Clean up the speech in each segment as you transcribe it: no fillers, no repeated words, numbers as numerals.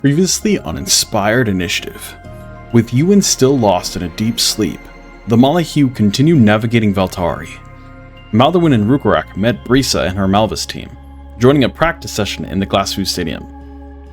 Previously on Inspired Initiative. With Euan still lost in a deep sleep, the Malahue continue navigating Valtari. Maldorwen and Rhukkarrak met Brisa and her Malvis team, joining a practice session in the Glassfuse Stadium.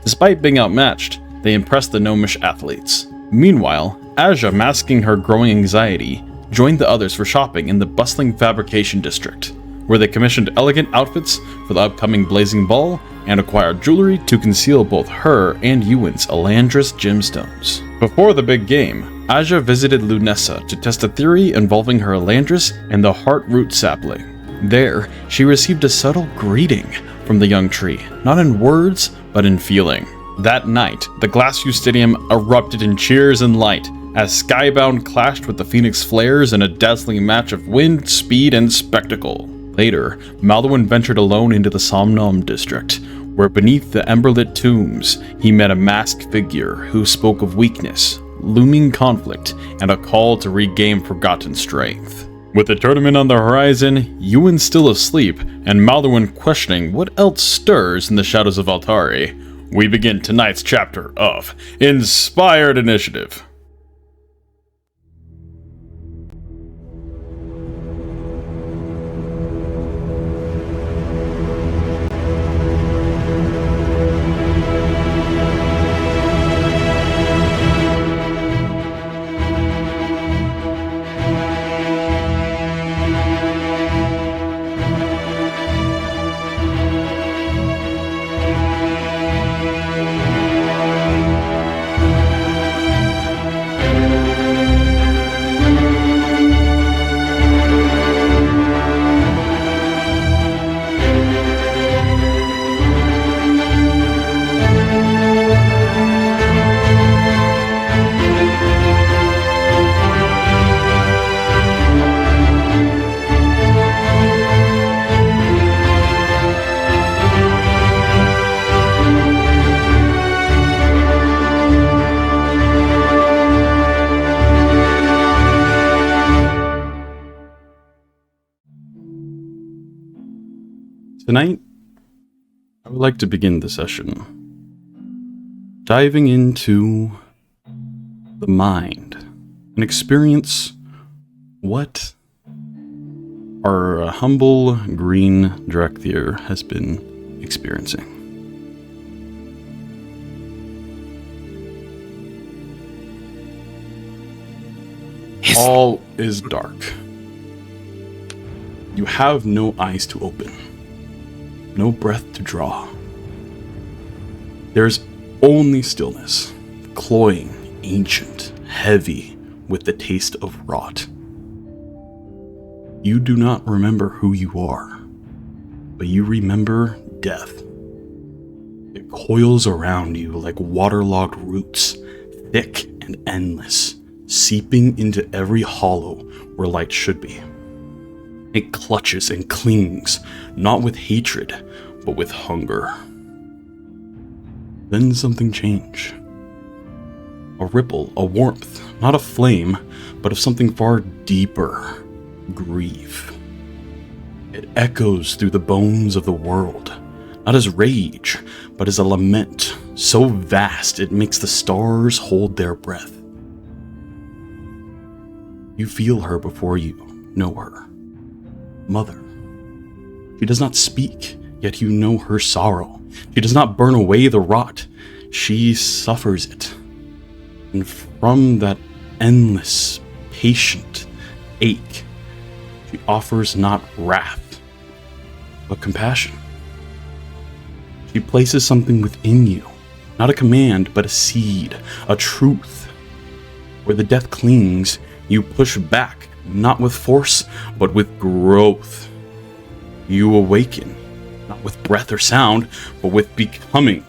Despite being outmatched, they impressed the gnomish athletes. Meanwhile, Asja, masking her growing anxiety, joined the others for shopping in the bustling fabrication district, where they commissioned elegant outfits for the upcoming Blazing Ball and acquired jewelry to conceal both her and Euan's Elandris gemstones. Before the big game, Asja visited Lunessa to test a theory involving her Elandris and the Heartroot sapling. There, she received a subtle greeting from the young tree, not in words, but in feeling. That night, the Glassfuse Stadium erupted in cheers and light, as Skybound clashed with the Phoenix Flares in a dazzling match of wind, speed, and spectacle. Later, Maldorwen ventured alone into the Somnom district, where beneath the emberlit tombs, he met a masked figure who spoke of weakness, looming conflict, and a call to regain forgotten strength. With the tournament on the horizon, Euan still asleep, and Maldorwen questioning what else stirs in the shadows of Altari, we begin tonight's chapter of Inspired Initiative. Tonight, I would like to begin the session diving into the mind and experience what our humble green Drakthir has been experiencing. All is dark. You have no eyes to open. No breath to draw. There's only stillness, cloying, ancient, heavy, with the taste of rot. You do not remember who you are, but you remember death. It coils around you like waterlogged roots, thick and endless, seeping into every hollow where light should be. It clutches and clings, not with hatred, but with hunger. Then something changed. A ripple, a warmth, not a flame, but of something far deeper, grief. It echoes through the bones of the world, not as rage, but as a lament, so vast it makes the stars hold their breath. You feel her before you know her. Mother. She does not speak, yet you know her sorrow. She does not burn away the rot. She suffers it. And from that endless, patient ache, she offers not wrath, but compassion. She places something within you, not a command, but a seed, a truth. Where the death clings, you push back, not with force, but with growth. You awaken, not with breath or sound, but with becoming.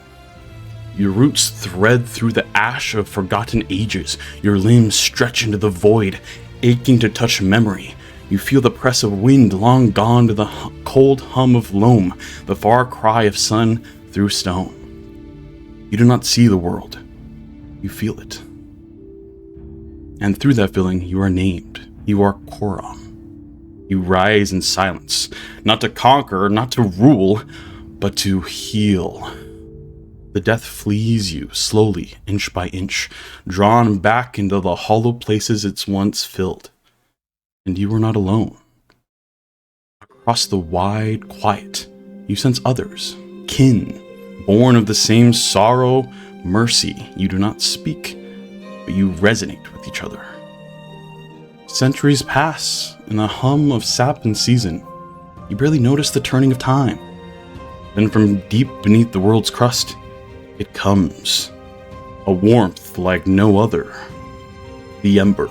Your roots thread through the ash of forgotten ages. Your limbs stretch into the void, aching to touch memory. You feel the press of wind long gone to the cold hum of loam, the far cry of sun through stone. You do not see the world. You feel it. And through that feeling, you are named. You are Coarann. You rise in silence, not to conquer, not to rule, but to heal. The death flees you slowly, inch by inch, drawn back into the hollow places it's once filled. And you are not alone. Across the wide quiet, you sense others, kin, born of the same sorrow, mercy. You do not speak, but you resonate with each other. Centuries pass in the hum of sap and season. You barely notice the turning of time. Then from deep beneath the world's crust, it comes. A warmth like no other. The ember.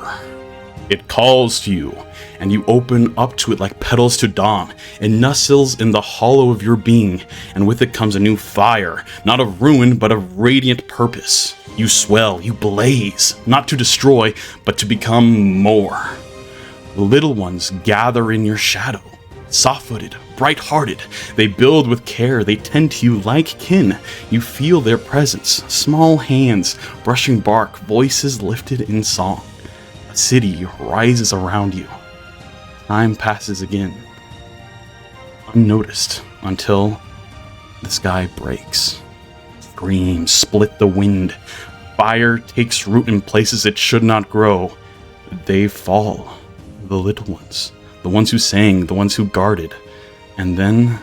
It calls to you, and you open up to it like petals to dawn. It nestles in the hollow of your being, and with it comes a new fire, not of ruin, but of radiant purpose. You swell, you blaze, not to destroy, but to become more. The little ones gather in your shadow, soft-footed, bright-hearted. They build with care, they tend to you like kin. You feel their presence, small hands brushing bark, voices lifted in song. A city rises around you. Time passes again, unnoticed, until the sky breaks. Screams split the wind. Fire takes root in places it should not grow. They fall, the little ones, the ones who sang, the ones who guarded. And then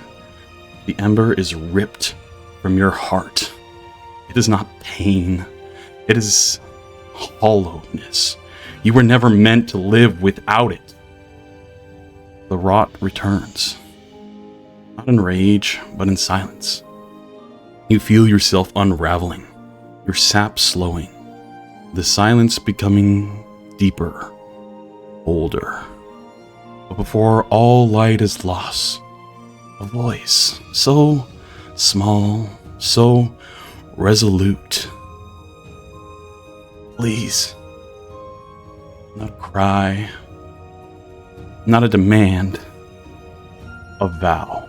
the ember is ripped from your heart. It is not pain. It is hollowness. You were never meant to live without it. The rot returns. Not in rage, but in silence. You feel yourself unraveling, your sap slowing, the silence becoming deeper, older. But before all light is lost, a voice, so small, so resolute. Please. Not a cry, not a demand, a vow.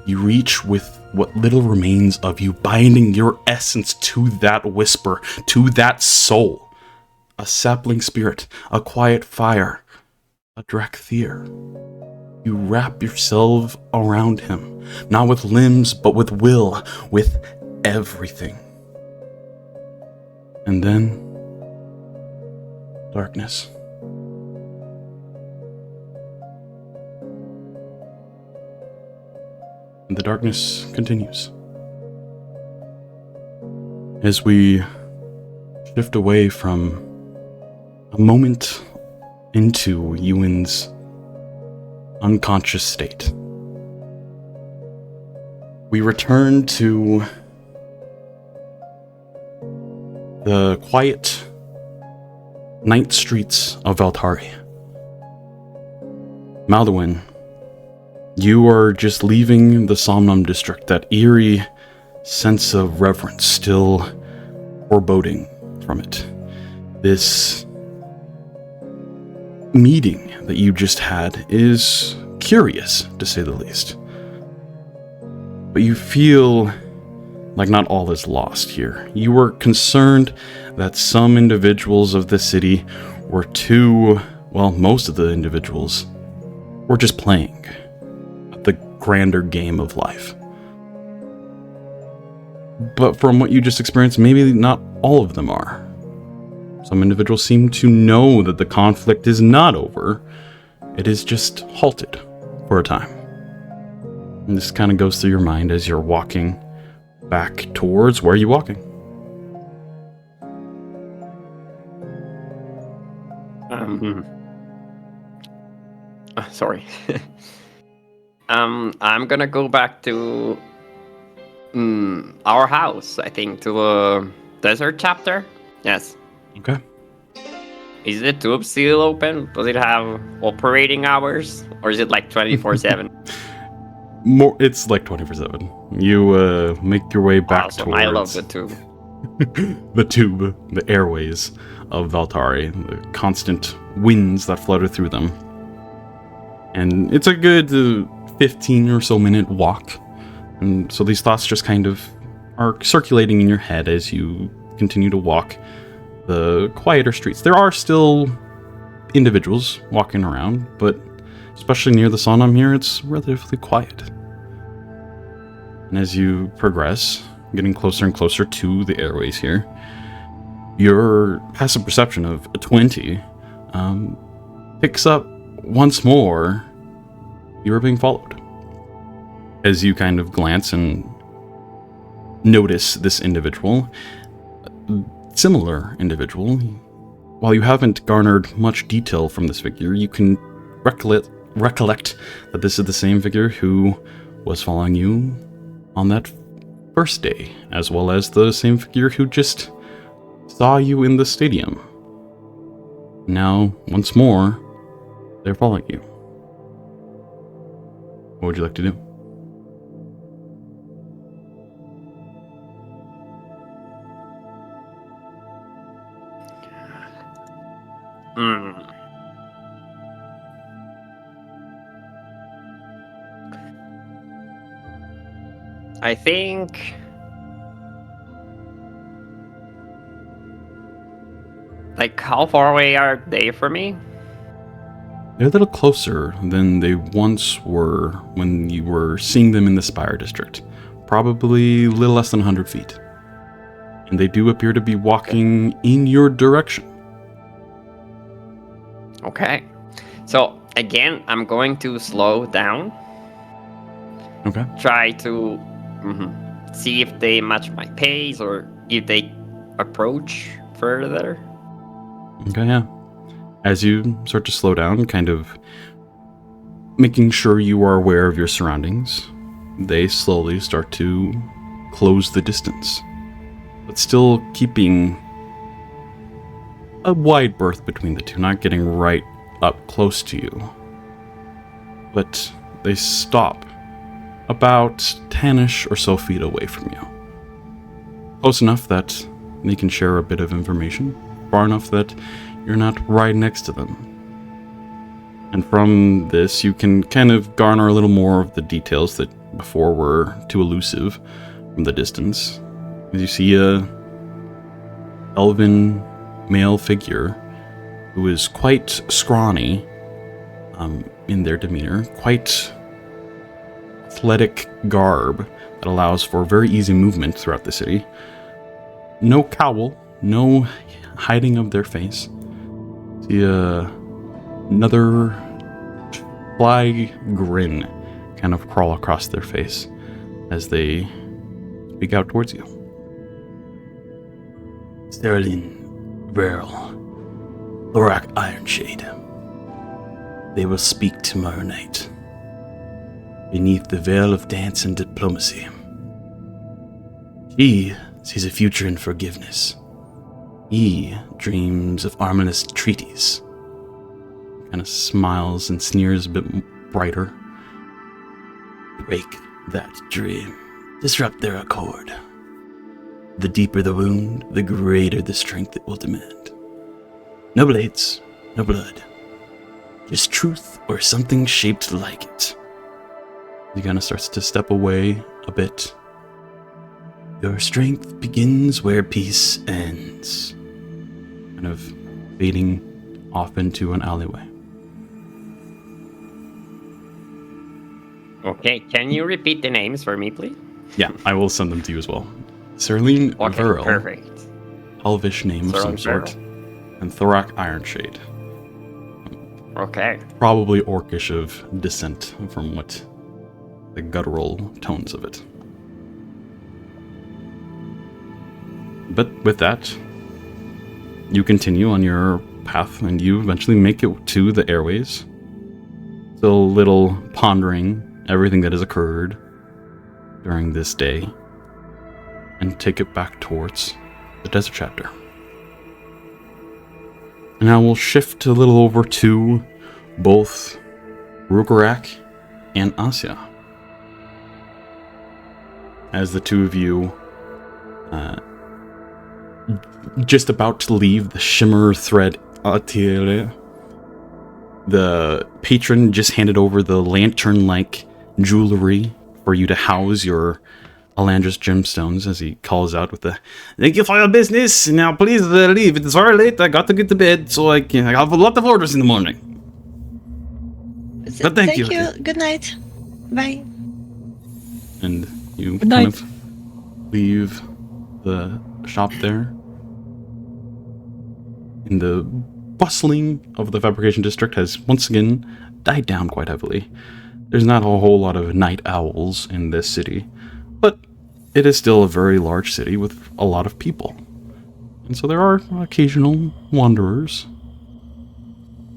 You reach with what little remains of you, binding your essence to that whisper, to that soul. A sapling spirit, a quiet fire, a Drakthir. You wrap yourself around him, not with limbs, but with will, with everything. And then, darkness. And the darkness continues. As we shift away from a moment into Euan's unconscious state, we return to the quiet night streets of Veltari. Maldorwen, you are just leaving the Somnum district, that eerie sense of reverence still foreboding from it. This meeting that you just had is curious, to say the least. But you feel like not all is lost here. You were concerned that some individuals of the city were most of the individuals were just playing the grander game of life. But from what you just experienced, maybe not all of them are. Some individuals seem to know that the conflict is not over. It is just halted for a time. And this kind of goes through your mind as you're walking back towards where are you walking? Sorry. I'm gonna go back to our house, I think, to the desert chapter. Yes. Okay. Is the tube still open? Does it have operating hours? Or is it like 24/7? It's like 24/7. You make your way back awesome. towards... I love the tube. the airways of Veltari, the constant winds that flutter through them. And it's a good 15 or so minute walk. And so these thoughts just kind of are circulating in your head as you continue to walk the quieter streets. There are still individuals walking around, but especially near the Sonam here, it's relatively quiet. And as you progress, getting closer and closer to the airways here. Your passive perception of a 20 picks up once more you are being followed. As you kind of glance and notice this individual, similar individual, while you haven't garnered much detail from this figure, you can recollect that this is the same figure who was following you on that first day, as well as the same figure who just saw you in the stadium. Now, once more, they're following you. What would you like to do? I think like how far away are they from me? They're a little closer than they once were when you were seeing them in the Spire District. Probably a little less than 100 feet. And they do appear to be walking in your direction. Okay. So, again, I'm going to slow down. Okay. Try to see if they match my pace or if they approach further. Okay, yeah. As you start to slow down, kind of making sure you are aware of your surroundings, they slowly start to close the distance, but still keeping a wide berth between the two, not getting right up close to you. But they stop about 10-ish or so feet away from you. Close enough that they can share a bit of information, far enough that you're not right next to them. And from this, you can kind of garner a little more of the details that before were too elusive from the distance. As you see a elven male figure who is quite scrawny in their demeanor, quite athletic garb that allows for very easy movement throughout the city. No cowl, no hiding of their face. See another sly grin kind of crawl across their face as they speak out towards you. Sterling, Beryl, Coarann Ironshade. They will speak tomorrow night, beneath the veil of dance and diplomacy. She sees a future in forgiveness. He dreams of armless treaties. Kind of smiles and sneers a bit brighter. Break that dream. Disrupt their accord. The deeper the wound, the greater the strength it will demand. No blades, no blood. Just truth or something shaped like it. He kind of starts to step away a bit. Your strength begins where peace ends. Kind of fading off into an alleyway. Okay, can you repeat the names for me, please? Yeah, I will send them to you as well. Serlene Okay, Verl, perfect. elvish name of some sort, and Coarann Ironshade. Okay. Probably orcish of descent from what the guttural tones of it. But with that, you continue on your path and you eventually make it to the airways. Still a little pondering everything that has occurred during this day and take it back towards the desert chapter. And now we'll shift a little over to both Rhukkarrak and Asja. As the two of you just about to leave the Shimmer Thread Atelier, the patron just handed over the lantern-like jewelry for you to house your Alandris gemstones, as he calls out with the "Thank you for your business. Now please leave. It is very late. I got to get to bed, so I have a lot of orders in the morning." But thank you. Good night. Bye. And you Good kind night. of leave the shop there. And the bustling of the fabrication district has once again died down quite heavily. There's not a whole lot of night owls in this city, but it is still a very large city with a lot of people. And so there are occasional wanderers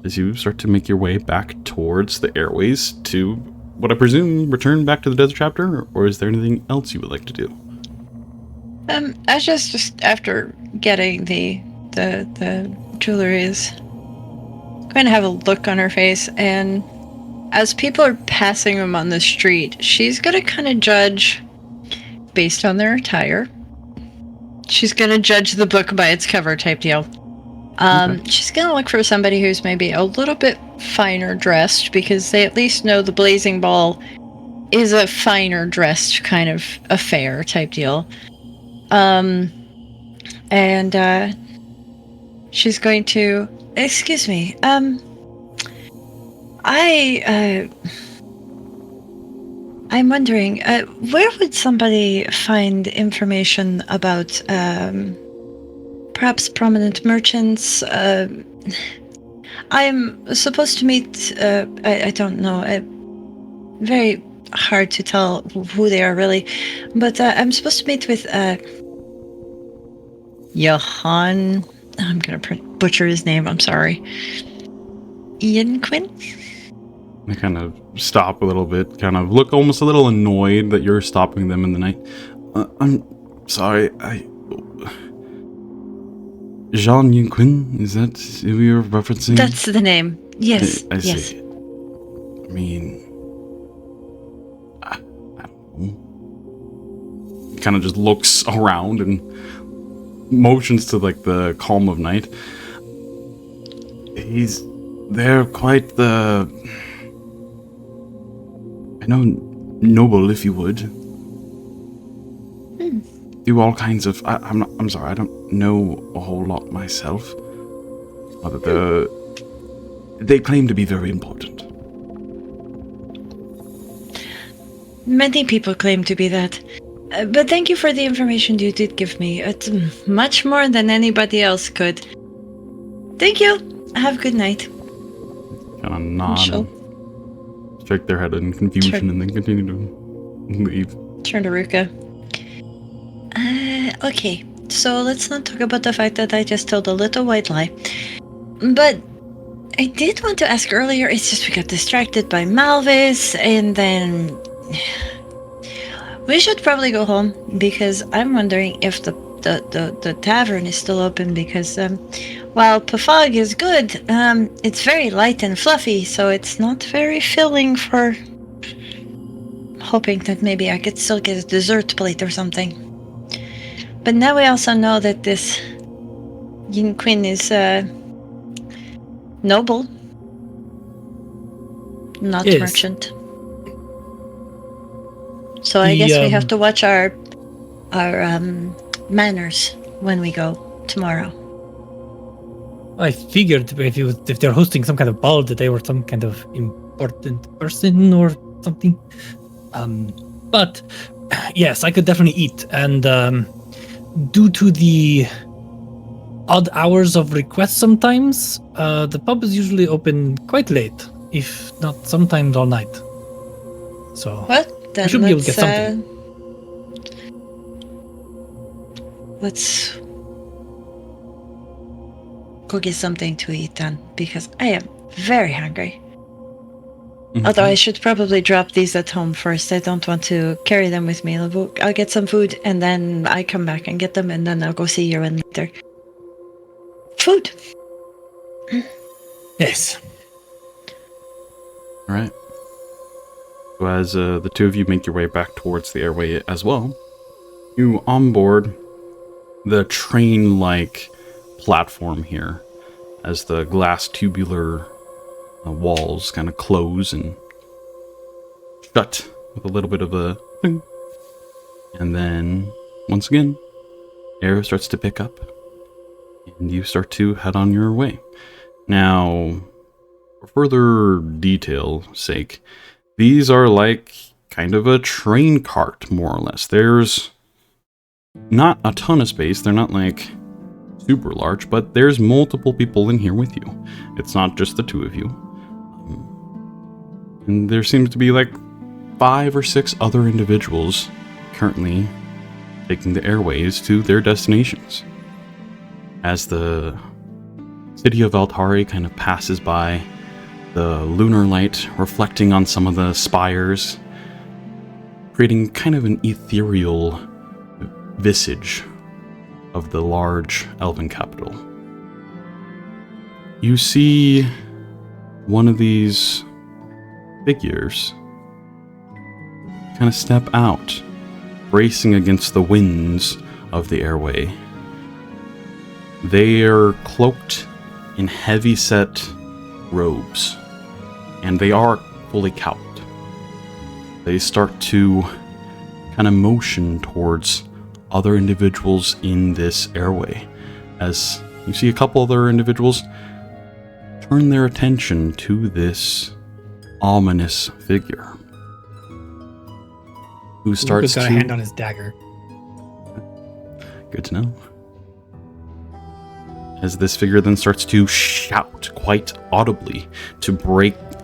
as you start to make your way back towards the airways to what I presume return back to the desert chapter, or is there anything else you would like to do? Asja's just after getting the jewelry is going to have a look on her face, and as people are passing them on the street, she's going to kind of judge based on their attire. She's going to judge the book by its cover type deal. Okay. She's going to look for somebody who's maybe a little bit finer dressed, because they at least know the Blazing Ball is a finer dressed kind of affair type deal. She's going to... Excuse me, I'm wondering, where would somebody find information about, perhaps prominent merchants? I'm supposed to meet, I don't know, very hard to tell who they are really, but I'm supposed to meet with, Johan. I'm going to butcher his name, I'm sorry. Euan? They kind of stop a little bit, kind of look almost a little annoyed that you're stopping them in the night. I'm sorry, Jean Euan, is that who you're referencing? That's the name, yes. I yes. see. I mean, I don't know. He kind of just looks around and motions to like the calm of night. They're quite the, I know, noble, if you would. Do all kinds of, I'm sorry, I don't know a whole lot myself. Other they claim to be very important. Many people claim to be that. But thank you for the information you did give me. It's much more than anybody else could. Thank you. Have a good night. Kind of nod and shake their head in confusion and then continue to leave. Turn to Ruka. Okay, so let's not talk about the fact that I just told a little white lie. But I did want to ask earlier, it's just we got distracted by Malvis, and then we should probably go home, because I'm wondering if the tavern is still open, because while Pafog is good, it's very light and fluffy, so it's not very filling for hoping that maybe I could still get a dessert plate or something. But now we also know that this Euan is noble, not yes. merchant. So I guess we have to watch our manners when we go tomorrow. I figured if they're hosting some kind of ball, that they were some kind of important person or something. But yes, I could definitely eat. And due to the odd hours of requests sometimes, the pub is usually open quite late, if not sometimes all night. So Then we should be able to get something. Let's go get something to eat then, because I am very hungry. Mm-hmm. Although I should probably drop these at home first. I don't want to carry them with me. I'll get some food, and then I come back and get them, and then I'll go see Euan later. Food! Yes. All right. So as the two of you make your way back towards the airway as well, you onboard the train-like platform here as the glass tubular walls kind of close and shut with a little bit of a thing. And then, once again, air starts to pick up and you start to head on your way. Now, for further detail sake, these are like kind of a train cart, more or less. There's not a ton of space. They're not like super large, but there's multiple people in here with you. It's not just the two of you. And there seems to be like 5 or 6 other individuals currently taking the airways to their destinations. As the city of Altari kind of passes by, the lunar light reflecting on some of the spires, creating kind of an ethereal visage of the large elven capital. You see one of these figures kind of step out, bracing against the winds of the airway. They are cloaked in heavy-set robes, and they are fully cowled. They start to kind of motion towards other individuals in this airway, as you see a couple other individuals turn their attention to this ominous figure, who starts got to... a hand on his dagger. Good to know. As this figure then starts to shout quite audibly to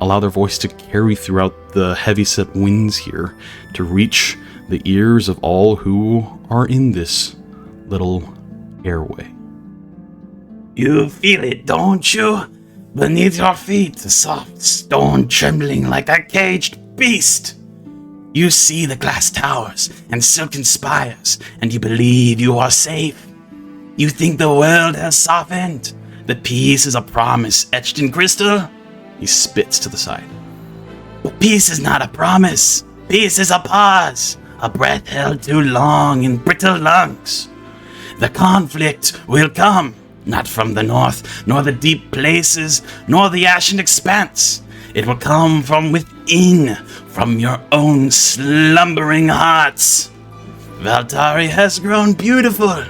allow their voice to carry throughout the heavy-set winds here to reach the ears of all who are in this little airway. You feel it, don't you? Beneath your feet, the soft stone trembling like a caged beast. You see the glass towers and silken spires, and you believe you are safe. You think the world has softened, that peace is a promise etched in crystal? He spits to the side. But peace is not a promise. Peace is a pause, a breath held too long in brittle lungs. The conflict will come, not from the north, nor the deep places, nor the ashen expanse. It will come from within, from your own slumbering hearts. Valtari has grown beautiful,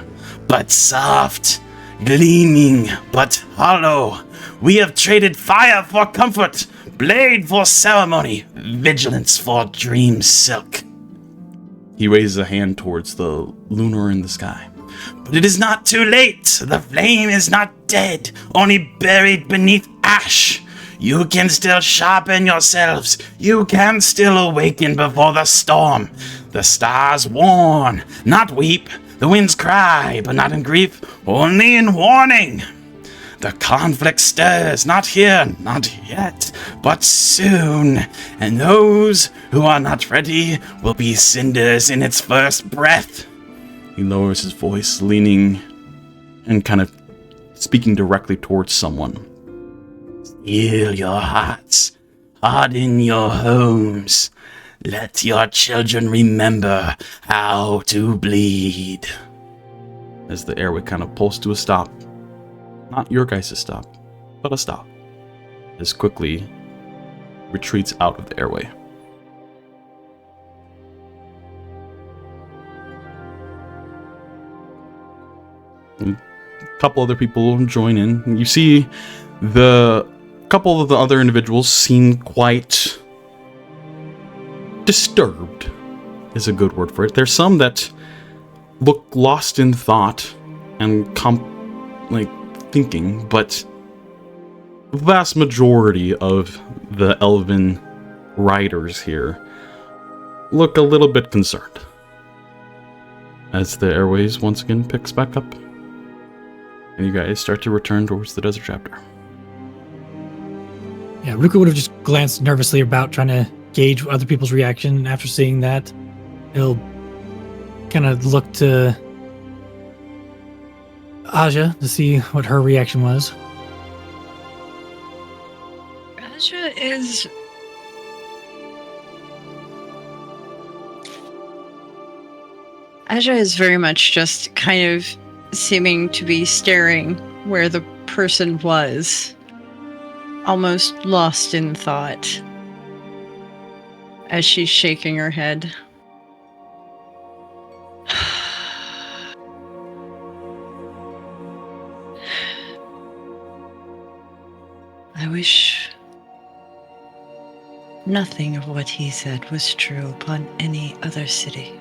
but soft, gleaming, but hollow. We have traded fire for comfort, blade for ceremony, vigilance for dream silk. He raises a hand towards the lunar in the sky. But it is not too late. The flame is not dead, only buried beneath ash. You can still sharpen yourselves. You can still awaken before the storm. The stars warn, not weep. The winds cry, but not in grief, only in warning. The conflict stirs, not here, not yet, but soon. And those who are not ready will be cinders in its first breath. He lowers his voice, leaning and kind of speaking directly towards someone. Steel your hearts, harden your homes. Let your children remember how to bleed. As the airway kind of pulls to a stop. Not your guys' stop, but a stop. As quickly retreats out of the airway. And a couple other people join in. You see the couple of the other individuals seem quite disturbed, is a good word for it. There's some that look lost in thought and thinking, but the vast majority of the elven riders here look a little bit concerned as the airways once again picks back up and you guys start to return towards the desert chapter. Yeah, Rhukkarrak would have just glanced nervously about, trying to gauge other people's reaction after seeing that. He'll kind of look to Asja to see what her reaction was. Asja is... Asja is very much just kind of seeming to be staring where the person was, almost lost in thought, as she's shaking her head. I wish nothing of what he said was true upon any other city.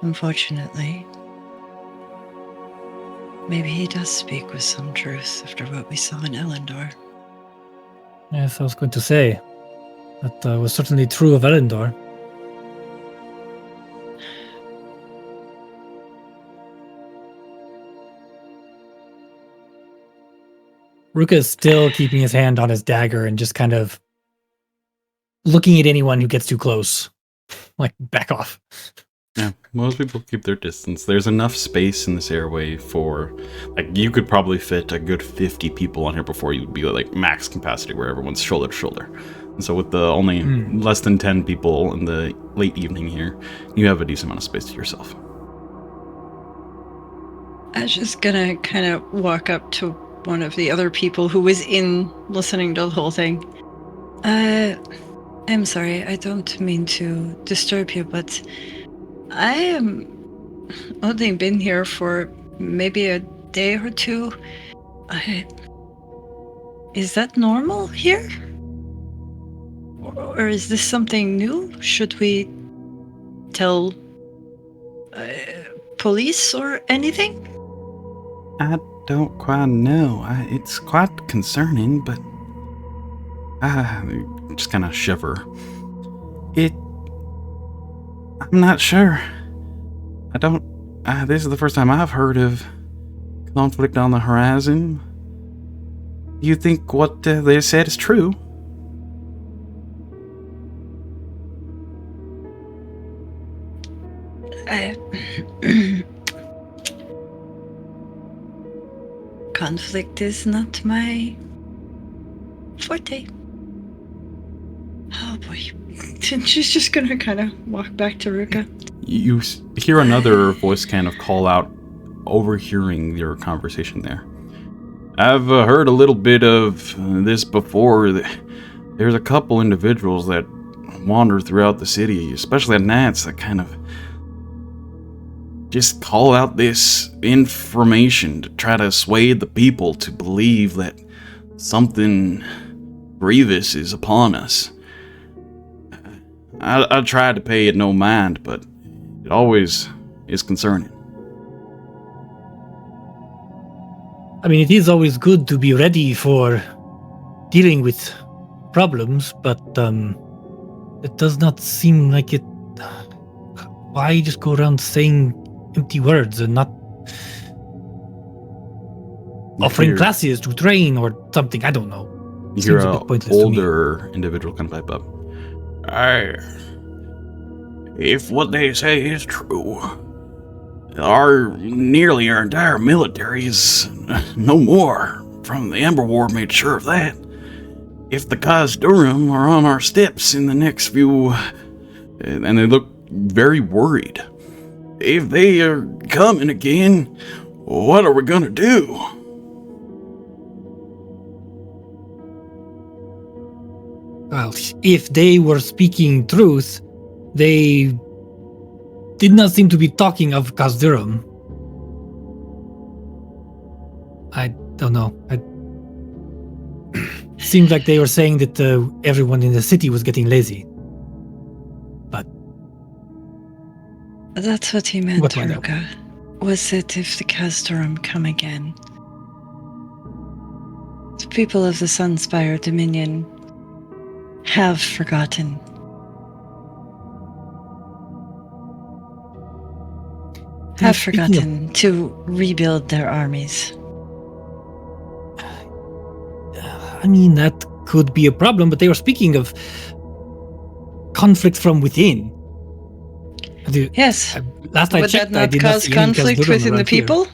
unfortunately. Maybe he does speak with some truth after what we saw in Elendor. Yes, I was going to say. That was certainly true of Elendor. Ruka is still keeping his hand on his dagger and just kind of looking at anyone who gets too close. Like, back off. Yeah, most people keep their distance. There's enough space in this airway for, like, you could probably fit a good 50 people on here before you would be, like, max capacity where everyone's shoulder to shoulder. And so with the only less than 10 people in the late evening here, you have a decent amount of space to yourself. I was just gonna kind of walk up to one of the other people who was in listening to the whole thing. I'm sorry, I don't mean to disturb you, but I am only been here for maybe a day or two. Is that normal here? Or is this something new? Should we tell police or anything? I don't quite know. It's quite concerning, but I just kind of shiver. I'm not sure. I don't. This is the first time I've heard of conflict on the horizon. You think what they said is true? Conflict is not my forte. Oh boy. She's just gonna kind of walk back to Ruka. You hear another voice kind of call out, overhearing your conversation there. I've heard a little bit of this before. There's a couple individuals that wander throughout the city, especially at nights, that kind of just call out this information to try to sway the people to believe that something grievous is upon us. I tried to pay it no mind, but it always is concerning. I mean, it is always good to be ready for dealing with problems, but it does not seem like it. Why just go around saying empty words and not offering classes to train or something? I don't know. You hear an older individual kind of pipe up. If what they say is true, nearly our entire military is no more. From the Ember War made sure of that. If the Khazdurim are on our steps in the next few, and they look very worried. If they are coming again, what are we gonna do? Well, if they were speaking truth, they did not seem to be talking of Khazdurim. I don't know. Seemed like they were saying that everyone in the city was getting lazy. But that's what he meant, Ruka. Was it if the Khazdurim come again? The people of the Sunspire Dominion have forgotten. Have forgotten to rebuild their armies. I mean, that could be a problem, but they were speaking of conflict from within. Yes. Last I checked, would that not cause conflict within the people?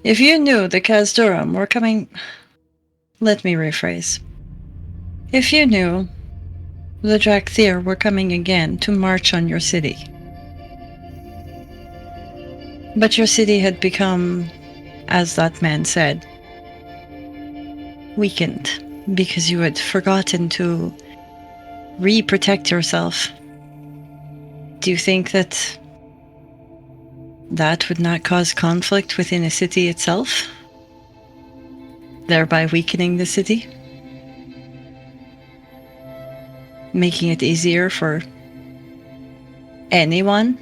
If you knew the Khazdurim were coming... Let me rephrase. If you knew the Drakthir were coming again to march on your city, but your city had become, as that man said, weakened because you had forgotten to re-protect yourself, do you think that would not cause conflict within a city itself? Thereby weakening the city? Making it easier for anyone?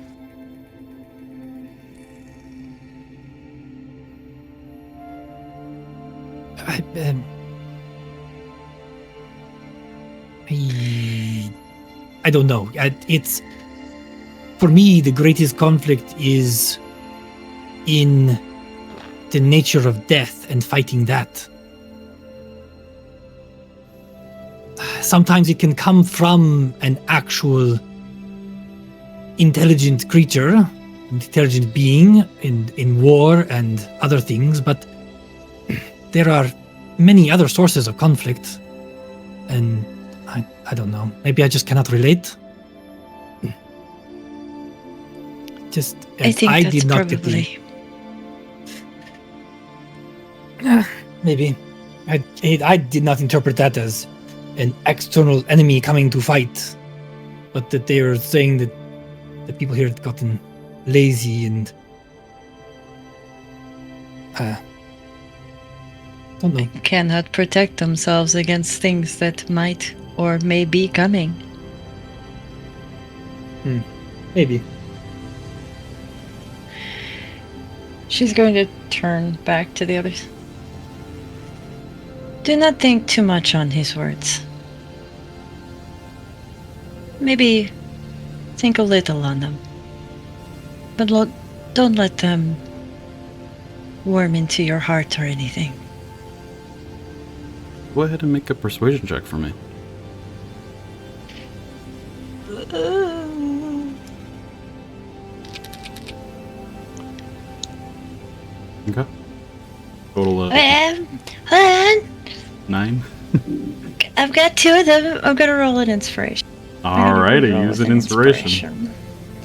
I don't know. It's for me the greatest conflict is in the nature of death and fighting that. Sometimes it can come from an actual intelligent creature, intelligent being in war and other things, but there are many other sources of conflict, and I don't know. Maybe I just cannot relate. Just I think I that's did not probably. maybe I did not interpret that as an external enemy coming to fight, but that they were saying that the people here had gotten lazy and don't know. Cannot protect themselves against things that might or may be coming. Maybe. She's going to turn back to the others. Do not think too much on his words. Maybe think a little on them. But don't let them worm into your heart or anything. Go ahead and make a persuasion check for me. Okay. Total of Hold on. 9. I've got 2 of them. I'm gonna roll an inspiration. Alrighty, use an inspiration.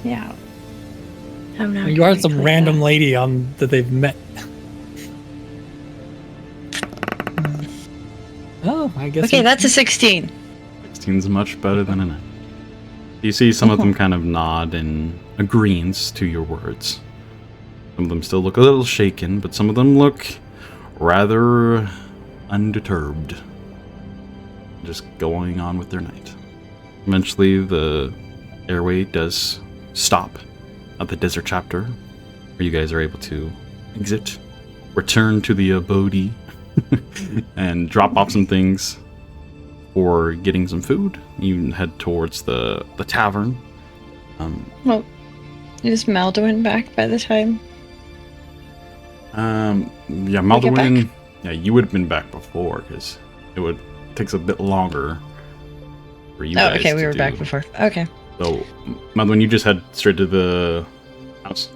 Yeah. I'm not. You are gonna some click random that. lady that they've met. Oh, I guess. Okay, that's a 16. 16's much better than a 9. You see some of them kind of nod in agreeance to your words. Some of them still look a little shaken, but some of them look rather undeterred. Just going on with their night. Eventually, the airway does stop at the desert chapter, where you guys are able to exit, return to the abode, and drop off some things for getting some food. You head towards the tavern. Well, is Maldorwen back by the time? Yeah, get Maldorwen. Yeah, you would have been back before because it takes a bit longer for you guys. Okay, we to were do. back before. Okay. So, Maldorwen, you just head straight to the house.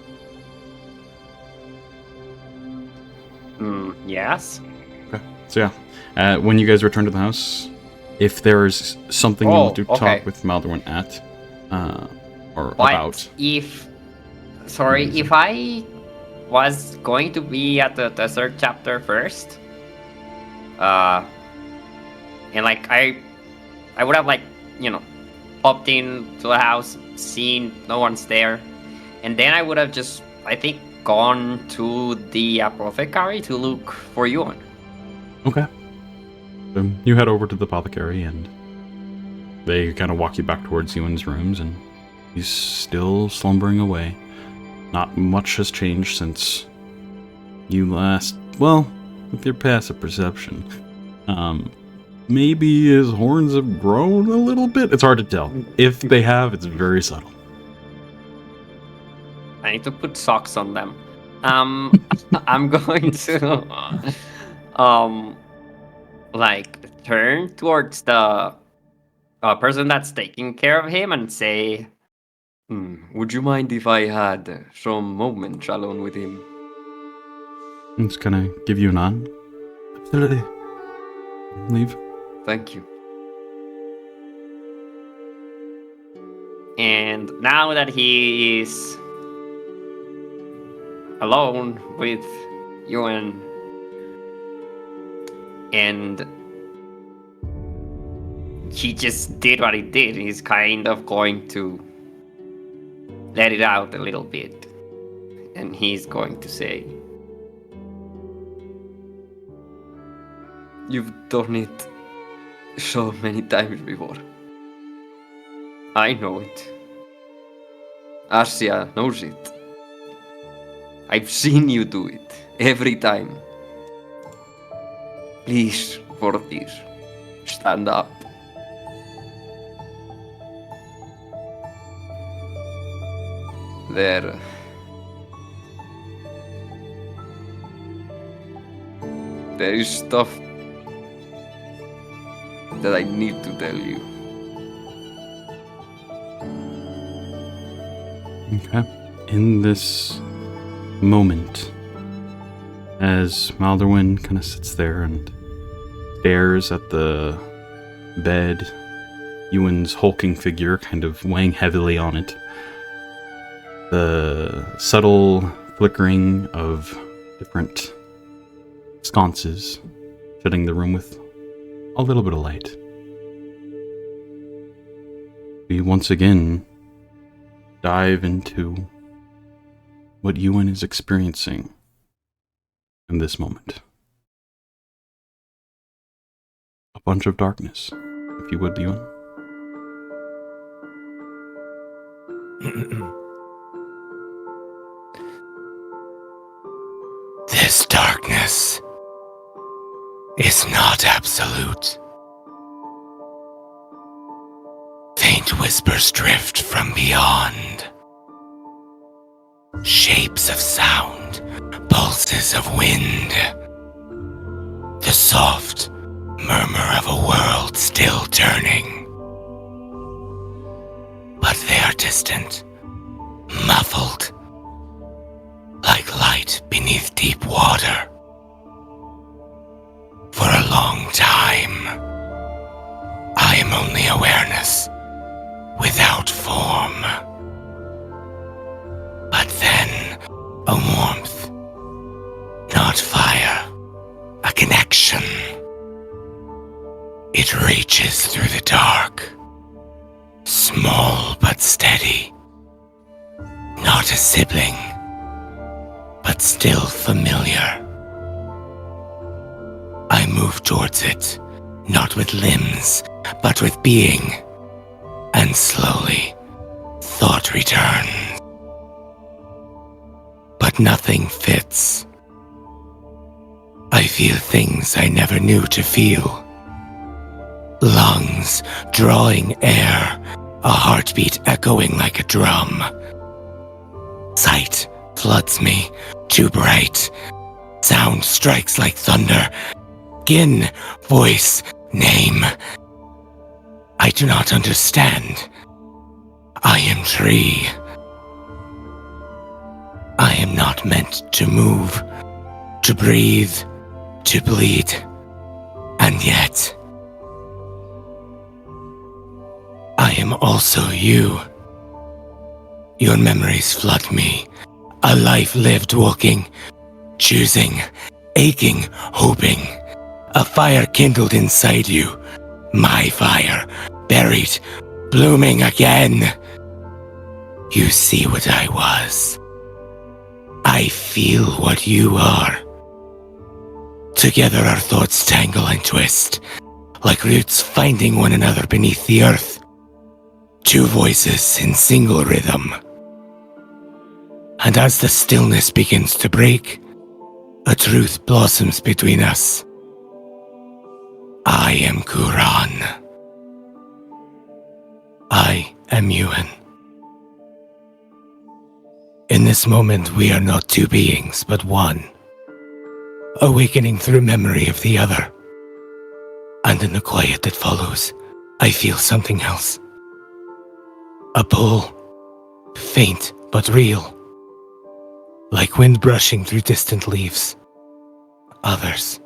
Yes. Okay. So yeah, when you guys return to the house, if there's something you want to okay. talk with Maldorwen at, or But about. if I was going to be at the third chapter first, and like I would have popped into the house, seen no one's there, and then I would have just, I think, gone to the apothecary to look for Euan. Okay. You head over to the apothecary, and they kind of walk you back towards Euan's rooms, and he's still slumbering away. Not much has changed since you last, well, with your passive perception. Maybe his horns have grown a little bit. It's hard to tell. If they have, it's very subtle. I need to put socks on them. I'm going to turn towards the person that's taking care of him and say, would you mind if I had some moment alone with him? I'm just gonna give you a nod. Absolutely. Leave. Thank you. And now that he is alone with Euan, and he just did what he did, he's kind of going to let it out a little bit. And he's going to say, "You've done it so many times before. I know it. Asja knows it. I've seen you do it every time. Please, for this, stand up. There is stuff that I need to tell you. Okay. In this moment, as Maldorwen kind of sits there and stares at the bed, Euan's hulking figure kind of weighing heavily on it, the subtle flickering of different sconces filling the room with a little bit of light. We once again dive into what Euan is experiencing in this moment. A bunch of darkness, if you would, Euan. This darkness is not absolute. Faint whispers drift from beyond. Shapes of sound, pulses of wind. The soft murmur of a world still turning. But they are distant, muffled, like light beneath deep water. For a long time, I am only awareness without form. But then, a warmth, not fire, a connection. It reaches through the dark, small but steady. Not a sibling, but still familiar. I move towards it, not with limbs, but with being. And slowly, thought returns. But nothing fits. I feel things I never knew to feel. Lungs drawing air, a heartbeat echoing like a drum. Sight floods me, too bright. Sound strikes like thunder. Skin, voice, name. I do not understand. I am tree. I am not meant to move, to breathe, to bleed. And yet, I am also you. Your memories flood me. A life lived walking, choosing, aching, hoping. A fire kindled inside you. My fire, buried, blooming again. You see what I was. I feel what you are. Together our thoughts tangle and twist, like roots finding one another beneath the earth. Two voices in single rhythm. And as the stillness begins to break, a truth blossoms between us. I am Coarann. I am Euan. In this moment, we are not two beings, but one, awakening through memory of the other. And in the quiet that follows, I feel something else. A pull, faint but real, like wind brushing through distant leaves. Others.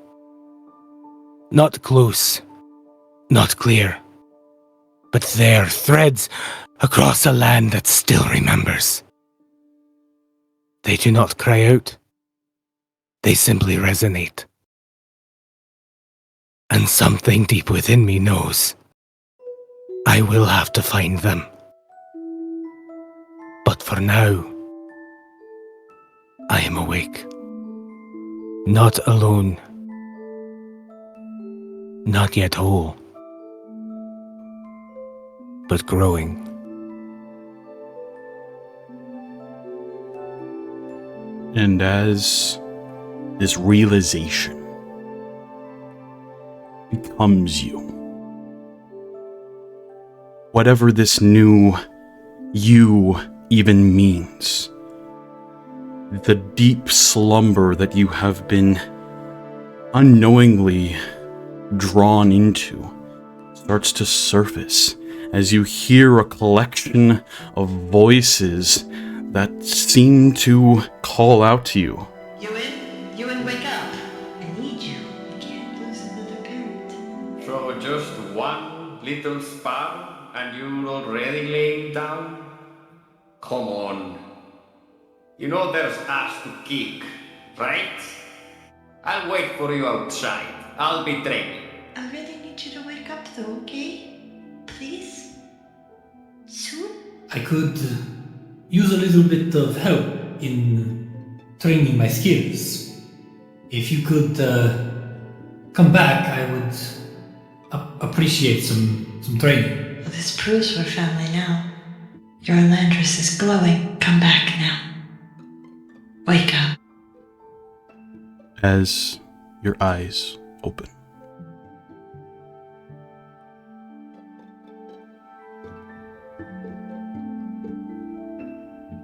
Not close, not clear, but there, threads across a land that still remembers. They do not cry out. They simply resonate. And something deep within me knows I will have to find them. But for now, I am awake. Not alone. Not yet whole. But growing. And as this realization becomes you, whatever this new you even means, the deep slumber that you have been unknowingly drawn into starts to surface as you hear a collection of voices that seem to call out to you. Euan, wake up. I need you. I can't lose another parent. So just one little spark and you're already laying down? Come on. You know there's ass to kick, right? I'll wait for you outside. I'll be training. I really need you to wake up though, okay? Please? Soon? I could use a little bit of help in training my skills. If you could come back, I would appreciate some training. Well, this proves we're family now. Your Landris is glowing. Come back now. Wake up. As your eyes open,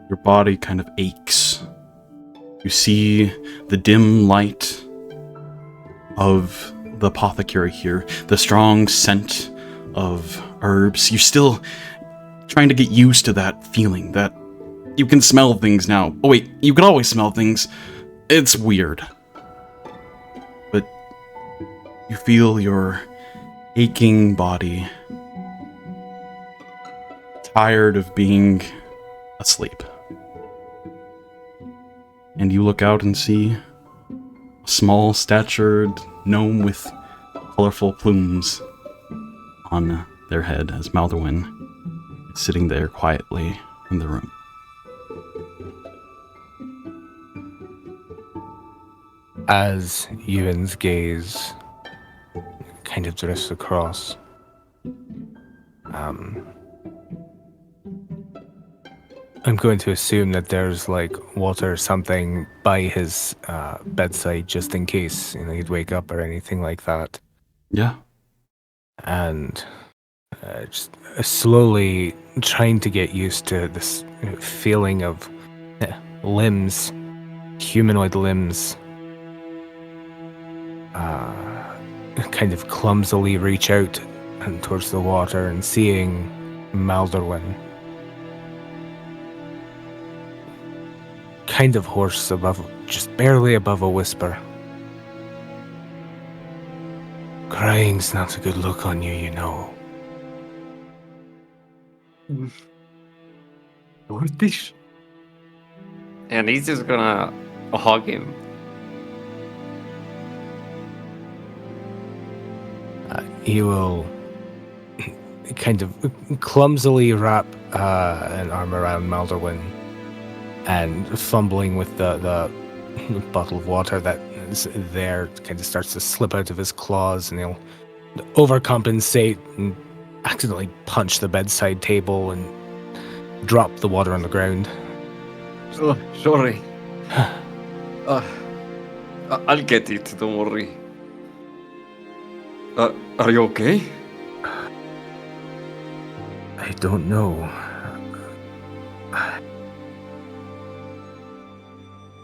your body kind of aches. You see the dim light of the apothecary here, the strong scent of herbs. You're still trying to get used to that feeling that you can smell things now. Oh wait, you can always smell things. It's weird. But you feel your aching body, tired of being asleep. And you look out and see a small statured gnome with colorful plumes on their head as Maldorwen is sitting there quietly in the room. As Euan's gaze kind of drifts across, I'm going to assume that there's like water or something by his bedside just in case he'd wake up or anything like that. Yeah. And just slowly trying to get used to this feeling of limbs, humanoid limbs, kind of clumsily reach out and towards the water and seeing Maldorwen kind of hoarse above, just barely above a whisper. Crying's not a good look on you, you know. What this? And he's just gonna hug him. He will kind of clumsily wrap an arm around Maldorwen and fumbling with the bottle of water that is there kind of starts to slip out of his claws, and he'll overcompensate and accidentally punch the bedside table and drop the water on the ground. Oh, sorry. I'll get it, don't worry. Are you okay? I don't know.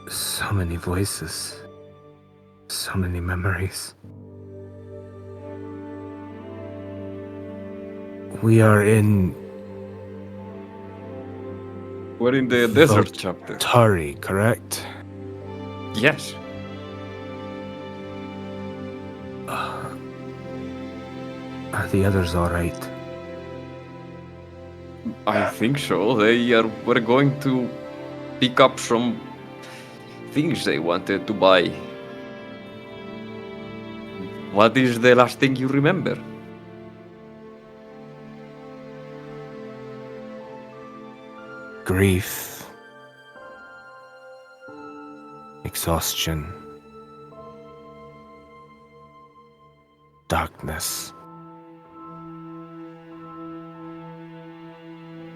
So many voices. So many memories. We are in We're in the desert chapter. Tari, correct? Yes. Are the others alright? I think so. Were going to pick up some things they wanted to buy. What is the last thing you remember? Grief. Exhaustion. Darkness.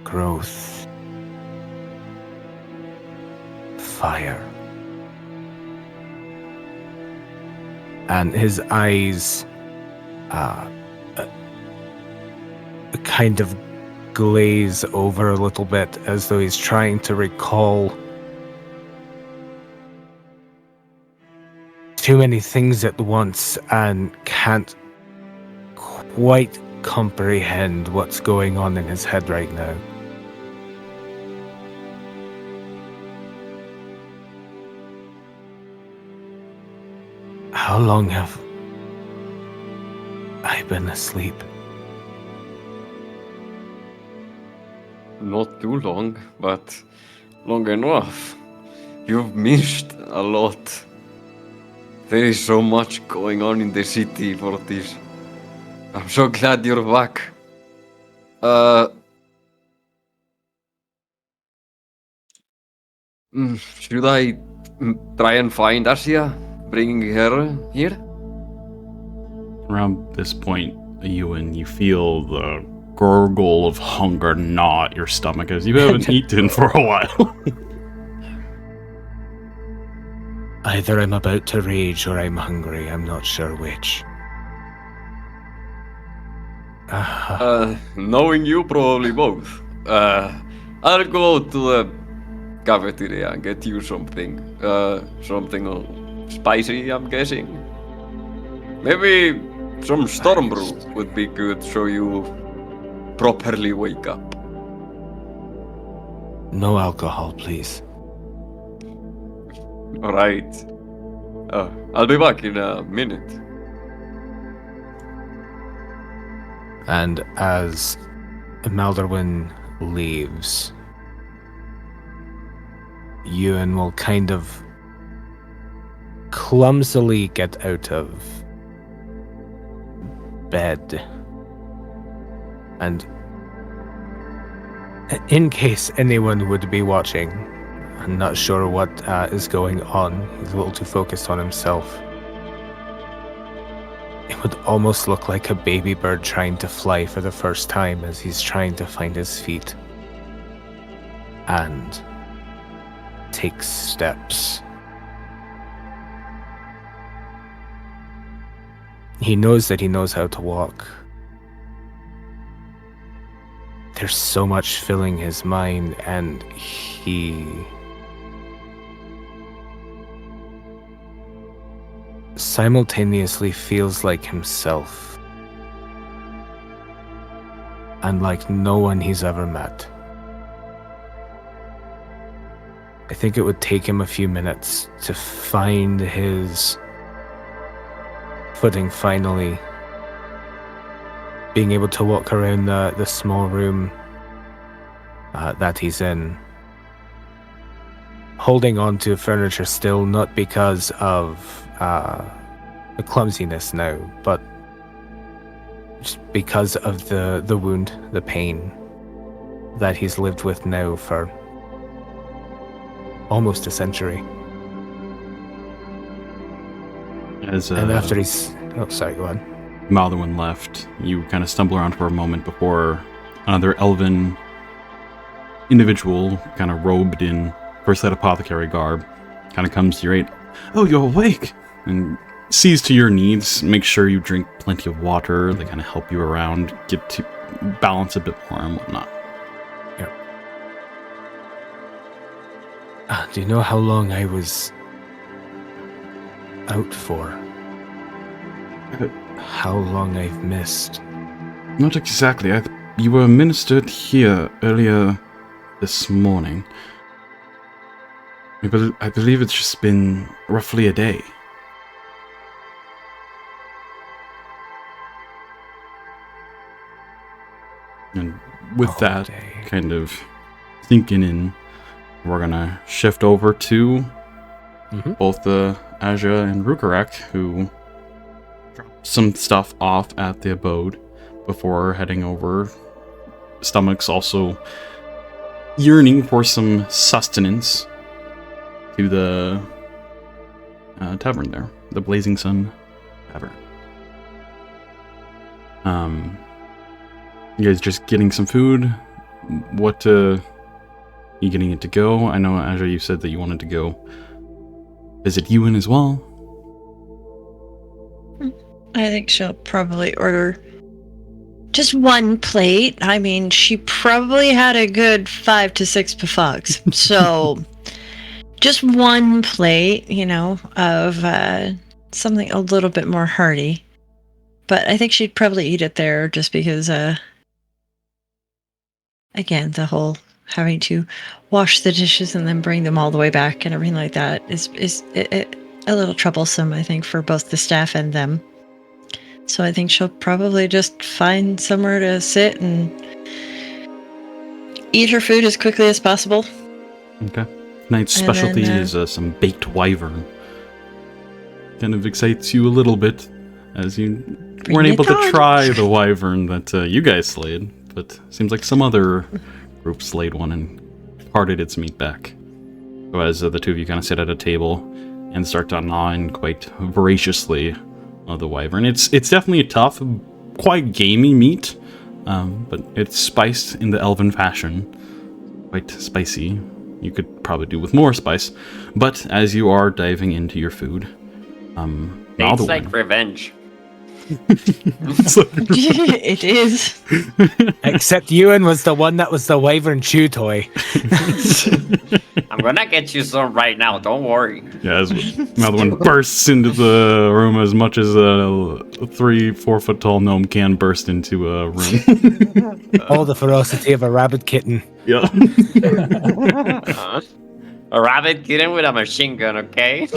Growth. Fire. and his eyes kind of glaze over a little bit as though he's trying to recall too many things at once and can't quite comprehend what's going on in his head right now. How long have I been asleep? Not too long, but long enough. You've missed a lot. There is so much going on in the city for this. I'm so glad you're back. Should I try and find Asja, bringing her here? Around this point, Euan, you feel the gurgle of hunger gnaw at your stomach as you haven't eaten for a while. Either I'm about to rage or I'm hungry. I'm not sure which. Knowing you, probably both. I'll go to the cafeteria and get you something. Something spicy, I'm guessing. Maybe some storm brew would be good so you properly wake up. No alcohol, please. Alright. I'll be back in a minute. And as Maldorwen leaves, Euan will kind of clumsily get out of bed. And in case anyone would be watching, I'm not sure what is going on. He's a little too focused on himself. It would almost look like a baby bird trying to fly for the first time as he's trying to find his feet. And takes steps. He knows that he knows how to walk. There's so much filling his mind, and he simultaneously feels like himself, and like no one he's ever met. I think it would take him a few minutes to find his footing finally, being able to walk around the small room that he's in, holding on to furniture still, not because of the clumsiness now, but just because of the wound, the pain that he's lived with now for almost a century. And after he's... Oh, sorry, go on. Maldorwen left, you kind of stumble around for a moment before another elven individual, kind of robed in first that apothecary garb, kind of comes to your aid. Oh, you're awake! And sees to your needs, make sure you drink plenty of water, they kind of help you around, get to balance a bit more and whatnot. Yep. Do you know how long I was out for? How long I've missed? Not exactly. You were ministered here earlier this morning. I believe it's just been roughly a day. And with that kind of thinking in, we're gonna shift over to both the Asja and Rhukkarrak, who dropped some stuff off at the abode before heading over. Stomachs also yearning for some sustenance to the tavern there, the Blazing Sun Tavern. You guys just getting some food? What you getting it to go? I know, Asja, you said that you wanted to go visit Euan as well. I think she'll probably order just one plate. I mean, she probably had a good 5 to 6 bufugs. So just one plate, of something a little bit more hearty. But I think she'd probably eat it there just because, again, the whole having to wash the dishes and then bring them all the way back and everything like that is a little troublesome, I think, for both the staff and them. So I think she'll probably just find somewhere to sit and eat her food as quickly as possible. Okay. Tonight's specialty is some baked wyvern. Kind of excites you a little bit, as you weren't able to try the wyvern that you guys slayed, but seems like some other group slayed one and parted its meat back. So as the two of you kind of sit at a table and start to gnawing quite voraciously the wyvern. It's definitely a tough, quite gamey meat, but it's spiced in the elven fashion. Quite spicy. You could probably do with more spice. But as you are diving into your food, it's like revenge. It is. Except Euan was the one that was the wyvern chew toy. I'm gonna get you some right now, don't worry. Yeah, as Maldorwen bursts into the room as much as a 3-4 foot tall gnome can burst into a room. All the ferocity of a rabbit kitten. Yeah. A rabbit kitten with a machine gun, okay?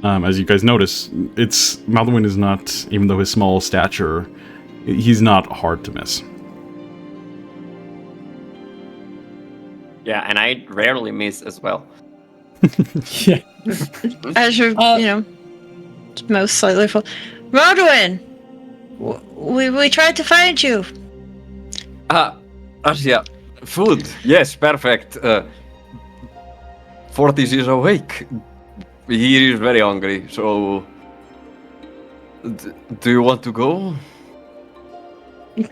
As you guys notice, Maldorwen is not, even though his small stature, he's not hard to miss. Yeah, and I rarely miss as well. Yeah. As you're, most slightly full. Maldorwen! We tried to find you. Asja, food. Yes, perfect. Fortis is awake. He is very hungry, so... do you want to go?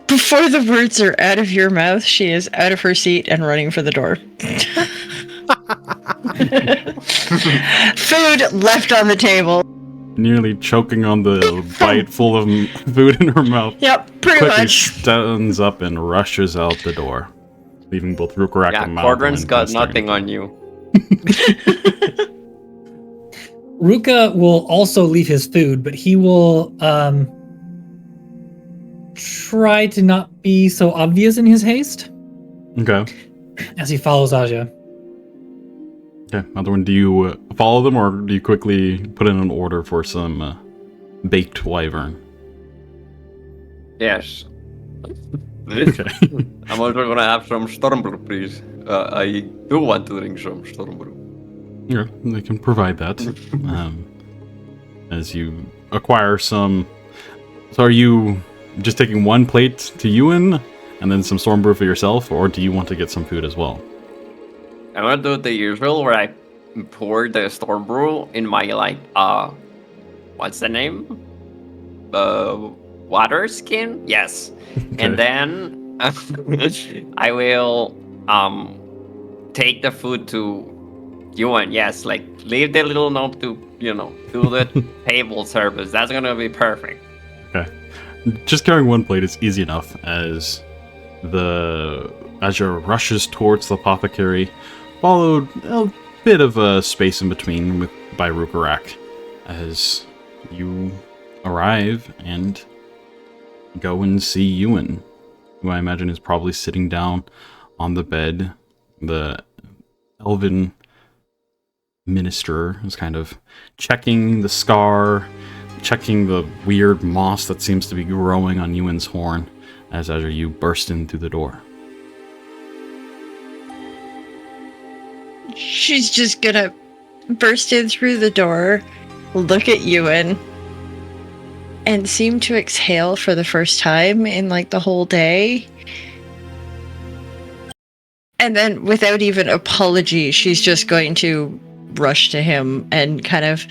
Before the words are out of your mouth, she is out of her seat and running for the door. Food left on the table. Nearly choking on the bite full of food in her mouth. Yep, pretty Quickly much. stands up and rushes out the door, leaving both Rhukkarrak and Maldorwen. Coarann's got nothing on you. Ruka will also leave his food, but he will try to not be so obvious in his haste. Okay. As he follows Asja. Okay, Maldorwen, do you follow them, or do you quickly put in an order for some baked wyvern? Yes. Okay. I'm also gonna have some Stormbrew, please. I do want to drink some Stormbrew. Yeah, they can provide that. As you acquire some... So are you just taking one plate to Euan, and then some Stormbrew for yourself, or do you want to get some food as well? I'm gonna do the usual where I pour the Stormbrew in my, what's the name? Water skin? Yes. Okay. And then I will take the food to Euan. Yes, leave the little note to, do the table service. That's gonna be perfect. Okay. Just carrying one plate is easy enough, as Asja rushes towards the apothecary, followed a bit of a space in between by Rhukkarrak, as you arrive and go and see Euan, who I imagine is probably sitting down on the bed. The elven minister is kind of checking the scar, checking the weird moss that seems to be growing on Euan's horn, as Asja, you burst in through the door. She's just gonna burst in through the door, look at Euan, and seem to exhale for the first time in the whole day. And then, without even apology, she's just going to rush to him and kind of,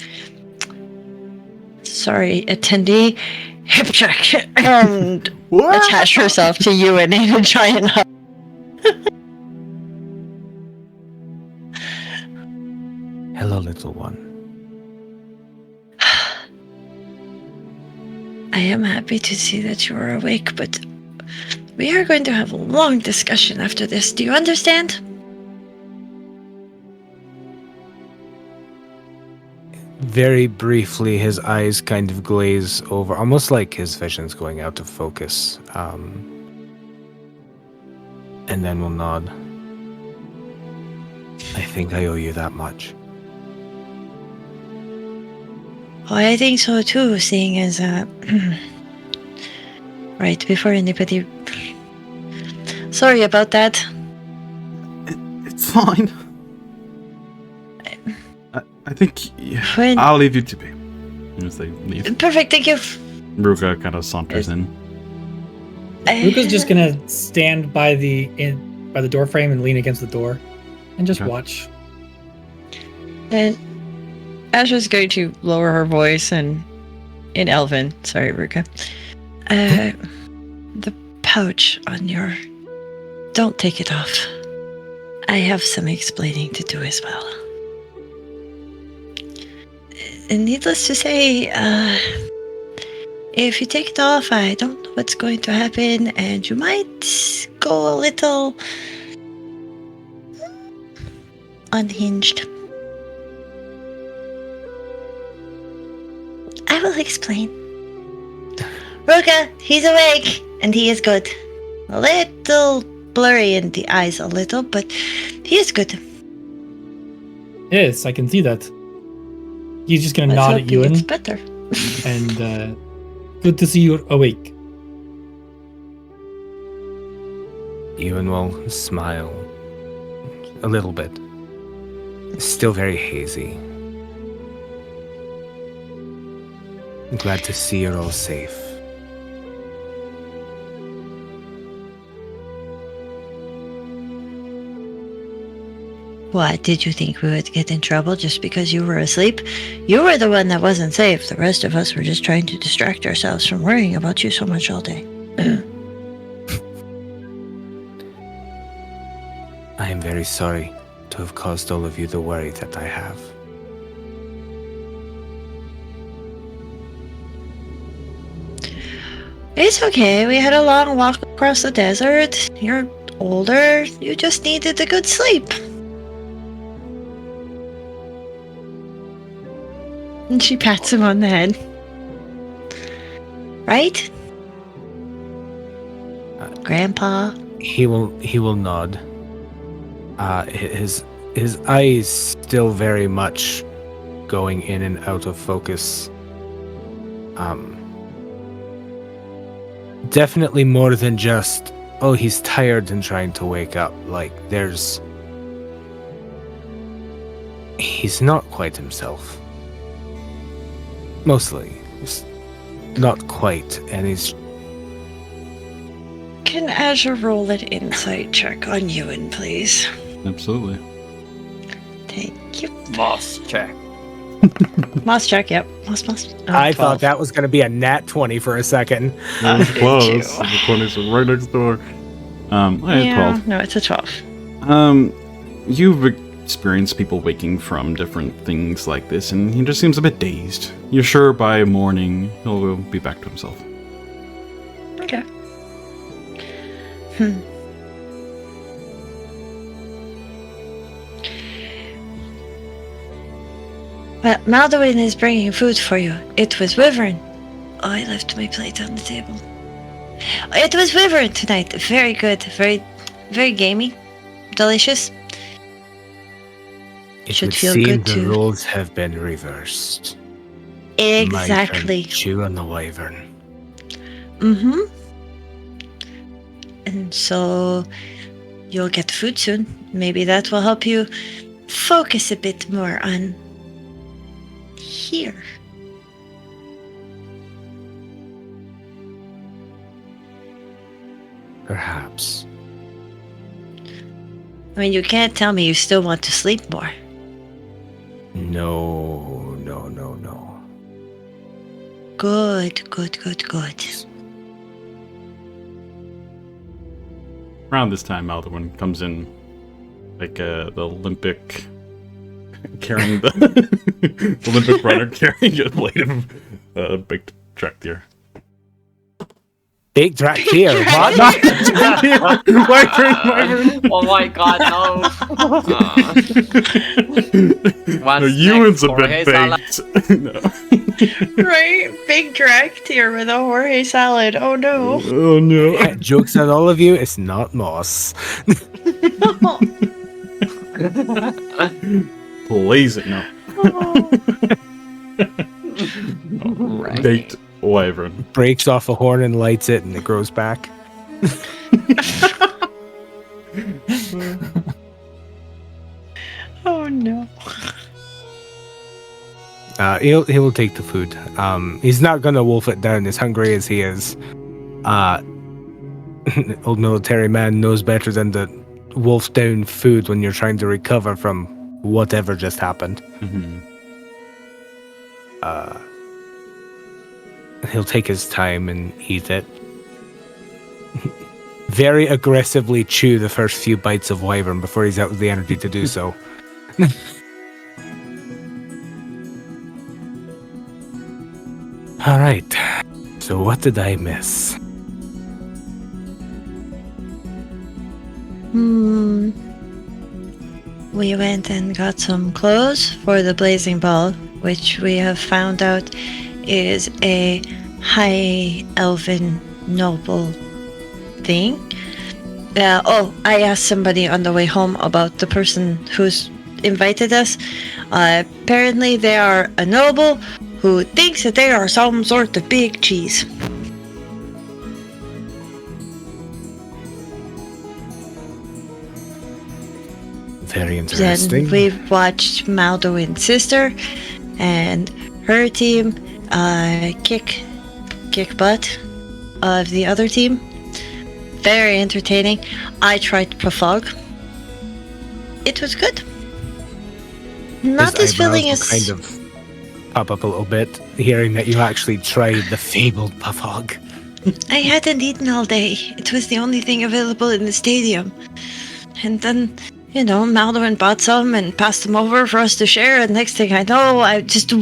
sorry, attendee, hip check, and attach herself to Euan in a giant hug. Hello, little one. I am happy to see that you are awake, but we are going to have a long discussion after this. Do you understand? Very briefly, his eyes kind of glaze over, almost like his vision's going out of focus. And then will nod. I think I owe you that much. Oh, I think so too, seeing as, right, before anybody... Sorry about that. It's fine. I think When- I'll leave you to be. As they leave, Perfect, thank you. Ruka kind of saunters in. Ruka's just gonna stand by the door frame and lean against the door, and just Okay. watch. And Asja's going to lower her voice and in Elven, sorry, Ruka. The pouch on your... Don't take it off. I have some explaining to do as well. And needless to say, if you take it off, I don't know what's going to happen, and you might go a little unhinged. I will explain. Ruka, he's awake, and he is good. A little blurry in the eyes a little, but he is good. Yes, I can see that. He's just gonna Let's nod hope at he gets Euan, better. and good to see you're awake. Euan will smile. A little bit. Still very hazy. I'm glad to see you're all safe. What, did you think we would get in trouble just because you were asleep? You were the one that wasn't safe. The rest of us were just trying to distract ourselves from worrying about you so much all day. I am very sorry to have caused all of you the worry that I have. It's okay. We had a long walk across the desert. You're older. You just needed a good sleep. And she pats him on the head. Right? Grandpa? He will nod. His eyes still very much going in and out of focus. Definitely more than just, oh, he's tired and trying to wake up. Like, he's not quite himself. Mostly. Just not quite, and he's... Can Asja roll an insight check on Euan, please? Absolutely. Thank you. Boss check. Moss check, yep. Moss. Oh, I 12. thought that was going to be a nat 20 for a second. That was Did close. you? The 20s are right next door. I had 12. No, it's a 12. You've experienced people waking from different things like this, and he just seems a bit dazed. You're sure by morning he'll be back to himself. Okay. Well, Maldorwen is bringing food for you. It was Wyvern. Oh, I left my plate on the table. It was Wyvern tonight. Very good. Very, very gamey. Delicious. It Should would feel seem good the too. roles have been reversed. Exactly. My turn to chew on the wyvern. Mm-hmm. And so you'll get food soon. Maybe that will help you focus a bit more on here. Perhaps. I mean, you can't tell me you still want to sleep more. No. Good. Around this time, Maldorwen comes in like the Olympic carrying the Olympic runner carrying a plate of baked track deer. Big Drakir. What? Wyvern. Oh my god, no. No, Ewan's a bit baked. No. Right? Big drac tier with a Jorge salad. Oh no. Oh no. Jokes on all of you, it's not moss. Blaze it, no. Baked wyvern. Breaks off a horn and lights it, and it grows back. Oh no. He will take the food. He's not gonna wolf it down as hungry as he is. Old military man knows better than to wolf down food when you're trying to recover from whatever just happened. Mm-hmm. He'll take his time and eat it. Very aggressively chew the first few bites of wyvern before he's out of the energy to do so. All right. So what did I miss? We went and got some clothes for the blazing ball, which we have found out is a high elven noble thing. I asked somebody on the way home about the person who's invited us. Apparently they are a noble who thinks that they are some sort of big cheese. Very interesting. Then we've watched Maldorwen's sister and her team kick butt of the other team. Very entertaining. I tried Prafog. It was good. Not His as filling eyebrows as will kind of pop up a little bit, hearing that you actually tried the fabled Puffhog. I hadn't eaten all day. It was the only thing available in the stadium. And then, Maldorwen bought some and passed them over for us to share, and next thing I know,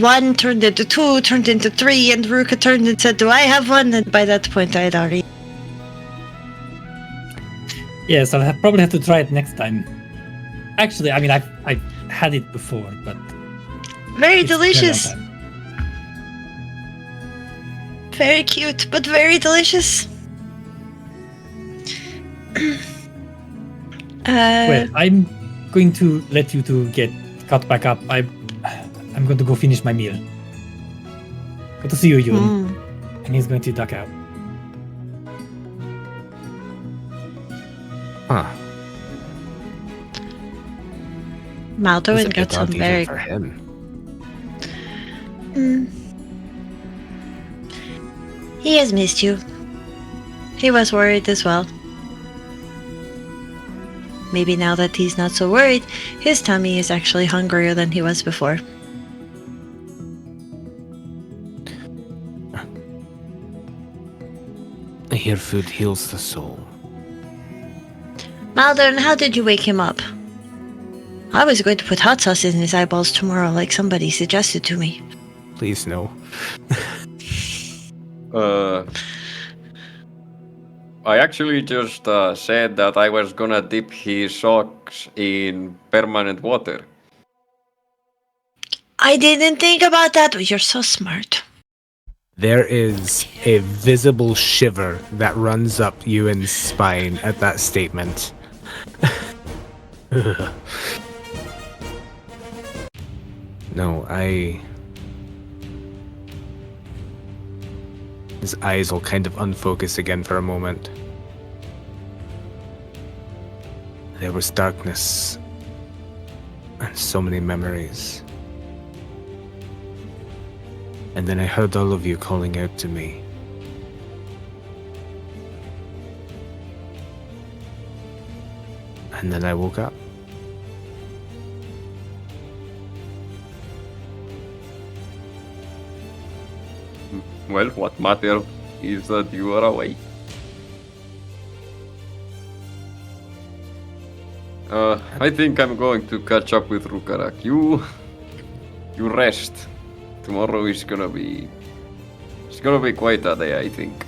one turned into two, turned into three, and Ruka turned and said, "Do I have one?" And by that point I had already... Yes, I'll probably have to try it next time. Actually, I mean, I've had it before, but... Very it's been a long delicious. time. Very cute, but very delicious. Well, I'm going to let you two get caught back up. I'm going to go finish my meal. Good to see you, Euan. And he's going to duck out. Huh. Maldorwen It's a got bit some odd even very... for him. He has missed you. He was worried as well. Maybe now that he's not so worried, his tummy is actually hungrier than he was before. I hear food heals the soul. Maldorwen, how did you wake him up? I was going to put hot sauce in his eyeballs tomorrow like somebody suggested to me. Please no. I actually just said that I was gonna dip his socks in permanent water. I didn't think about that. You're so smart. There is a visible shiver that runs up Euan's spine at that statement. No, His eyes will kind of unfocus again for a moment. There was darkness and so many memories. And then I heard all of you calling out to me. And then I woke up. Well, what matters is that you are awake. I think I'm going to catch up with Rhukkarrak. You rest. Tomorrow is gonna be... It's gonna be quite a day, I think.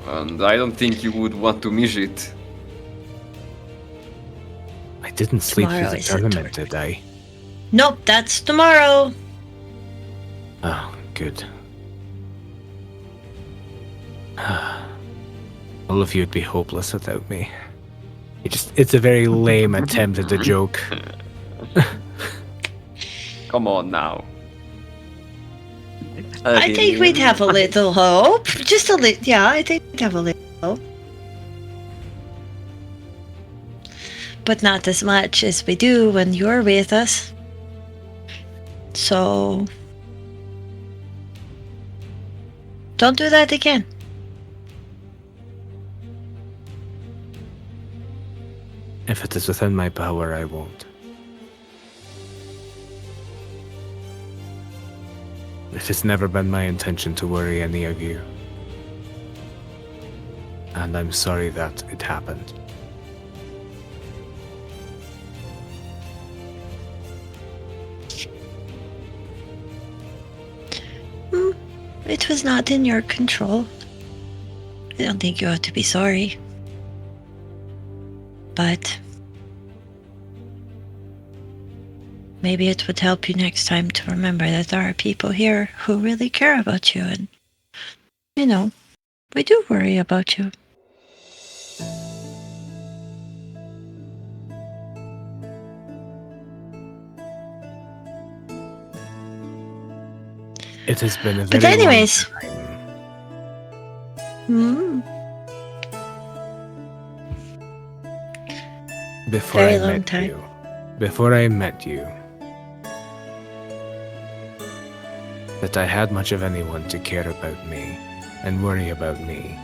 And I don't think you would want to miss it. I didn't sleep Tomorrow through the is the tournament, tournament. did I? Nope, that's tomorrow. Oh, good. All of you would be hopeless without me. It's a very lame attempt at a joke. Come on now. I think we'd have a little hope. Just a little, yeah, I think we'd have a little hope. But not as much as we do when you're with us. So... don't do that again. If it is within my power, I won't. It has never been my intention to worry any of you. And I'm sorry that it happened. It was not in your control. I don't think you ought to be sorry. But maybe it would help you next time to remember that there are people here who really care about you, and, you know, we do worry about you. It has been a very But anyways, long time. Before Very I long met time. you, before I met you, that I had much of anyone to care about me and worry about me.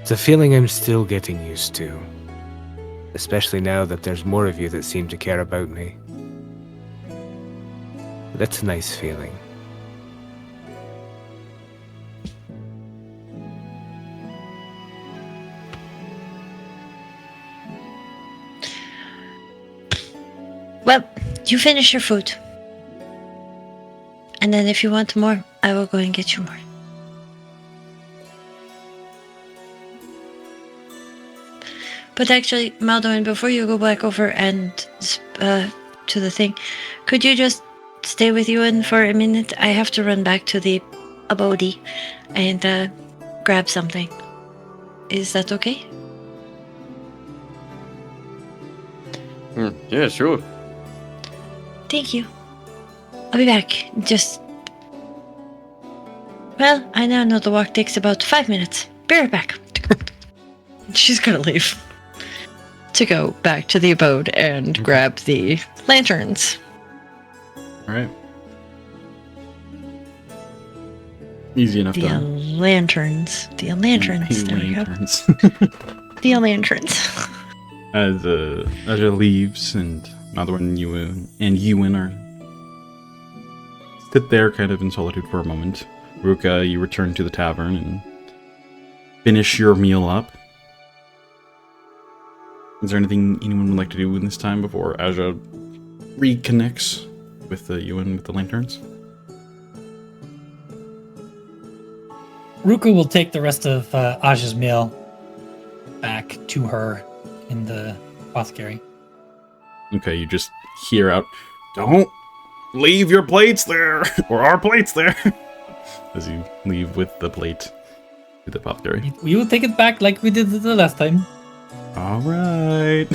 It's a feeling I'm still getting used to, especially now that there's more of you that seem to care about me. That's a nice feeling. well, you finish your food. And then if you want more, I will go and get you more. But actually, Maldorwen, before you go back over and to the thing, could you just stay with Euan for a minute? I have to run back to the abode and grab something. Is that okay? Yeah, sure. Thank you. I'll be back. Well, I now know the walk takes about 5 minutes. Be right back. She's gonna leave. To go back to the abode and grab the lanterns. Alright. Easy enough The done. lanterns. The lanterns. There we go. Lanterns. The lanterns. As Asja leaves and Maldorwen and Euan are sit there kind of in solitude for a moment. Rhukka, you return to the tavern and finish your meal up. Is there anything anyone would like to do in this time before Asja reconnects with Euan with the lanterns? Rhukka will take the rest of Asja's meal back to her in the apothecary. Okay, you just hear out, "Don't leave your plates there, or our plates there," as you leave with the plate to the apothecary. We will take it back like we did the last time. All right.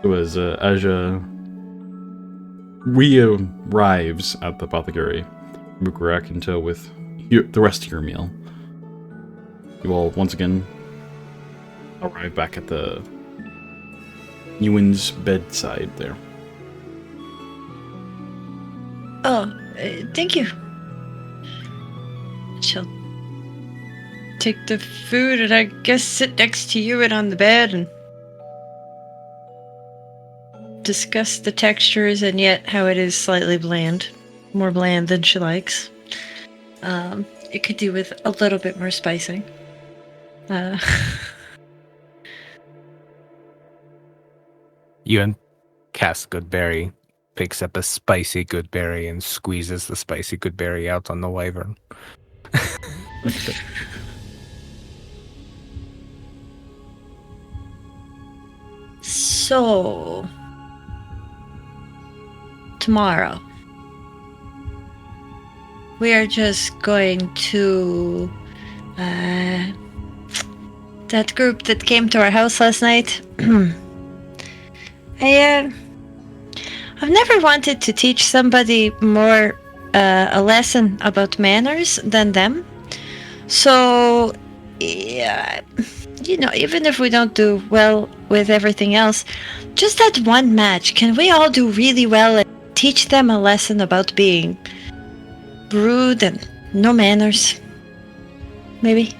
So as Asja re-arrives at the apothecary, Rhukkarrak in tow with the rest of your meal, you all once again arrive back at the Euan's bedside there. Oh, thank you. She'll take the food and I guess sit next to you and on the bed and discuss the textures and yet how it is slightly bland. More bland than she likes. It could do with a little bit more spicing. Euan casts Goodberry picks up a spicy good berry and squeezes the spicy good berry out on the wyvern. So, tomorrow, we are just going to that group that came to our house last night. I've never wanted to teach somebody more a lesson about manners than them. So, yeah, even if we don't do well with everything else, just that one match, can we all do really well and teach them a lesson about being rude and no manners? Maybe.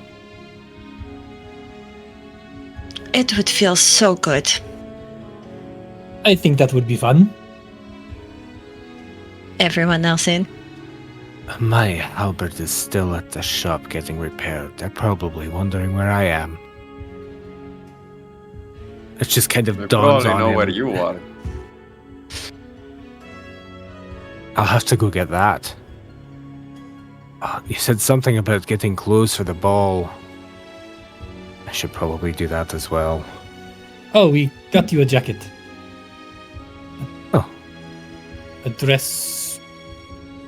It would feel so good. I think that would be fun. Everyone else in? My halberd is still at the shop getting repaired. They're probably wondering where I am. It just kind of They dawns probably on know him. where you are. I'll have to go get that. You said something about getting clothes for the ball. I should probably do that as well. Oh, we got you a jacket. Oh. A dress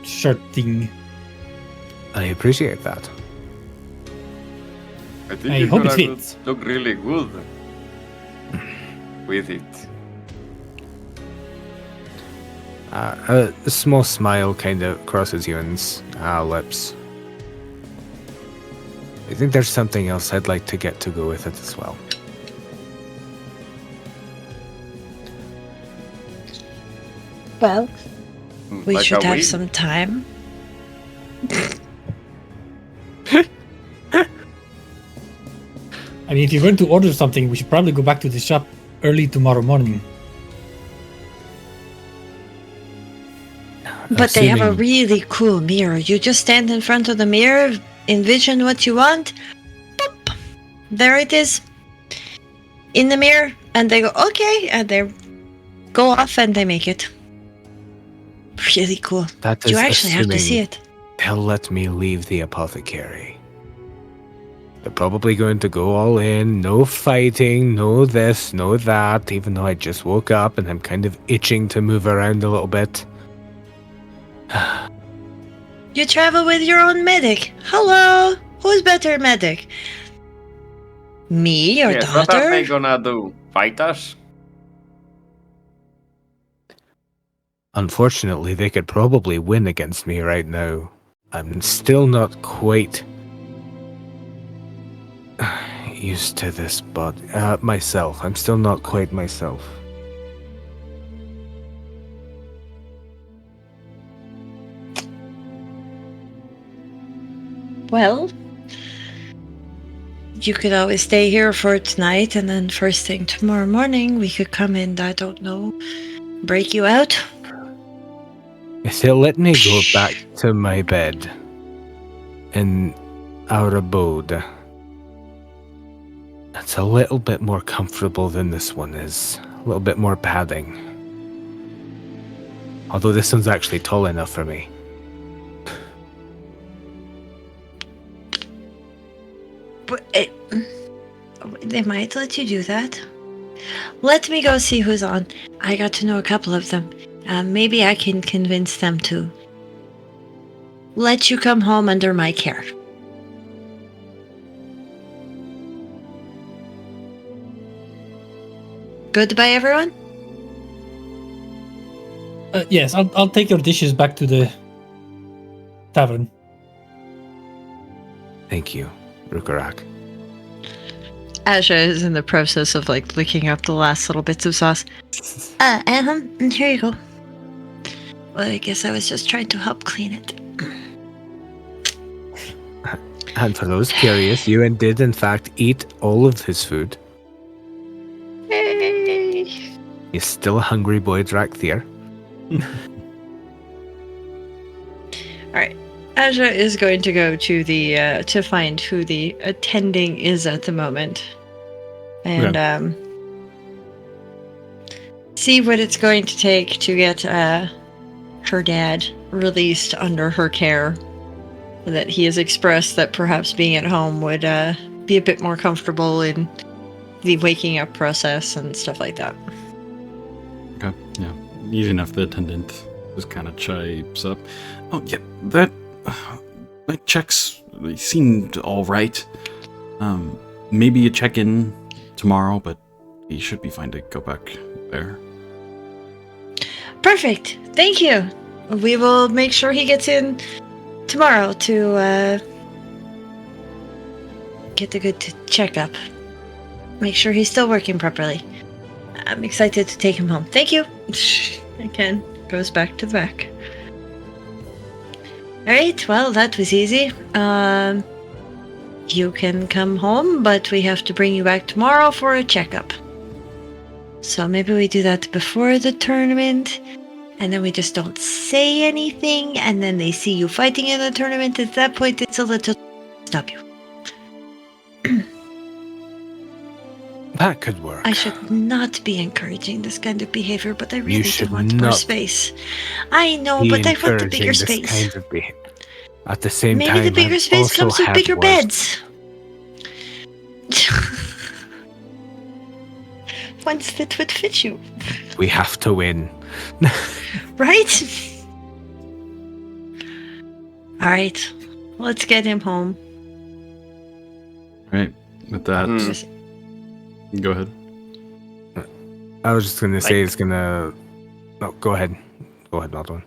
shirt thing. I appreciate that. I think I you're hope it gonna fits. look really good with it. A small smile kind of crosses Euan's lips. I think there's something else I'd like to get to go with it as well. Well, we Like should a have wig. some time. I mean, if you're going to order something, we should probably go back to the shop early tomorrow morning. But they have a Assuming- really cool mirror. You just stand in front of the mirror, envision what you want. Boop. There it is. In the mirror. And they go, okay. And they go off and they make it. Really cool. That is You actually have to see assuming it. they'll let me leave the apothecary. They're probably going to go all in, no fighting, no this, no that, even though I just woke up and I'm kind of itching to move around a little bit. You travel with your own medic. Hello. Who's better medic? Me, your Yes, what are they daughter? gonna do? Fight us? Unfortunately, they could probably win against me right now. I'm still not quite used to this, but myself. I'm still not quite myself. Well, you could always stay here for tonight, and then first thing tomorrow morning, we could come in, I don't know, break you out. If they'll let me go back to my bed in our abode, it's a little bit more comfortable than this one is. A little bit more padding. Although this one's actually tall enough for me. But they might let you do that. Let me go see who's on. I got to know a couple of them. Maybe I can convince them to let you come home under my care. Goodbye, everyone. Yes, I'll take your dishes back to the tavern. Thank you, Rhukkarrak. Asja is in the process of licking up the last little bits of sauce. Here you go. Well, I guess I was just trying to help clean it. And for those curious, Euan did in fact eat all of his food. Hey. He's still a hungry boy, Drakthir. Alright. Asja is going to go to the to find who the attending is at the moment. And see what it's going to take to get her dad released under her care. That he has expressed that perhaps being at home would be a bit more comfortable in the waking up process and stuff like that. Okay, yeah. Easy enough. The attendant just kind of chipes up. Oh, yeah, that checks seemed all right. Maybe a check-in tomorrow, but he should be fine to go back there. Perfect. Thank you. We will make sure he gets in tomorrow to get a good checkup. Make sure he's still working properly. I'm excited to take him home. Thank you. Again, goes back to the back. Alright, well, that was easy. You can come home, but we have to bring you back tomorrow for a checkup. So maybe we do that before the tournament, and then we just don't say anything, and then they see you fighting in the tournament. At that point, it's a little... Stop you. That could work. I should not be encouraging this kind of behavior, but I You really should do want more not space. I know, Be but I want the encouraging bigger this space. kind of At the same Maybe time, the bigger I've space also comes with had bigger worse. beds. Ones that would fit you. We have to win. Right? Alright. Let's get him home. Right. With that, go ahead. I was just gonna say it's gonna. No, go ahead. Go ahead, Maldorwen.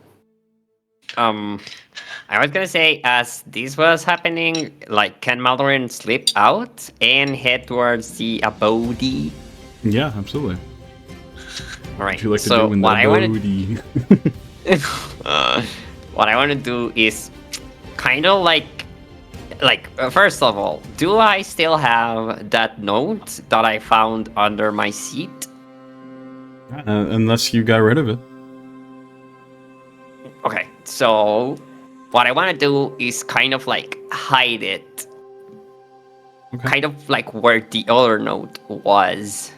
I was gonna say, as this was happening, like, can Maldorwen slip out and head towards the abode? Yeah, absolutely. All right. What you like so to do in the what I want abode? what I want to do is kind of first of all, do I still have that note that I found under my seat? Unless you got rid of it. Okay, so what I want to do is kind of like hide it. Okay. Kind of like where the other note was.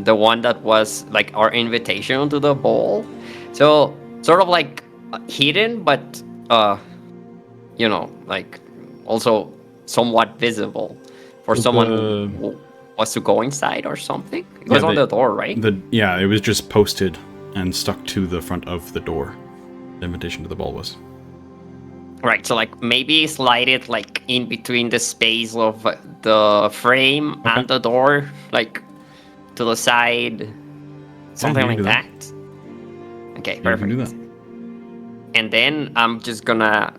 The one that was like our invitation to the ball. So sort of like hidden, but like also somewhat visible for someone who was to go inside or something. It was on the door, right? It was just posted and stuck to the front of the door. The invitation to the ball was. Right, so like maybe slide it like in between the space of the frame and the door, like to the side, something like that. Okay, perfect. You can do that. And then I'm just gonna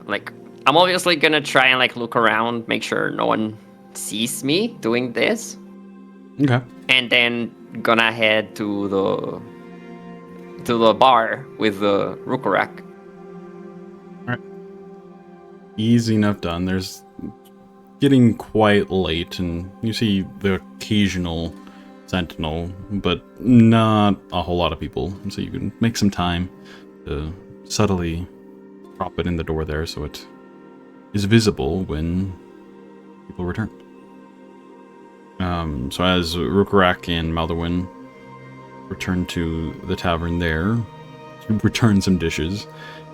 I'm obviously gonna try and like look around, make sure no one sees me doing this. Okay. And then gonna head to the bar with the Rhukkarrak. Easy enough done. There's getting quite late, and you see the occasional sentinel, but not a whole lot of people. So you can make some time to subtly prop it in the door there so it is visible when people return. So as Rhukkarrak and Maldorwen return to the tavern there, to return some dishes,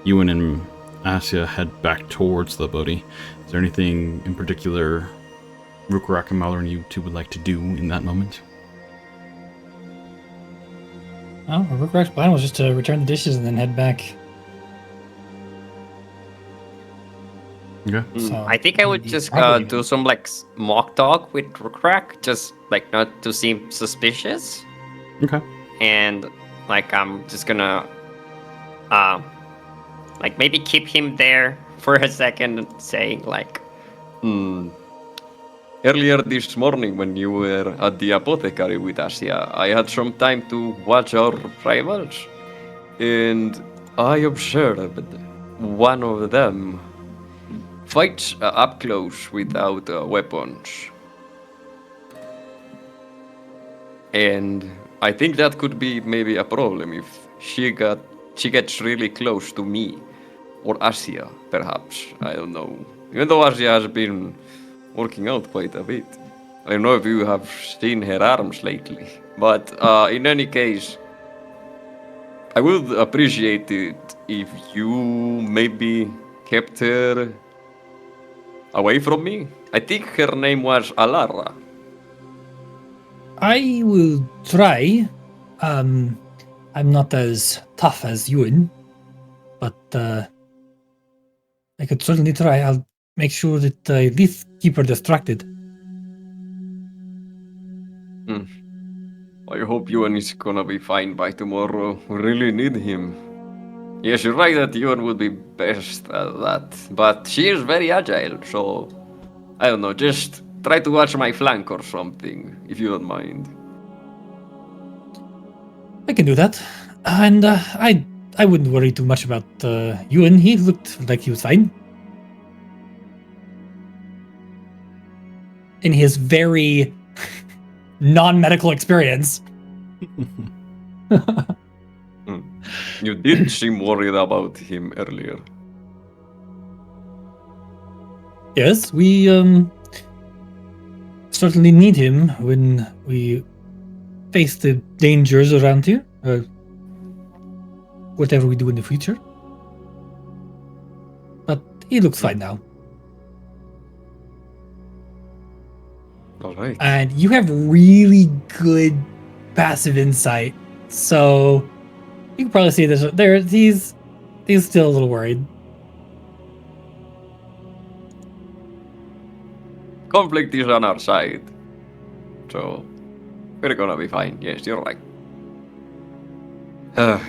Euan and Asja head back towards the Bodhi. Is there anything in particular Rhukkarrak and Maldorwen you two would like to do in that moment? Oh, Rhukkarrak's plan was just to return the dishes and then head back. Okay. So, I think I would just probably- do some like mock talk with Rhukkarrak, just like not to seem suspicious. Okay. And like I'm just gonna like maybe keep him there for a second, saying like, Earlier this morning, when you were at the apothecary with Asja, I had some time to watch our rivals, and I observed one of them fights up close without weapons. And I think that could be maybe a problem if she gets really close to me, or Asja, perhaps. I don't know. Even though Asja has been working out quite a bit. I don't know if you have seen her arms lately, but in any case, I would appreciate it if you maybe kept her away from me. I think her name was Alara. I will try. I'm not as tough as Euan, but I could certainly try. I'll make sure that I at least keep her distracted. I hope Euan is gonna be fine by tomorrow. We really need him. Yes, you're right that Euan would be best at that. But she is very agile, so I don't know, just try to watch my flank or something, if you don't mind. I can do that. And I wouldn't worry too much about Euan. He looked like he was fine. In his very non-medical experience. You did seem worried about him earlier. Yes, we certainly need him when we face the dangers around here. Whatever we do in the future. But he looks fine now. All right. And you have really good passive insight, so you can probably see this. He's still a little worried. Conflict is on our side. So, we're gonna be fine. Yes, you're right.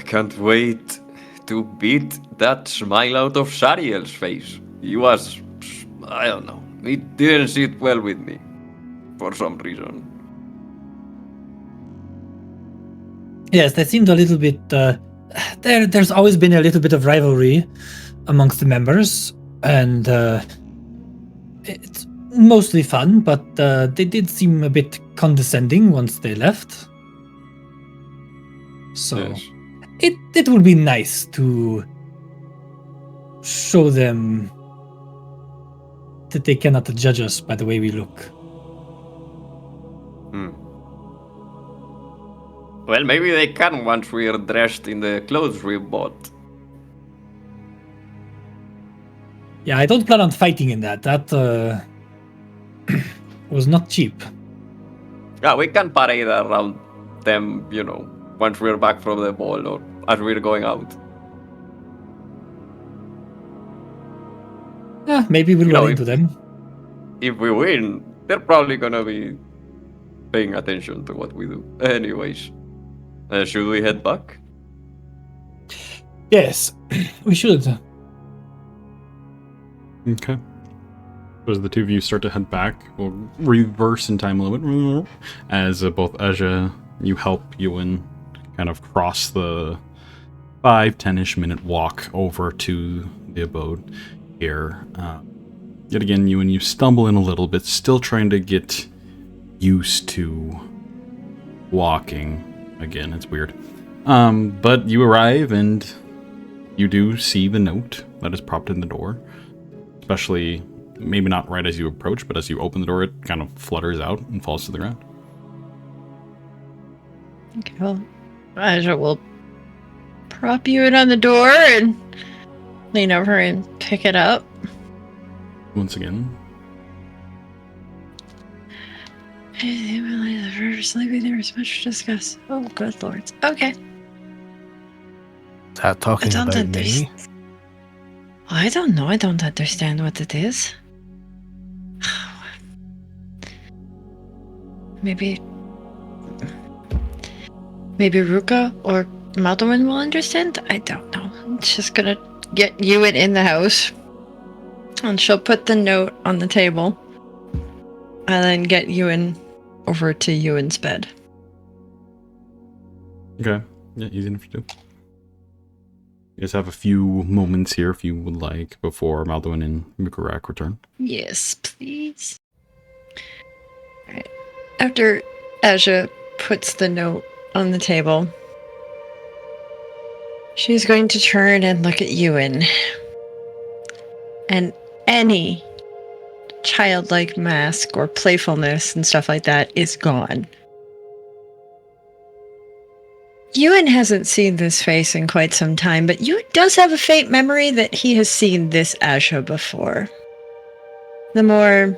Can't wait to beat that smile out of Sariel's face. He was, I don't know, it didn't sit well with me. For some reason. Yes, they seemed a little bit. There's always been a little bit of rivalry amongst the members, and it's mostly fun. But they did seem a bit condescending once they left. So Yes. it would be nice to show them that they cannot judge us by the way we look. Well, maybe they can once we are dressed in the clothes we bought. Yeah, I don't plan on fighting in that. That was not cheap. Yeah, we can parade around them, once we're back from the ball or as we're going out. Yeah, maybe we'll run into them. If we win, they're probably gonna be paying attention to what we do. Anyways, should we head back? Yes, we should. Okay. So as the two of you start to head back, we'll reverse in time a little bit. As both Asja, you help Euan kind of cross the 5-10-ish minute walk over to the abode here. Yet again, Euan, you stumble in a little bit, still trying to get used to walking. Again, it's weird. But you arrive and you do see the note that is propped in the door. Especially, maybe not right as you approach, but as you open the door, it kind of flutters out and falls to the ground. Okay, well, Asja will prop you in on the door and lean over and pick it up. Once again. Sleeping there is much to discuss. Oh, good lords. Okay. Is that talking I don't about me? I don't know. I don't understand what it is. Maybe Rhukka or Maldorwen will understand? I don't know. I'm just gonna get Euan in the house. And she'll put the note on the table. And then get Euan over to Euan's bed. Okay. Yeah, easy enough to do. You guys have a few moments here, if you would like, before Maldorwen and Rhukkarrak return. Yes, please. Alright. After Asja puts the note on the table, she's going to turn and look at Euan. And any childlike mask or playfulness and stuff like that is gone. Euan hasn't seen this face in quite some time, but Euan does have a faint memory that he has seen this Asja before. The more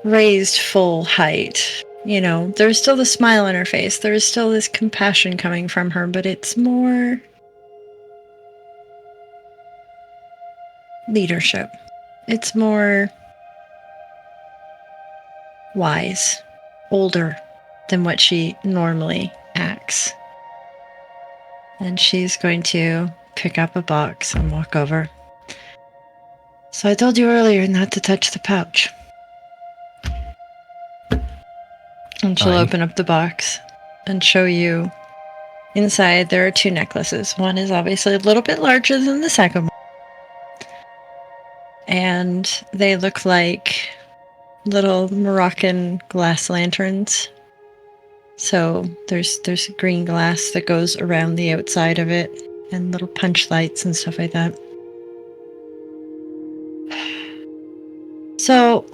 raised full height. You know, there's still the smile on her face. There is still this compassion coming from her, but it's more leadership. It's more wise, older than what she normally acts. And she's going to pick up a box and walk over. So I told you earlier not to touch the pouch. And she'll open up the box and show you inside there are 2 necklaces. One is obviously a little bit larger than the second one. And they look like little Moroccan glass lanterns. So there's green glass that goes around the outside of it and little punch lights and stuff like that. So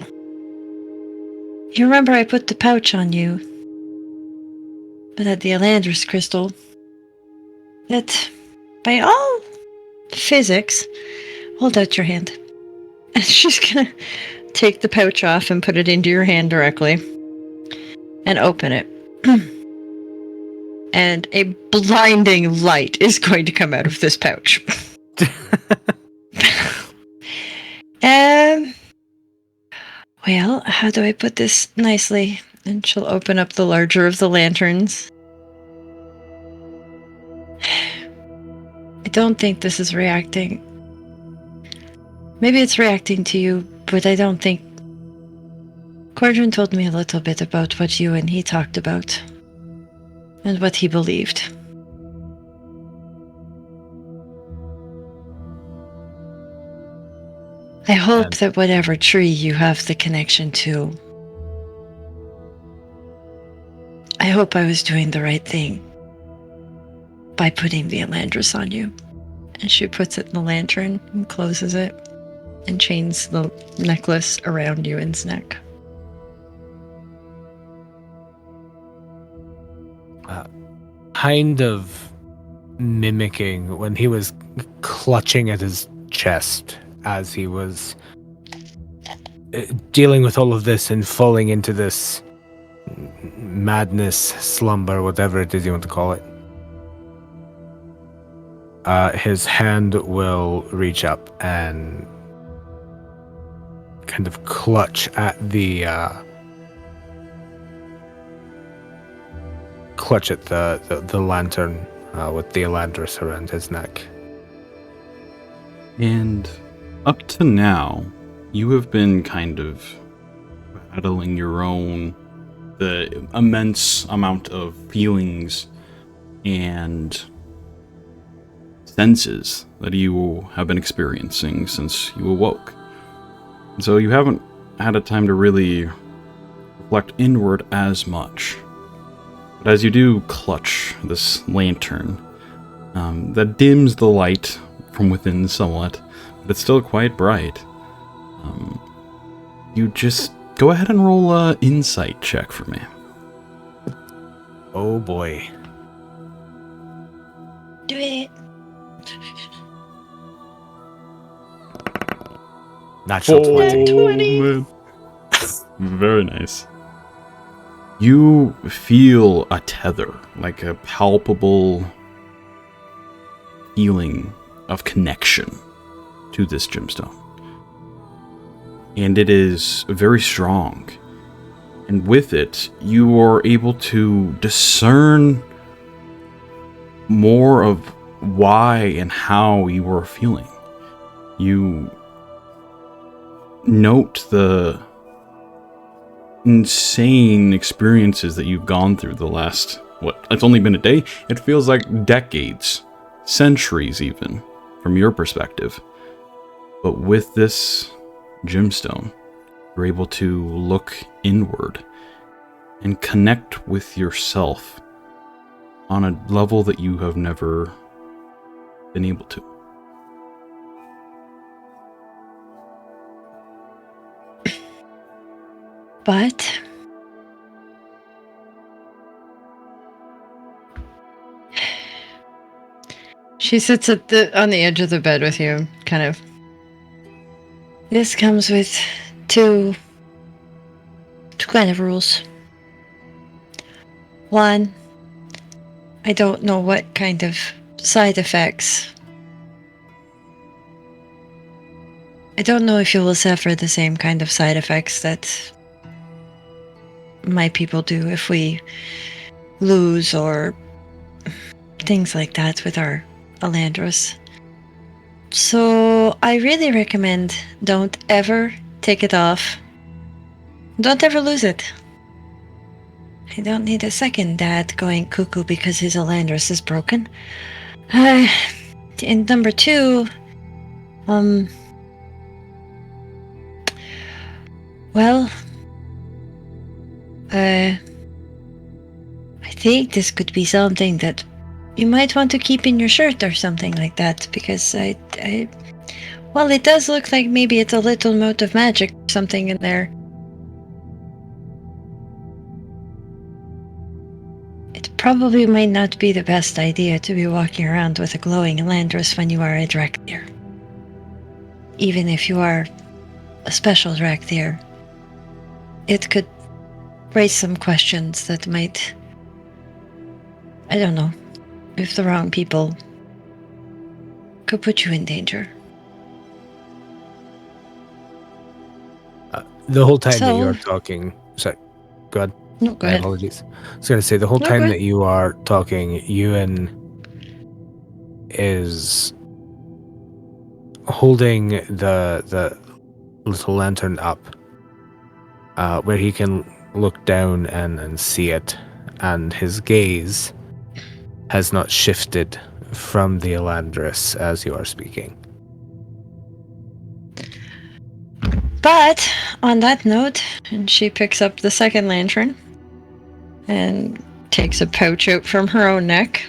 you remember I put the pouch on you, but had the Elandris crystal that, by all physics, hold out your hand. And she's gonna take the pouch off and put it into your hand directly and open it. And a blinding light is going to come out of this pouch. Well, how do I put this nicely? And she'll open up the larger of the lanterns. I don't think this is reacting. Maybe it's reacting to you, but I don't think... Coarann told me a little bit about what you and he talked about. And what he believed. I hope that whatever tree you have the connection to, I hope I was doing the right thing by putting the Elandris on you. And she puts it in the lantern and closes it and chains the necklace around Euan's neck. Kind of mimicking when he was clutching at his chest as he was dealing with all of this and falling into this madness, slumber, whatever it is you want to call it. His hand will reach up and kind of clutch at the lantern with the Elandris around his neck. And up to now, you have been kind of battling the immense amount of feelings and senses that you have been experiencing since you awoke. So you haven't had a time to really reflect inward as much. But as you do clutch this lantern, that dims the light from within somewhat, but it's still quite bright. You just go ahead and roll an insight check for me. Oh boy. Do it. Natural 20. 20. Man. Very nice. You feel a tether, like a palpable feeling of connection to this gemstone. And it is very strong. And with it, you are able to discern more of why and how you were feeling. You note the insane experiences that you've gone through the last, it's only been a day? It feels like decades, centuries even, from your perspective. But with this gemstone, you're able to look inward and connect with yourself on a level that you have never been able to. But She sits on the edge of the bed with you, kind of. This comes with two kind of rules. One, I don't know what kind of side effects. I don't know if you will suffer the same kind of side effects that my people do if we lose or things like that with our Elandris. So I really recommend don't ever take it off. Don't ever lose it. I don't need a second dad going cuckoo because his Elandris is broken. And number two, well, I think this could be something that you might want to keep in your shirt or something like that, because well, it does look like maybe it's a little mote of magic or something in there. It probably might not be the best idea to be walking around with a glowing Elandris when you are a Drakthir. Even if you are a special Drakthir, it could raise some questions that might, I don't know, if the wrong people could put you in danger. The whole time that you're talking... Sorry, go ahead. No, go My ahead. apologies. I was going to say, the whole No, time go that ahead. you are talking, Euan is holding the little lantern up, where he can look down and see it, and his gaze has not shifted from the Elandris as you are speaking. But on that note, and she picks up the second lantern and takes a pouch out from her own neck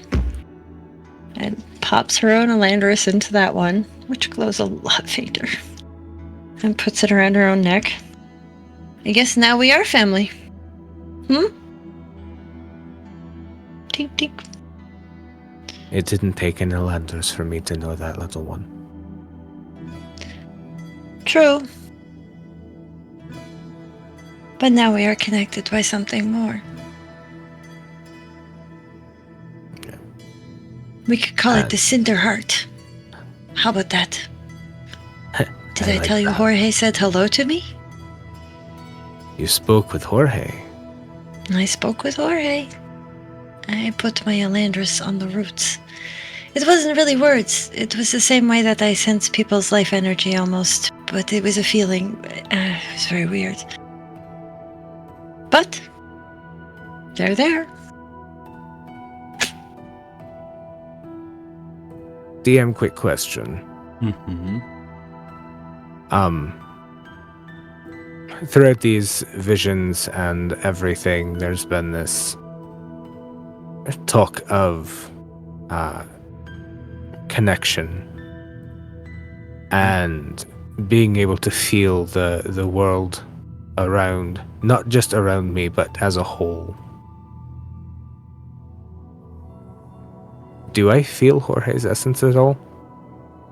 and pops her own Elandris into that one, which glows a lot fainter, and puts it around her own neck. I guess now we are family. Tink, tink. It didn't take an Elandris for me to know that, little one. True. But now we are connected by something more. Okay. We could call it the Cinder Heart. How about that? Did I like tell you that. Jorge said hello to me? You spoke with Jorge. I spoke with Jorge. I put my Elandris on the roots. It wasn't really words. It was the same way that I sense people's life energy almost. But it was a feeling. It was very weird. But they're there. DM, quick question. Mm-hmm. Throughout these visions and everything, there's been this talk of connection and being able to feel the world around, not just around me, but as a whole. Do I feel Jorge's essence at all?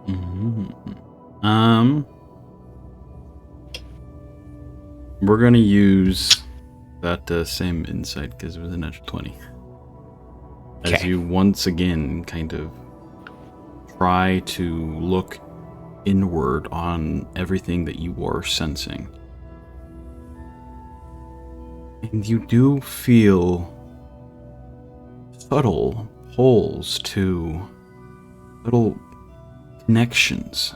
Mm-hmm. We're gonna use that same insight because it was a natural 20. As Okay. you once again kind of try to look inward on everything that you are sensing. And you do feel subtle pulls to little connections.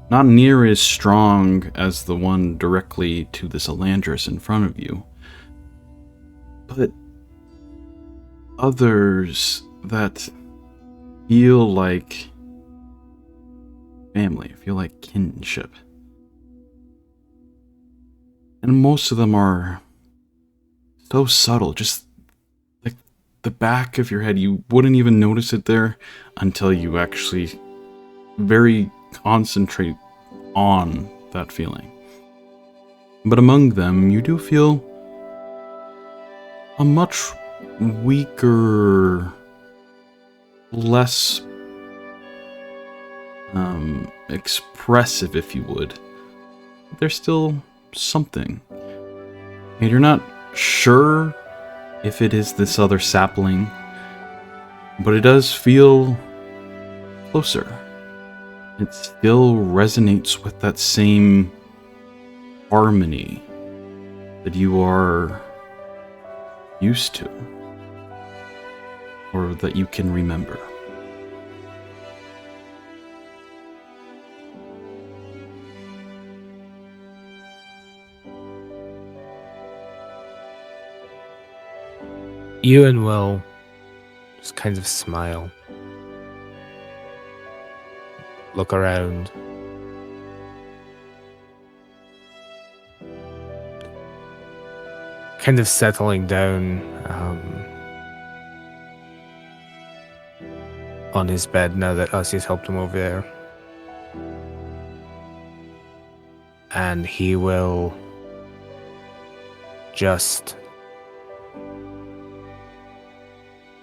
Not near as strong as the one directly to this Elandris in front of you, but others that feel like family, feel like kinship. And most of them are so subtle, just like the back of your head. You wouldn't even notice it there until you actually very concentrate on that feeling. But among them, you do feel a much weaker, less expressive, if you would. There's still something. And you're not sure if it is this other sapling, but it does feel closer. It still resonates with that same harmony that you are used to, or that you can remember. Euan will just kind of smile, look around, kind of settling down on his bed now that Asja's helped him over there. And he will just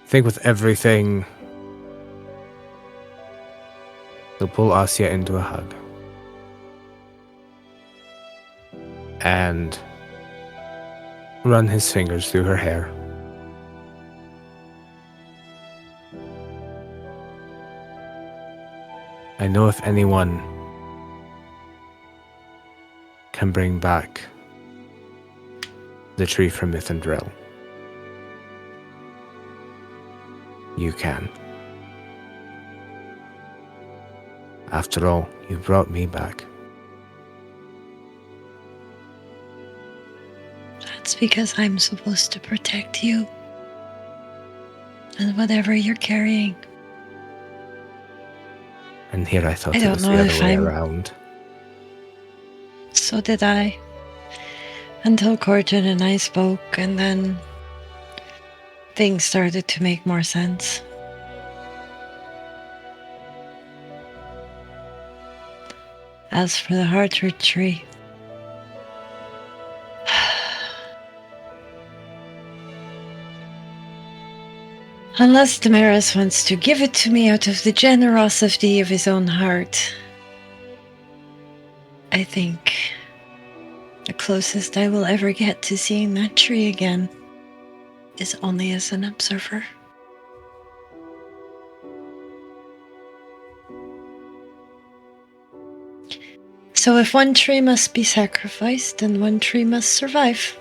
think with everything. He'll pull Asja into a hug. And run his fingers through her hair. I know if anyone can bring back the tree from Mythendril, you can. After all, you brought me back. That's because I'm supposed to protect you. And whatever you're carrying. And here I thought I it don't was know the other if way I'm- around. So did I. Until Coarann and I spoke, and then things started to make more sense. As for the heartroot tree, unless Damaris wants to give it to me out of the generosity of his own heart, I think the closest I will ever get to seeing that tree again is only as an observer. So if one tree must be sacrificed, then one tree must survive.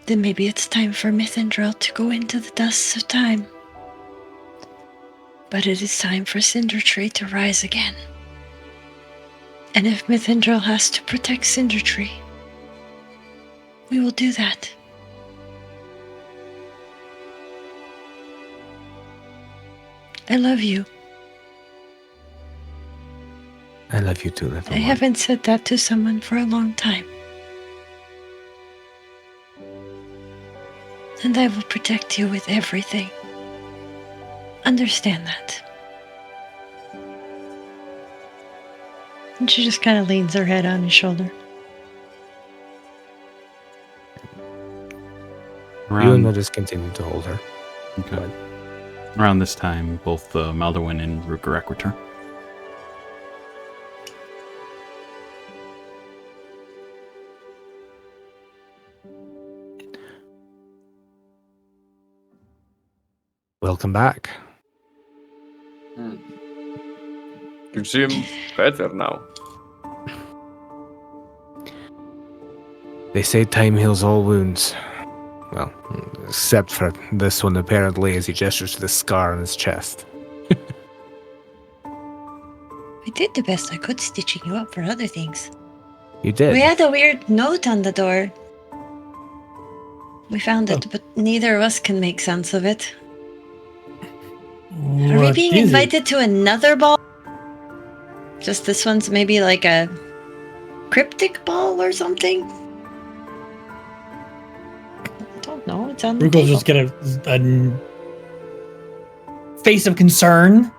Then maybe it's time for Mythendril to go into the dust of time. But it is time for Cinder Tree to rise again. And if Mythendril has to protect Cinder Tree, we will do that. I love you. I love you too, little I one. haven't said that to someone for a long time. And I will protect you with everything. Understand that. And she just kind of leans her head on his shoulder. Euan will just continue to hold her. Okay. Around this time, both Maldorwen and Rhukkarrak return. Welcome back. You seem better now. They say time heals all wounds. Well, except for this one, apparently, as he gestures to the scar on his chest. I did the best I could stitching you up for other things. You did. We had a weird note on the door. We found it, but neither of us can make sense of it. Are we being invited to another ball? Just this one's maybe like a cryptic ball or something? I don't know. It's on the Ruko's table. just gonna face of concern.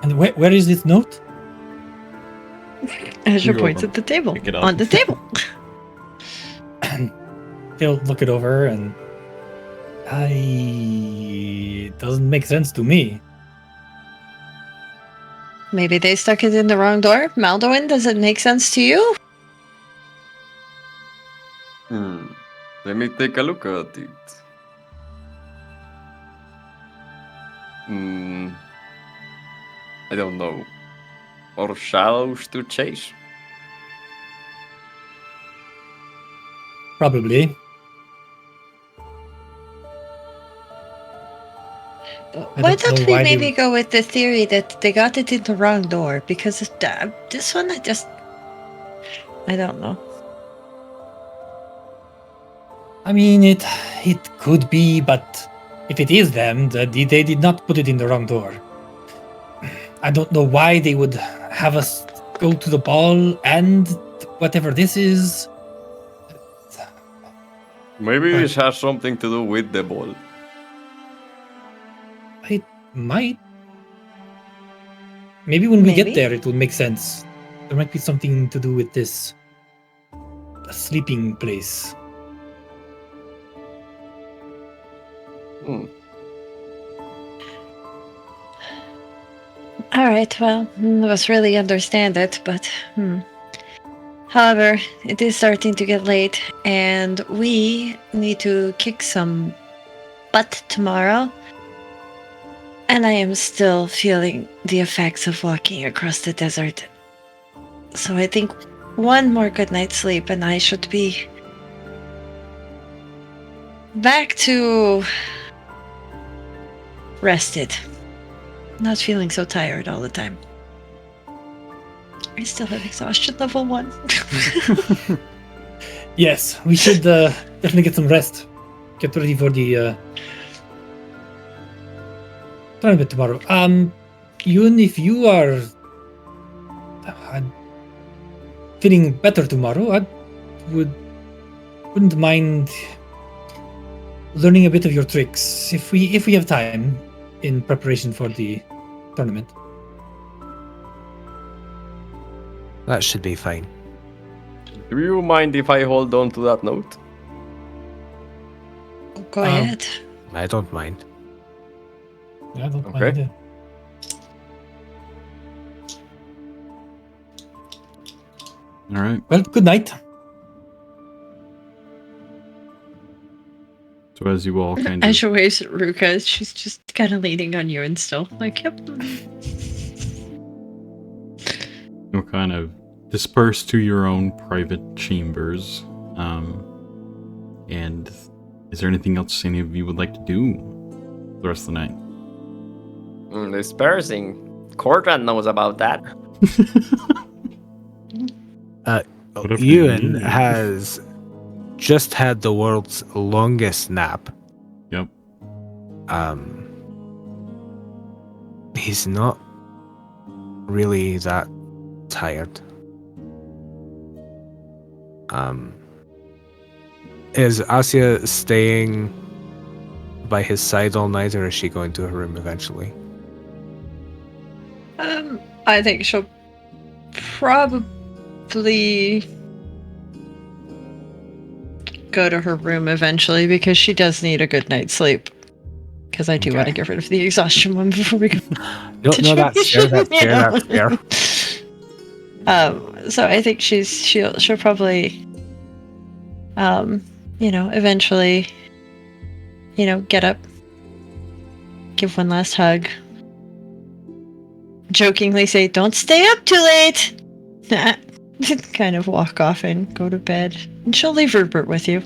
And where is this note? Asja You go points over. at the table. Pick it up. On the table. He'll look it over and it doesn't make sense to me. maybe they stuck it in the wrong door. Maldorwen, does it make sense to you? Let me take a look at it. I don't know. Or shadows to chase? Probably. Why don't don't know we why they maybe would- go with the theory that they got it in the wrong door? Because this one, I don't know. I mean, it could be, but if it is them, they did not put it in the wrong door. I don't know why they would have us go to the ball and whatever this is. Maybe Right. this has something to do with the ball. It might. Maybe when we Maybe. get there, it will make sense. There might be something to do with this sleeping place. All right, well, none of us really understand it, but However, it is starting to get late, and we need to kick some butt tomorrow. And I am still feeling the effects of walking across the desert. So I think one more good night's sleep, and I should be back to rested. Not feeling so tired all the time. I still have exhaustion level 1. Yes, we should definitely get some rest. Get ready for the tournament tomorrow. Euan, if you are feeling better tomorrow, I wouldn't mind learning a bit of your tricks if we have time in preparation for the tournament. That should be fine. Do you mind if I hold on to that note? Go ahead. I don't mind. Yeah, I don't Okay. mind it. All right. Well, good night. So as you all kind of Asja waves at Ruka. She's just kind of leaning on you and still like, yep. you'll kind of disperse to your own private chambers. And is there anything else any of you would like to do the rest of the night? Dispersing. Coarann knows about that. Whatever you Euan need. has just had the world's longest nap. Yep. He's not really that tired. Is Asja staying by his side all night, or is she going to her room eventually? I think she'll probably go to her room eventually because she does need a good night's sleep. Because I do want to get rid of the exhaustion one before we go. No, that's fair. That's fair. That's fair. So I think she'll probably, eventually, get up, give one last hug, jokingly say, "Don't stay up too late," kind of walk off and go to bed, and she'll leave Rupert with you.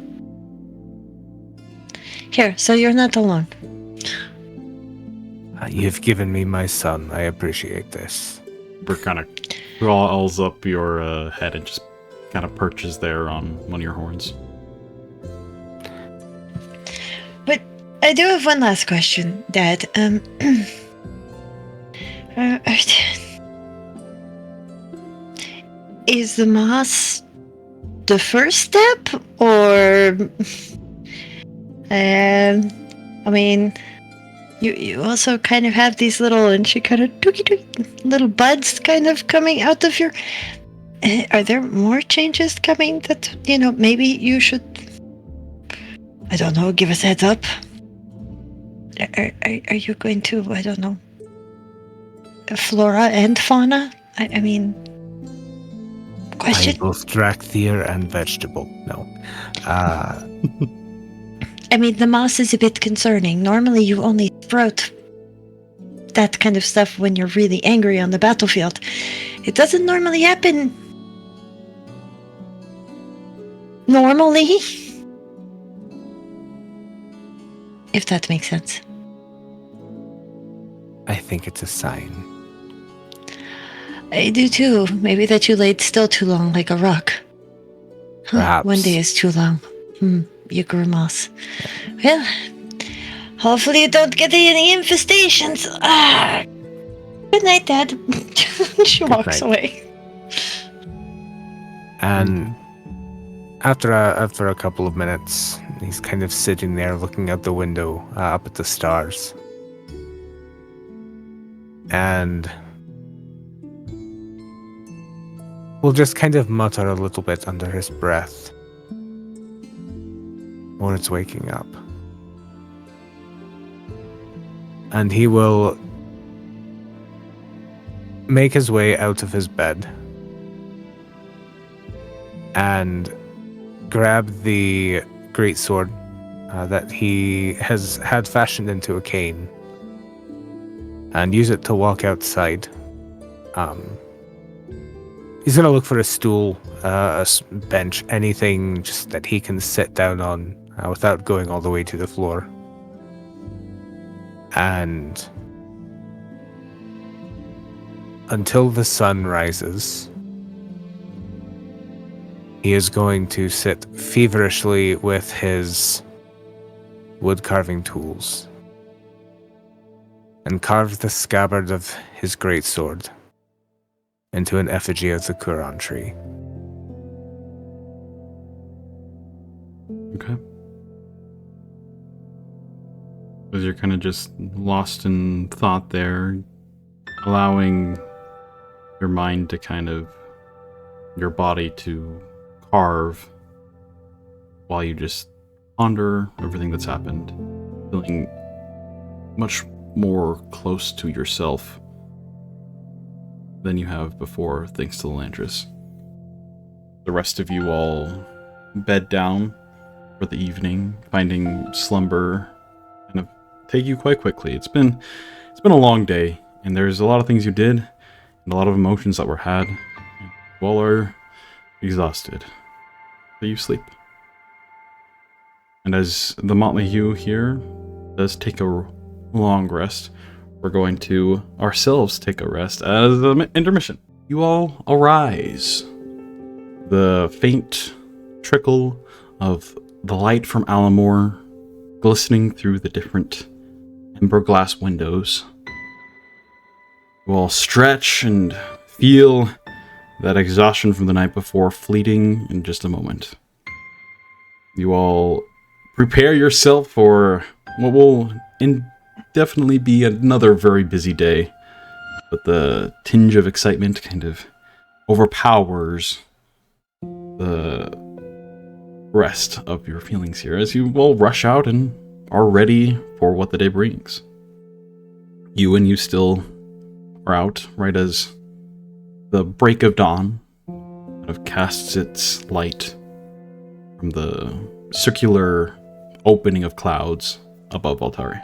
Here, so you're not alone. You've given me my son. I appreciate this. Bert kind of crawls up your head and just kind of perches there on one of your horns. But I do have one last question, Dad. Is the moss the first step, or you also kind of have these little, and she kind of little buds kind of coming out of your. Are there more changes coming that maybe you should? I don't know. Give us a heads up. Are you going to? I don't know. flora and fauna? I mean, question. I'm both Drakthir and vegetable. No. I mean, the moss is a bit concerning. Normally, you only sprout that kind of stuff when you're really angry on the battlefield. It doesn't normally happen. Normally. If that makes sense. I think it's a sign. I do too. Maybe that you laid still too long like a rock. Perhaps. One day is too long. You grimace. Well, hopefully you don't get any infestations. Good night, Dad. She walks night. away. And after a couple of minutes, he's kind of sitting there looking out the window, up at the stars. And will just kind of mutter a little bit under his breath when it's waking up. And he will make his way out of his bed and grab the greatsword that he has had fashioned into a cane and use it to walk outside. He's going to look for a stool, a bench, anything just that he can sit down on without going all the way to the floor. And until the sun rises, he is going to sit feverishly with his wood carving tools and carve the scabbard of his greatsword into an effigy of the Coarann tree. Okay. As you're kind of just lost in thought there, allowing your mind to kind of, your body to carve while you just ponder everything that's happened, feeling much more close to yourself than you have before, thanks to the Lantris. The rest of you all bed down for the evening, finding slumber kind of take you quite quickly. It's been a long day, and there's a lot of things you did, and a lot of emotions that were had. You all are exhausted, so you sleep. And as the Motley Hue here does take a long rest, we're going to ourselves take a rest as an intermission. You all arise. The faint trickle of the light from Alamore glistening through the different ember glass windows. You all stretch and feel that exhaustion from the night before fleeting in just a moment. You all prepare yourself for what will definitely be another very busy day, but the tinge of excitement kind of overpowers the rest of your feelings here as you all rush out and are ready for what the day brings. Euan, you still are out right as the break of dawn kind of casts its light from the circular opening of clouds above Altari.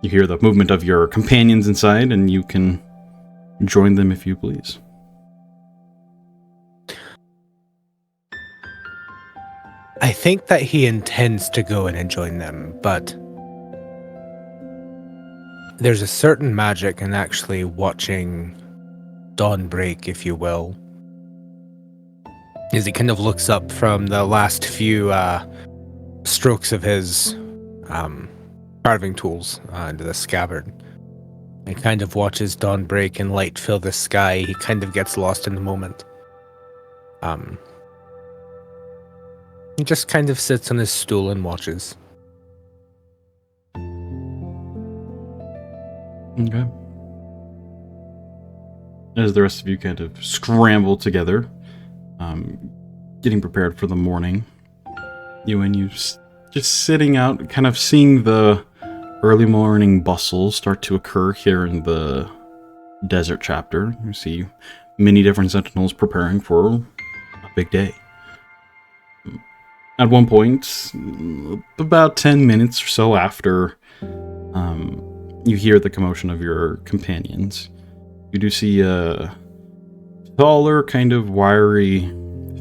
You hear the movement of your companions inside, and you can join them if you please. I think that he intends to go in and join them, but there's a certain magic in actually watching dawn break, if you will. As he kind of looks up from the last few strokes of his carving tools into the scabbard. He kind of watches dawn break and light fill the sky. He kind of gets lost in the moment. He just kind of sits on his stool and watches. Okay. As the rest of you kind of scramble together, getting prepared for the morning, you just sitting out, kind of seeing the early morning bustle start to occur here in the desert chapter. You see many different sentinels preparing for a big day. At one point, about 10 minutes or so after you hear the commotion of your companions, you do see a taller, kind of wiry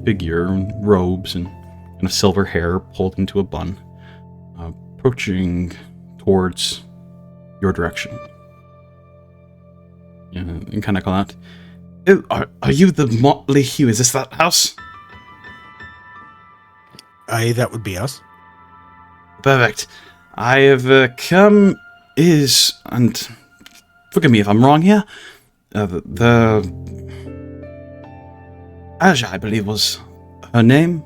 figure in robes and kind of silver hair pulled into a bun, approaching towards your direction. And kind of call out, "Oh, are you the Motley Hue? Is this that house?" Aye, that would be us. Perfect. I have come and forgive me if I'm wrong here, the Asja, I believe, was her name.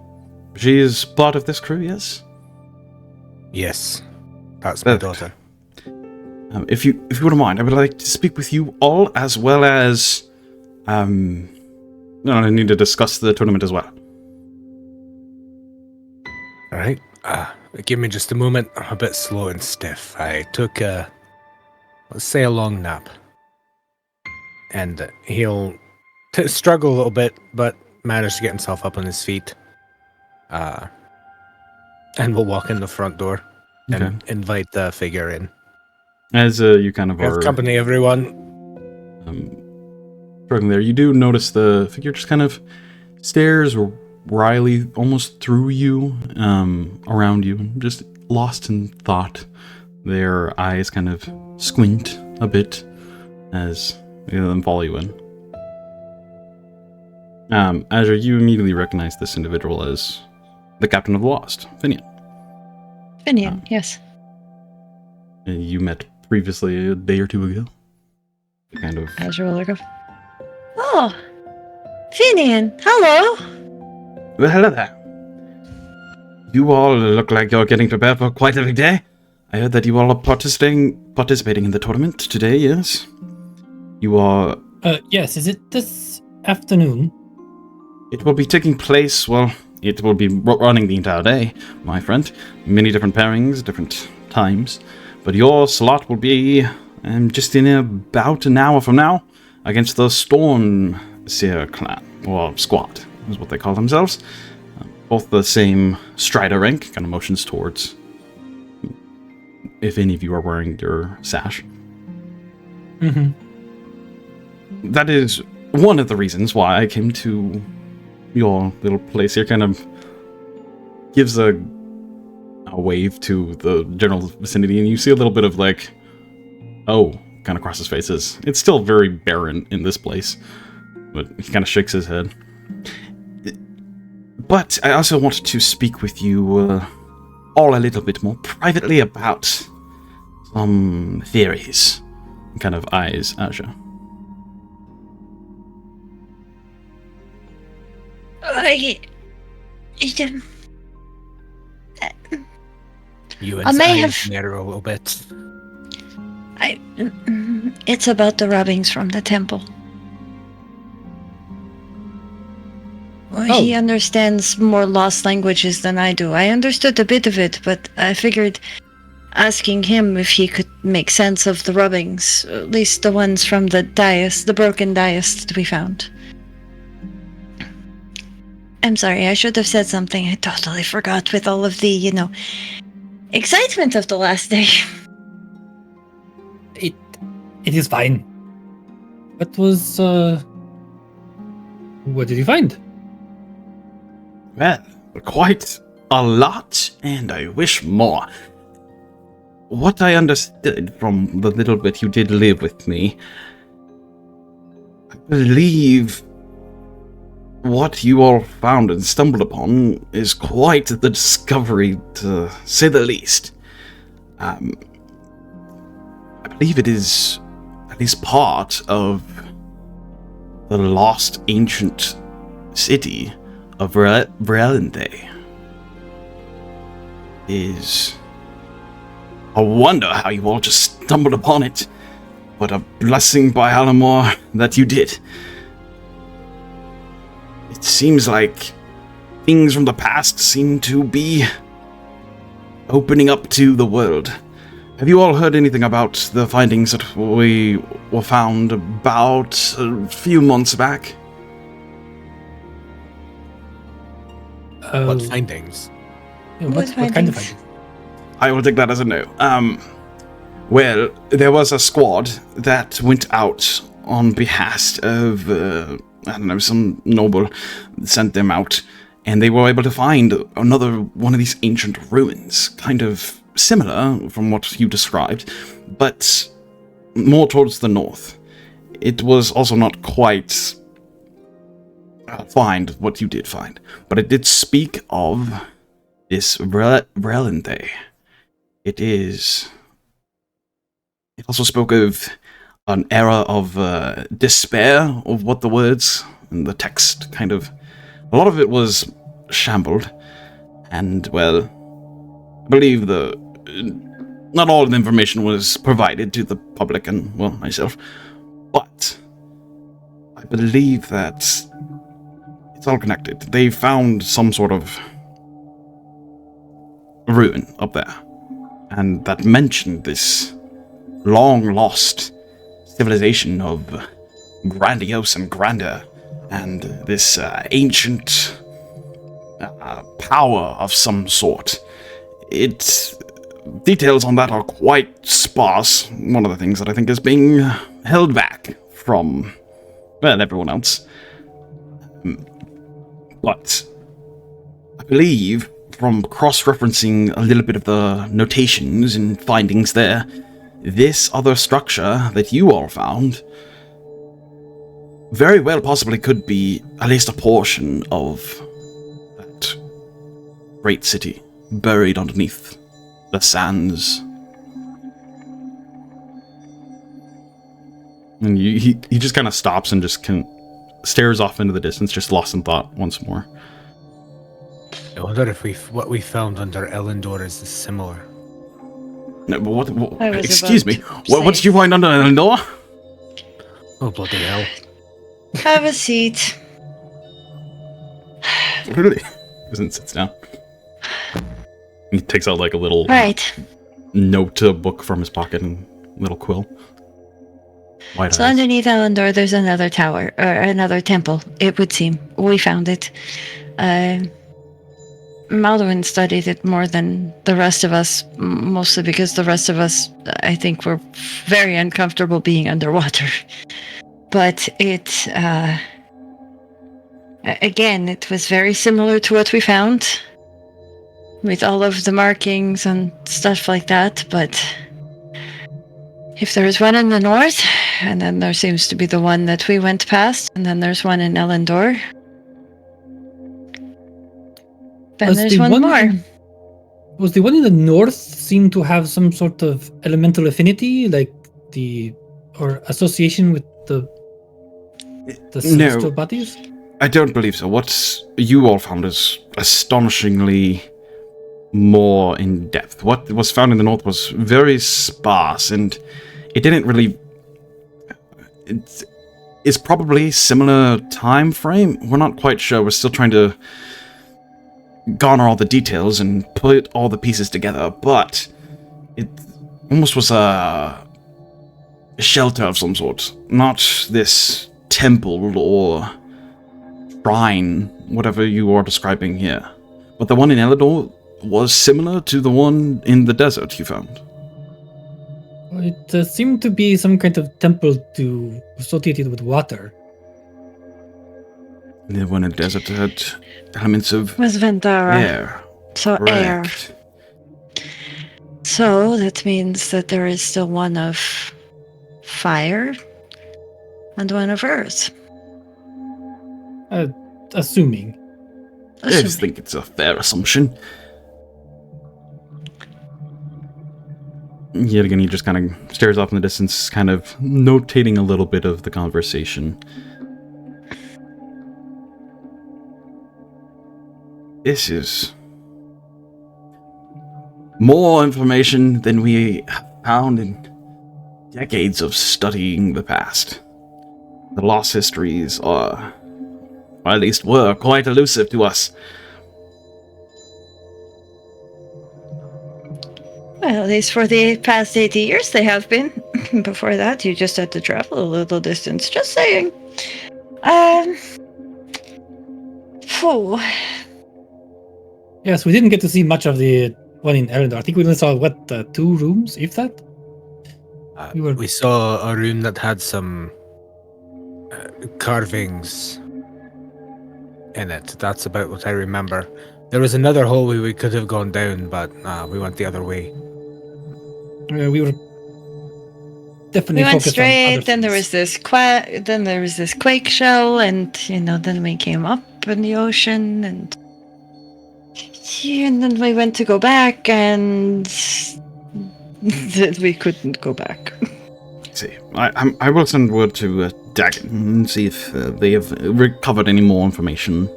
She is part of this crew, yes? Yes, that's my daughter. If you wouldn't mind, I would like to speak with you all, as well as I need to discuss the tournament as well. All right. Give me just a moment. I'm a bit slow and stiff. I took let's say a long nap. And he'll struggle a little bit, but manage to get himself up on his feet. And we'll walk in the front door and invite the figure in. As you kind of are... company, everyone. Struggling there, you do notice the figure just kind of stares wryly almost through you, around you, and just lost in thought. Their eyes kind of squint a bit as them follow you in. Asja, you immediately recognize this individual as the captain of the Lost, Finian. Finian, yes. You met previously a day or two ago. Kind of. Asja will go, Oh, Finian, hello. Well, hello there. You all look like you're getting prepared for quite a big day. I heard that you all are participating in the tournament today, yes? You are... Yes, is it this afternoon? It will be taking place, well, it will be running the entire day, my friend. Many different pairings, different times. But your slot will be just in about an hour from now against the Stormseer clan, or squad, is what they call themselves. Both the same Strider rank, kind of motions towards if any of you are wearing your sash. Mm-hmm. That is one of the reasons why I came to your little place here. Kind of gives a wave to the general vicinity, and you see a little bit of like, oh, kind of across his faces. It's still very barren in this place, but he kind of shakes his head. But I also wanted to speak with you all a little bit more privately about some theories. Kind of eyes Asja. You I may have narrow a little bit. It's about the robbings from the temple. Well, he understands more lost languages than I do. I understood a bit of it, but I figured asking him if he could make sense of the rubbings, at least the ones from the dais, the broken dais that we found. I'm sorry, I should have said something. I totally forgot with all of the, excitement of the last day. It is fine. What did you find? Well, quite a lot, and I wish more. What I understood from the little bit you did live with me, I believe what you all found and stumbled upon is quite the discovery, to say the least. I believe it is at least part of the lost ancient city of Vrelende. I wonder how you all just stumbled upon it. What a blessing by Alamor that you did. It seems like things from the past seem to be opening up to the world. Have you all heard anything about the findings that we were found about a few months back? What findings? Yeah, What what kind of findings? findings? I will take that as a no. Well, there was a squad that went out on behalf of, I don't know, some noble sent them out, and they were able to find another one of these ancient ruins, kind of similar from what you described, but more towards the north. It was also not quite find what you did find, but it did speak of this Relente. It also spoke of an era of despair of what the words and the text kind of... A lot of it was shambled, and, well, I believe not all of the information was provided to the public and, well, myself, but I believe that it's all connected. They found some sort of ruin up there, and that mentioned this long-lost civilization of grandiose and grandeur, and this ancient power of some sort. Details on that are quite sparse. One of the things that I think is being held back from, well, everyone else. But I believe, from cross-referencing a little bit of the notations and findings there, this other structure that you all found very well possibly could be at least a portion of that great city buried underneath the sands. And he just kind of stops and just stares off into the distance, just lost in thought once more. I wonder if what we found under Elendor is similar. No, but what I was excuse about me. to What say. did you find under Elendor? Oh, bloody hell. Have a seat. Really? And sits down. He takes out like a little Right. note book from his pocket and little quill. White So eyes. underneath Elendor, there's another tower, or another temple, it would seem. We found it. Maldorwen studied it more than the rest of us, mostly because the rest of us, I think, were very uncomfortable being underwater. But again, it was very similar to what we found, with all of the markings and stuff like that, but if there's one in the north, and then there seems to be the one that we went past, and then there's one in Elendor, then Was there's the one more. Was the one in the north seem to have some sort of elemental affinity, like or association with the celestial bodies? I don't believe so. What you all found is astonishingly more in depth. What was found in the north was very sparse, and it didn't really... It's probably similar time frame. We're not quite sure. We're still trying to garner all the details and put all the pieces together, but it almost was a shelter of some sort. Not this temple or shrine, whatever you are describing here. But the one in Elendor was similar to the one in the desert you found. It seemed to be some kind of temple associated with water. The one in the desert had elements of Was Vendara. air. So air. Correct. So that means that there is still one of fire and one of earth. Assuming. I just think it's a fair assumption. Yet again, he just kind of stares off in the distance, kind of notating a little bit of the conversation. This is more information than we found in decades of studying the past. The lost histories are, or at least were, quite elusive to us. Well, at least for the past 80 years they have been. Before that, you just had to travel a little distance. Just saying. Phew. Yes, we didn't get to see much of the one in Elendor. I think we only saw, 2 rooms, if that? We saw a room that had some carvings in it. That's about what I remember. There was another hallway we could have gone down, but we went the other way. We were definitely We went focused on other straight, then there things. was this quake shell, and then we came up in the ocean, and then we went to go back, and we couldn't go back. See, I will send word to Dagon and see if they have recovered any more information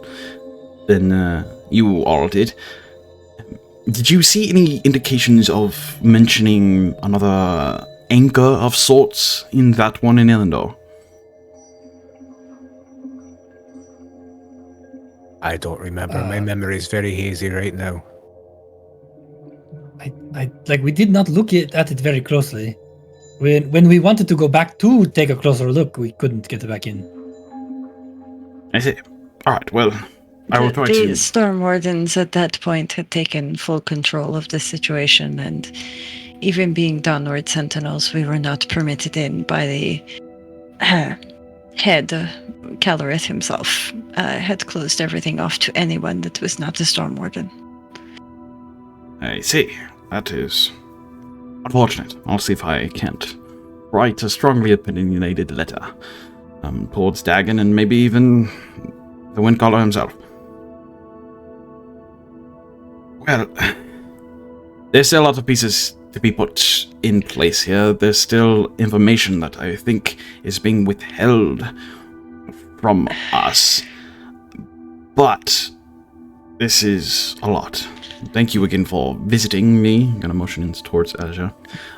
than you all did. Did you see any indications of mentioning another anchor of sorts in that one in Elendor? I don't remember. My memory is very hazy right now. We did not look at it very closely. When we wanted to go back to take a closer look, we couldn't get back in. I see. Alright, well, I will try The to... Storm Wardens at that point had taken full control of the situation, and even being Dawnward Sentinels, we were not permitted in by the head, Calorith himself, had closed everything off to anyone that was not a Storm Warden. I see. That is unfortunate. I'll see if I can't write a strongly opinionated letter towards Dagon and maybe even the Windcaller himself. Well, there's still a lot of pieces to be put in place here. There's still information that I think is being withheld from us. But this is a lot. Thank you again for visiting me. I'm gonna motion towards Asja.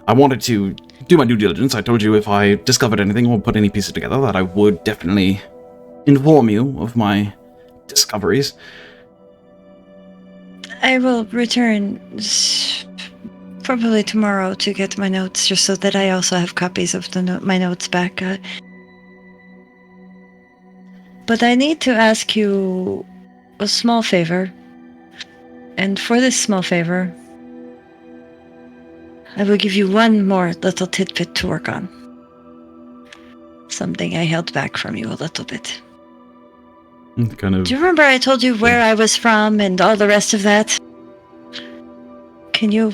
I wanted to do my due diligence. I told you if I discovered anything or put any pieces together that I would definitely inform you of my discoveries. I will return probably tomorrow to get my notes, just so that I also have copies of my notes back. But I need to ask you a small favor. And for this small favor, I will give you one more little tidbit to work on. Something I held back from you a little bit. Kind of. Do you remember I told you where I was from and all the rest of that? Can you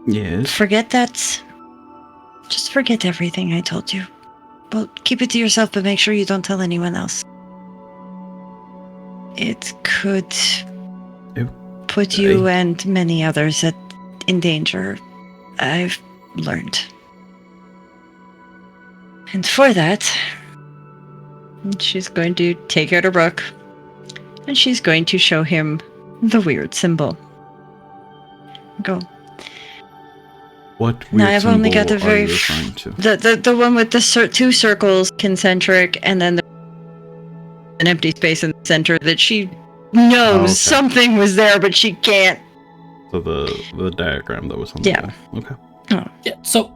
Yes. forget that? Just forget everything I told you. Well, keep it to yourself, but make sure you don't tell anyone else. It could put you and many others in danger, I've learned. And for that, she's going to take out her book, and she's going to show him the weird symbol. Go. What weird Now I've only got symbol a very are you referring to? the one with the 2 circles, concentric, and then an empty space in the center that she knows something was there, but she can't. So the diagram that was on Yeah. the wall. Okay. Yeah, so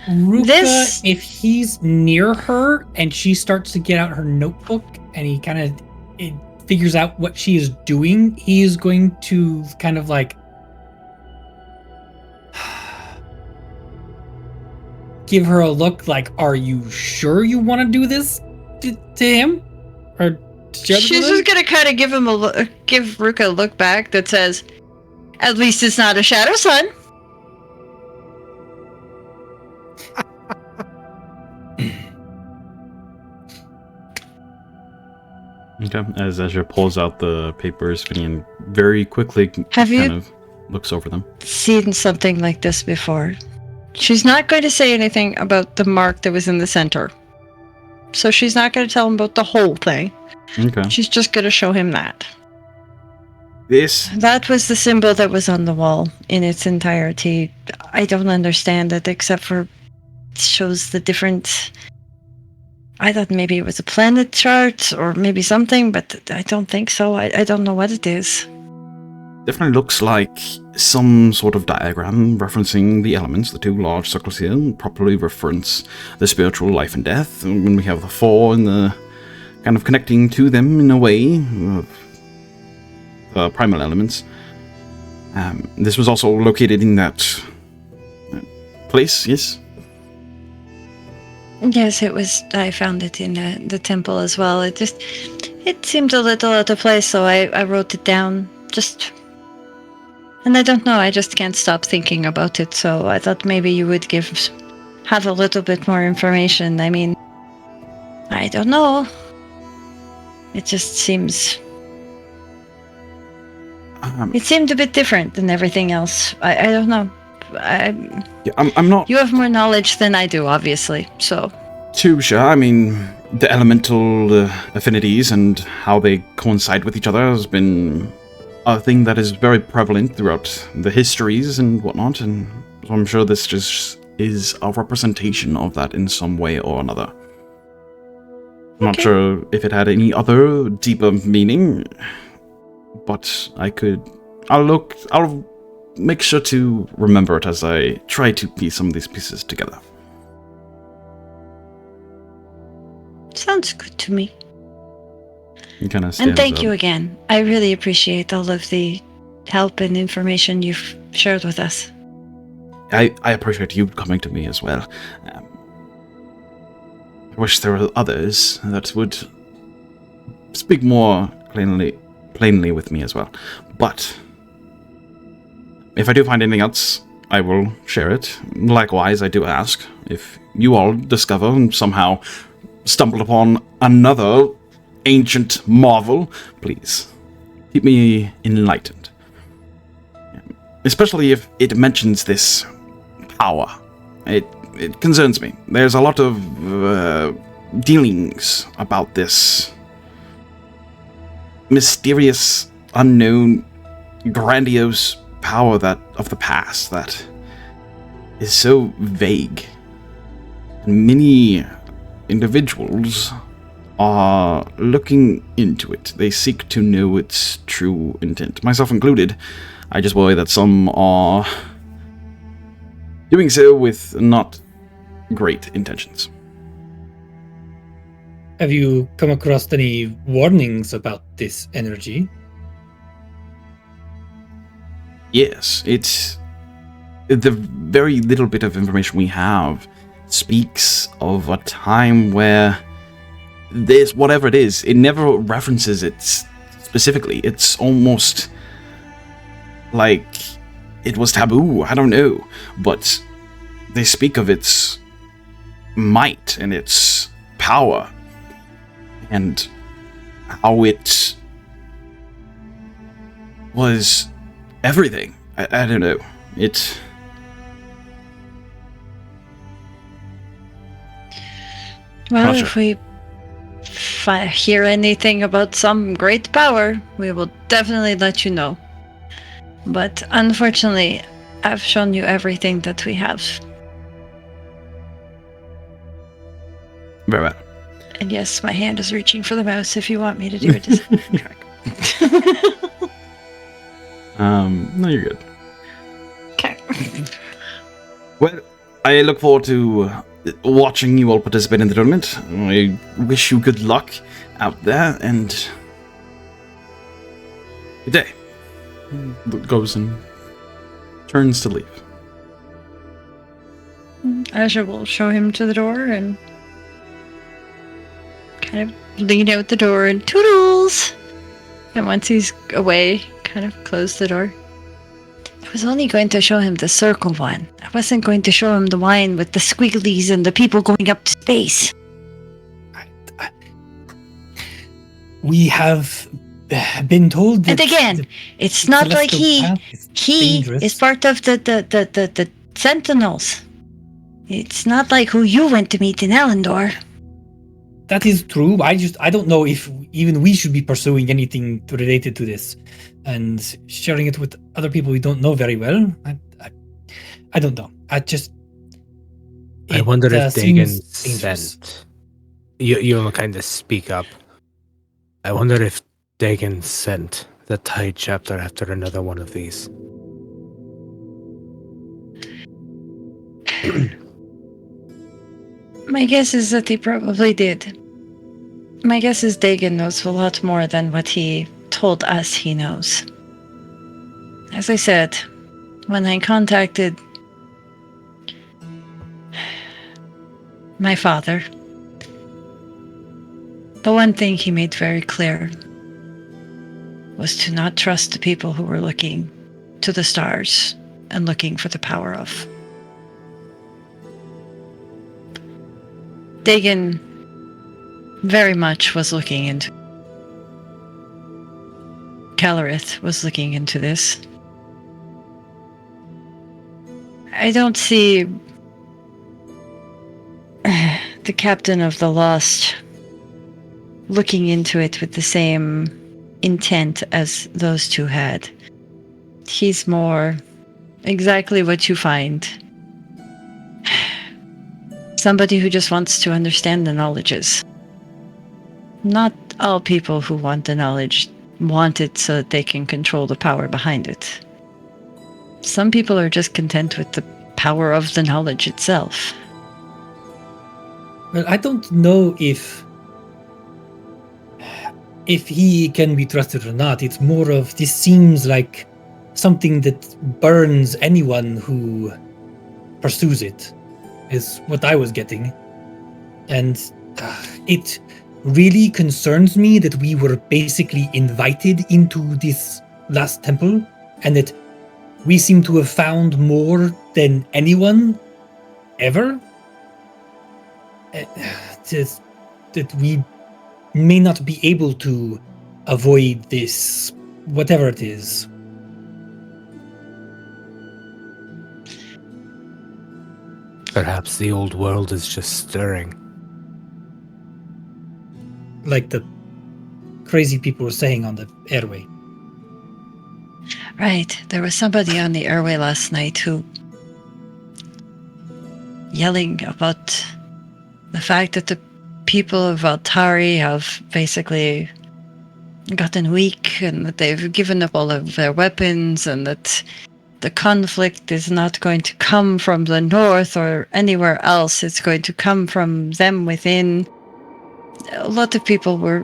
Rhukka, if he's near her and she starts to get out her notebook and he kind of figures out what she is doing, he is going to kind of like give her a look like, are you sure you want to do this to him? Or She's just gonna kind of give Rhukka a look back that says, "At least it's not a shadow sun." Okay. As Asja pulls out the papers, Finian very quickly Have you kind of looks over them. seen something like this before? She's not going to say anything about the mark that was in the center. So she's not going to tell him about the whole thing. Okay. She's just going to show him that. This That was the symbol that was on the wall in its entirety. I don't understand it, except for it shows the different... I thought maybe it was a planet chart or maybe something, but I don't think so. I don't know what it is. Definitely looks like some sort of diagram referencing the elements. The two large circles here properly reference the spiritual life and death. And when we have the four and the kind of connecting to them in a way of primal elements. This was also located in that place, yes? Yes, it was. I found it in the temple as well. It seemed a little out of place, so I wrote it down. And I don't know, I just can't stop thinking about it, so I thought maybe you would have a little bit more information. I mean, I don't know. It just seems... it seemed a bit different than everything else. I don't know. I'm not... You have more knowledge than I do, obviously, so... Too sure. I mean, the elemental affinities and how they coincide with each other has been a thing that is very prevalent throughout the histories and whatnot, and so I'm sure this just is a representation of that in some way or another. I'm not sure if it had any other deeper meaning, but I'll make sure to remember it as I try to piece some of these pieces together. Sounds good to me. And thank you again. I really appreciate all of the help and information you've shared with us. I appreciate you coming to me as well. I wish there were others that would speak more plainly with me as well. But if I do find anything else, I will share it. Likewise, I do ask if you all discover and somehow stumble upon another ancient marvel, please keep me enlightened. Especially if it mentions this power. It concerns me. There's a lot of dealings about this mysterious, unknown, grandiose power of the past that is so vague. And many individuals are looking into it. They seek to know its true intent, myself included. I just worry that some are doing so with not great intentions. Have you come across any warnings about this energy? Yes, it's the very little bit of information we have speaks of a time where this, whatever it is, it never references it specifically. It's almost like it was taboo. I don't know. But they speak of its might and its power and how it was everything. I don't know. Well, if we hear anything about some great power, we will definitely let you know. But unfortunately, I've shown you everything that we have. Very well. And yes, my hand is reaching for the mouse if you want me to do it. No, you're good. Okay. Well, I look forward to watching you all participate in the tournament. I wish you good luck out there, and good day. Goes and turns to leave. Asja will show him to the door and kind of lean out the door and toodles. And once he's away, kind of close the door. I was only going to show him the circle one. I wasn't going to show him the wine with the squigglies and the people going up to space. We have been told that... And again, it's not like he is part of the Sentinels. It's not like who you went to meet in Elendor. That is true. I don't know if even we should be pursuing anything related to this and sharing it with other people we don't know very well. I don't know. I wonder if Dagon sent... You kind of speak up. I wonder if Dagon sent the Tide chapter after another one of these? My guess is that he probably did. My guess is Dagon knows a lot more than what he told us he knows. As I said, when I contacted my father, the one thing he made very clear was to not trust the people who were looking to the stars and looking for the power of. Dagon very much was looking into. Calorith was looking into this. I don't see the captain of the Lost looking into it with the same intent as those two had. He's more exactly what you find. Somebody who just wants to understand the knowledges. Not all people who want the knowledge want it so that they can control the power behind it. Some people are just content with the power of the knowledge itself. Well, I don't know if he can be trusted or not. It's more of, this seems like something that burns anyone who pursues it, is what I was getting. And it really concerns me that we were basically invited into this last temple, and that we seem to have found more than anyone ever. That we may not be able to avoid this, whatever it is. Perhaps the old world is just stirring. Like the crazy people were saying on the airway. Right. There was somebody on the airway last night who yelling about the fact that the people of Altari have basically gotten weak and that they've given up all of their weapons and that the conflict is not going to come from the north or anywhere else. It's going to come from them within. A lot of people were...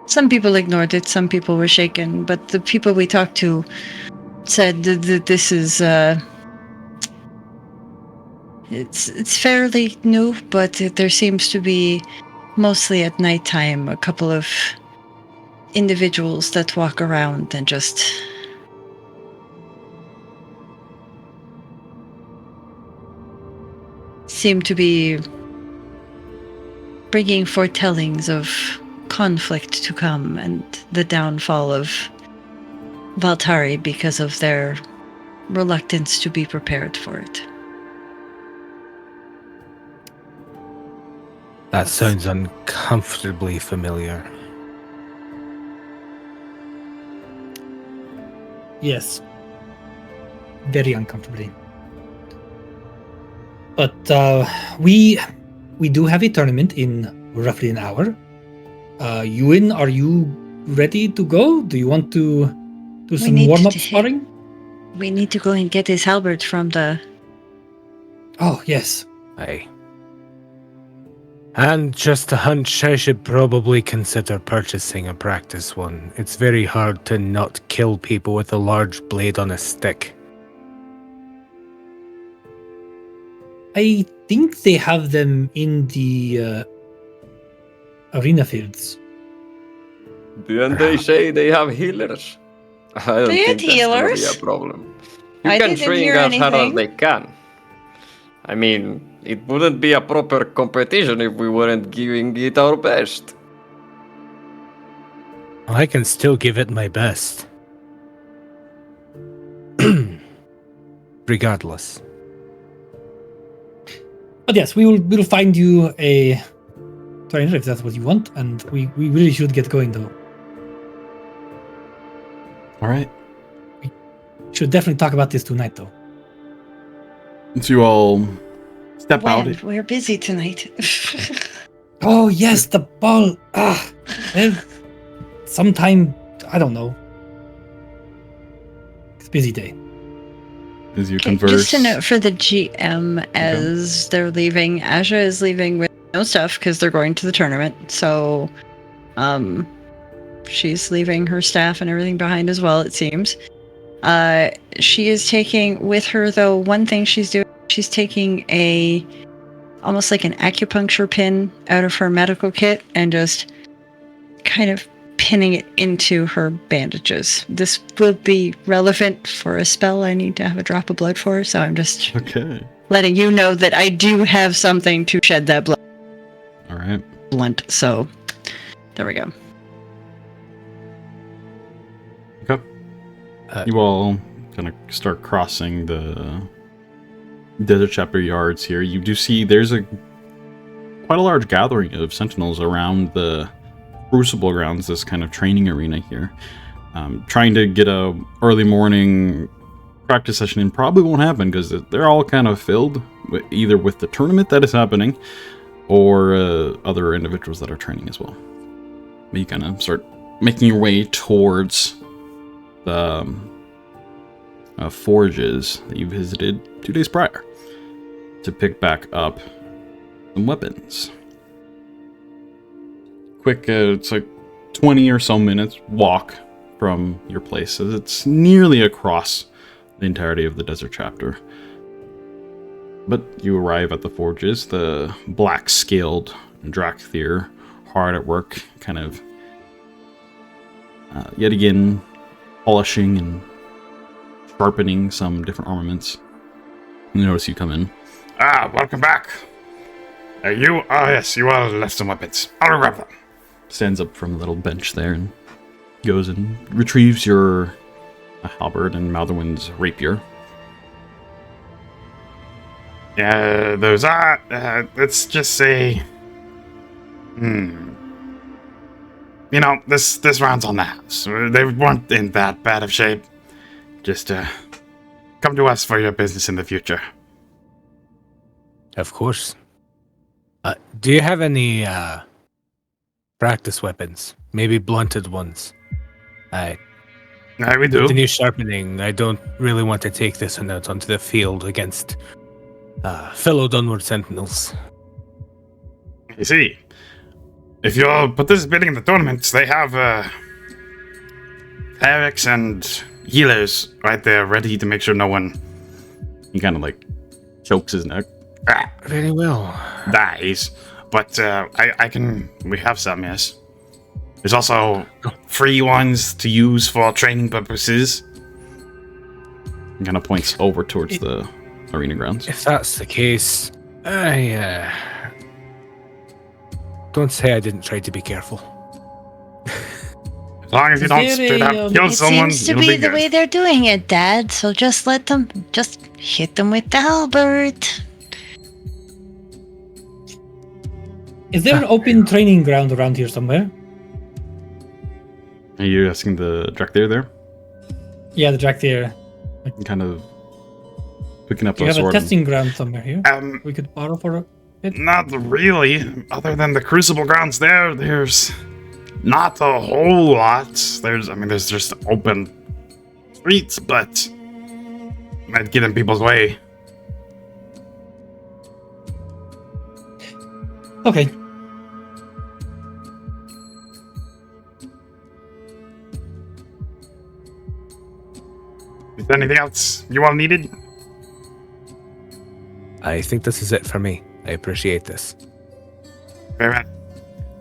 Some people ignored it, some people were shaken, but the people we talked to said that this is... It's fairly new, but there seems to be, mostly at nighttime, a couple of individuals that walk around and just... seem to be bringing foretellings of conflict to come and the downfall of Valtari because of their reluctance to be prepared for it. That sounds uncomfortably familiar. Yes. Very uncomfortably. But we do have a tournament in roughly an hour. Euan, are you ready to go? Do you want to do some warm-up sparring? We need to go and get his halberd from the... Oh, yes. Aye. And just a hunch, I should probably consider purchasing a practice one. It's very hard to not kill people with a large blade on a stick. I think they have them in the arena fields. Didn't they say they have healers? I don't They had think that's gonna healers? be a problem. You I can didn't train hear as hard as anything. they can. I mean, it wouldn't be a proper competition if we weren't giving it our best. I can still give it my best. Regardless. But yes, we'll find you a trainer if that's what you want, and we really should get going though. All right. We should definitely talk about this tonight though. Once you all step out, When? We're busy tonight. Oh yes, the ball. Well, sometime I don't know. It's a busy day. As you Okay, converse. just a note for the GM as they're leaving. Asja is leaving with no stuff because they're going to the tournament. So, she's leaving her staff and everything behind as well, it seems. She is taking with her, though, one thing she's doing. She's taking almost like an acupuncture pin out of her medical kit and just kind of pinning it into her bandages. This will be relevant for a spell I need to have a drop of blood for, so I'm just letting you know that I do have something to shed that blood. All right. Blunt, so there we go. Okay. You all kind of start crossing the desert chapter yards here. You do see there's quite a large gathering of sentinels around the Crucible grounds, this kind of training arena here. Trying to get a early morning practice session in probably won't happen because they're all kind of filled either with the tournament that is happening or other individuals that are training as well. But you kind of start making your way towards the forges that you visited 2 days prior to pick back up some weapons. Quick, it's like 20 or so minutes walk from your place. It's nearly across the entirety of the desert chapter. But you arrive at the forges, the black-scaled Drakthir, hard at work, kind of yet again polishing and sharpening some different armaments. You notice you come in. Welcome back. You? Yes, you all left some weapons. I'll grab them. Stands up from a little bench there and goes and retrieves your halberd and Maldorwen's rapier. Yeah, those are, let's just say, you know, this round's on the house. They weren't in that bad of shape. Just, come to us for your business in the future. Of course. Do you have any, practice weapons? Maybe blunted ones? We do. With the new sharpening, I don't really want to take this one out onto the field against fellow Dunward Sentinels. You see, if you're participating in the tournaments, they have clerics and healers right there ready to make sure no one... He kind of like chokes his neck. Very well. Dies. But we have some, yes. There's also free ones to use for training purposes. He kind of points over towards the arena grounds. If that's the case, I don't say I didn't try to be careful. As long as you don't straight up kill someone, Seems to you'll be be the good. way they're doing it, Dad. So just hit them with the halberd. Is there an open training ground around here somewhere? Are you asking the Drakthir there? Yeah, the Drakthir. Kind of picking up Do you a have a sword. testing ground somewhere here? Um, We could borrow for it? Not really. Other than the Crucible grounds there's not a whole lot. There's just open streets, but might get in people's way. Okay. Is there anything else you all needed? I think this is it for me. I appreciate this. Very well.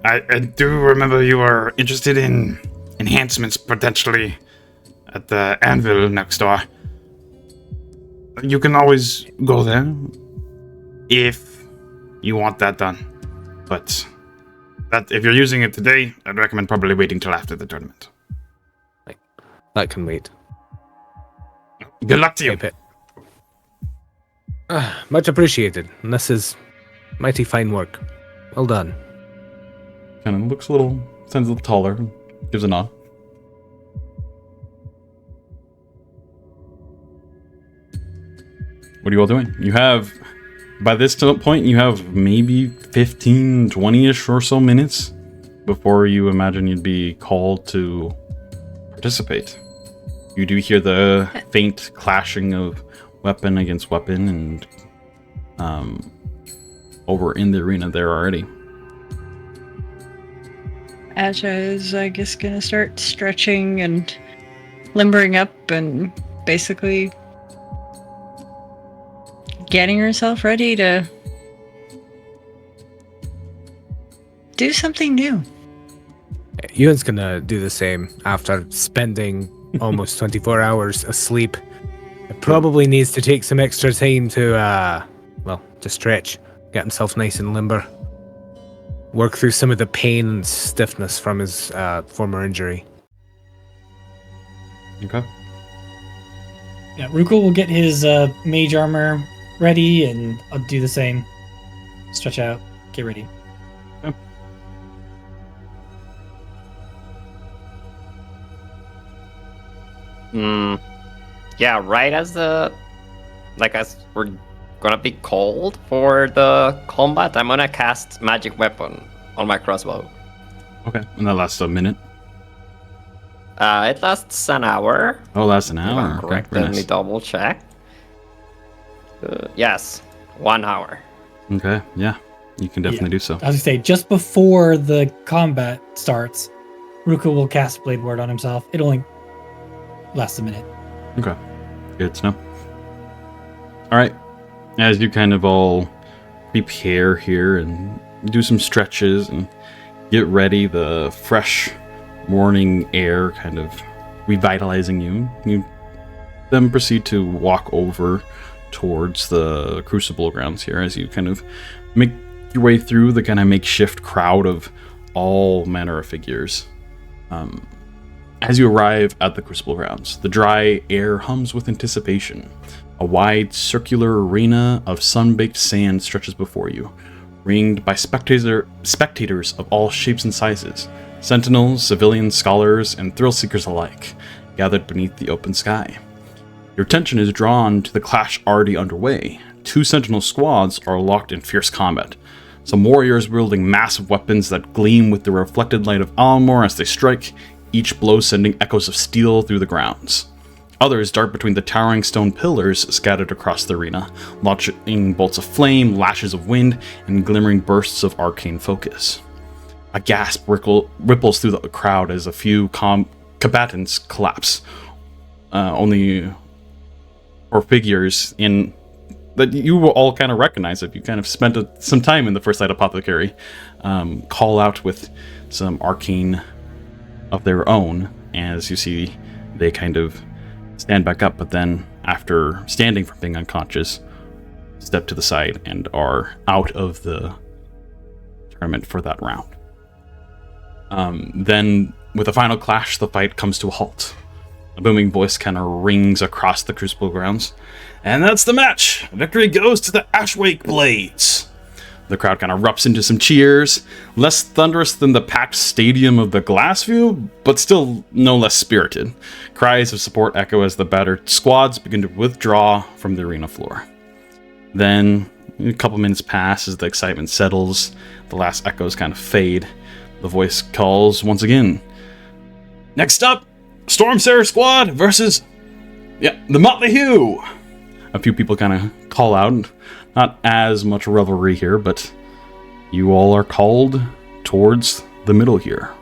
I do remember you were interested in enhancements potentially at the anvil next door. You can always go there if you want that done. But that if you're using it today, I'd recommend probably waiting till after the tournament. That can wait. Good luck to you. Much appreciated. And this is mighty fine work. Well done. Kind of looks a little, stands a little taller, gives a nod. What are you all doing? You have, by this point, you have maybe 15, 20-ish or so minutes before you imagine you'd be called to participate. You do hear the faint clashing of weapon against weapon, and over in the arena there already. Asja is, I guess, gonna start stretching and limbering up and basically getting herself ready to do something new. Euan's gonna do the same after spending almost 24 hours asleep. It probably needs to take some extra time to, to stretch, get himself nice and limber, work through some of the pain and stiffness from his former injury. Okay. Yeah, Rhukkarrak will get his mage armor ready, and I'll do the same. Stretch out, get ready. Okay. Yeah, right as we're gonna be called for the combat, I'm gonna cast magic weapon on my crossbow. Okay. And that lasts a minute. It lasts an hour. Oh, that's an If hour. I'm Okay. correct. Very Let me nice. double check. Yes, 1 hour. Okay. Yeah. You can definitely do so. I was gonna say, just before the combat starts, Rhukkarrak will cast Blade Ward on himself. It only lasts a minute. Okay. Good to know. All right. As you kind of all prepare here and do some stretches and get ready, the fresh morning air kind of revitalizing you, you then proceed to walk over towards the Crucible grounds here as you kind of make your way through the kind of makeshift crowd of all manner of figures. As you arrive at the Crucible grounds, the dry air hums with anticipation. A wide circular arena of sun-baked sand stretches before you, ringed by spectators of all shapes and sizes, sentinels, civilians, scholars, and thrill-seekers alike, gathered beneath the open sky. Your attention is drawn to the clash already underway. 2 sentinel squads are locked in fierce combat. Some warriors wielding massive weapons that gleam with the reflected light of Almor as they strike, each blow sending echoes of steel through the grounds. Others dart between the towering stone pillars scattered across the arena, launching bolts of flame, lashes of wind, and glimmering bursts of arcane focus. A gasp ripples through the crowd as a few combatants collapse. Only for figures in that you will all kind of recognize if you kind of spent some time in the First Light Apothecary, call out with some arcane of their own. As you see, they kind of stand back up, but then after standing from being unconscious, step to the side and are out of the tournament for that round. Then, with a final clash, the fight comes to a halt. A booming voice kind of rings across the Crucible grounds. And that's the match! Victory goes to the Ashwake Blades! The crowd kind of erupts into some cheers, less thunderous than the packed stadium of the Glassview, but still no less spirited. Cries of support echo as the battered squads begin to withdraw from the arena floor. Then, a couple minutes pass as the excitement settles, the last echoes kind of fade. The voice calls once again. Next up, Stormsayer Squad versus, the Motley Hue! A few people kind of call out. Not as much revelry here, but you all are called towards the middle here.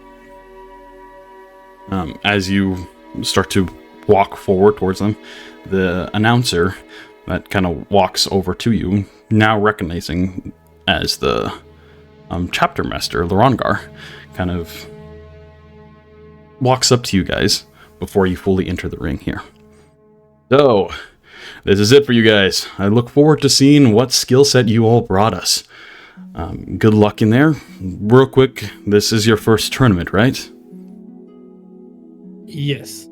As you start to walk forward towards them, the announcer that kind of walks over to you, now recognizing as the chapter master, Lorangar, kind of walks up to you guys before you fully enter the ring here. So, this is it for you guys. I look forward to seeing what skill set you all brought us. Good luck in there. Real quick, this is your first tournament, right? Yes.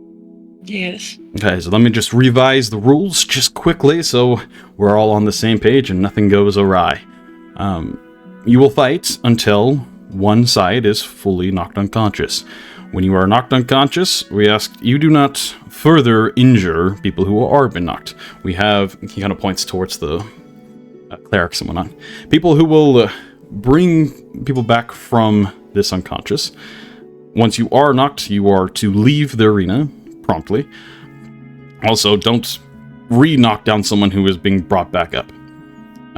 Yes. Okay, so let me just revise the rules just quickly so we're all on the same page and nothing goes awry. You will fight until one side is fully knocked unconscious. When you are knocked unconscious, we ask you do not further injure people who are been knocked. He kind of points towards the clerics and whatnot. People who will bring people back from this unconscious once you are knocked, you are to leave the arena promptly. Also, don't re-knock down someone who is being brought back up.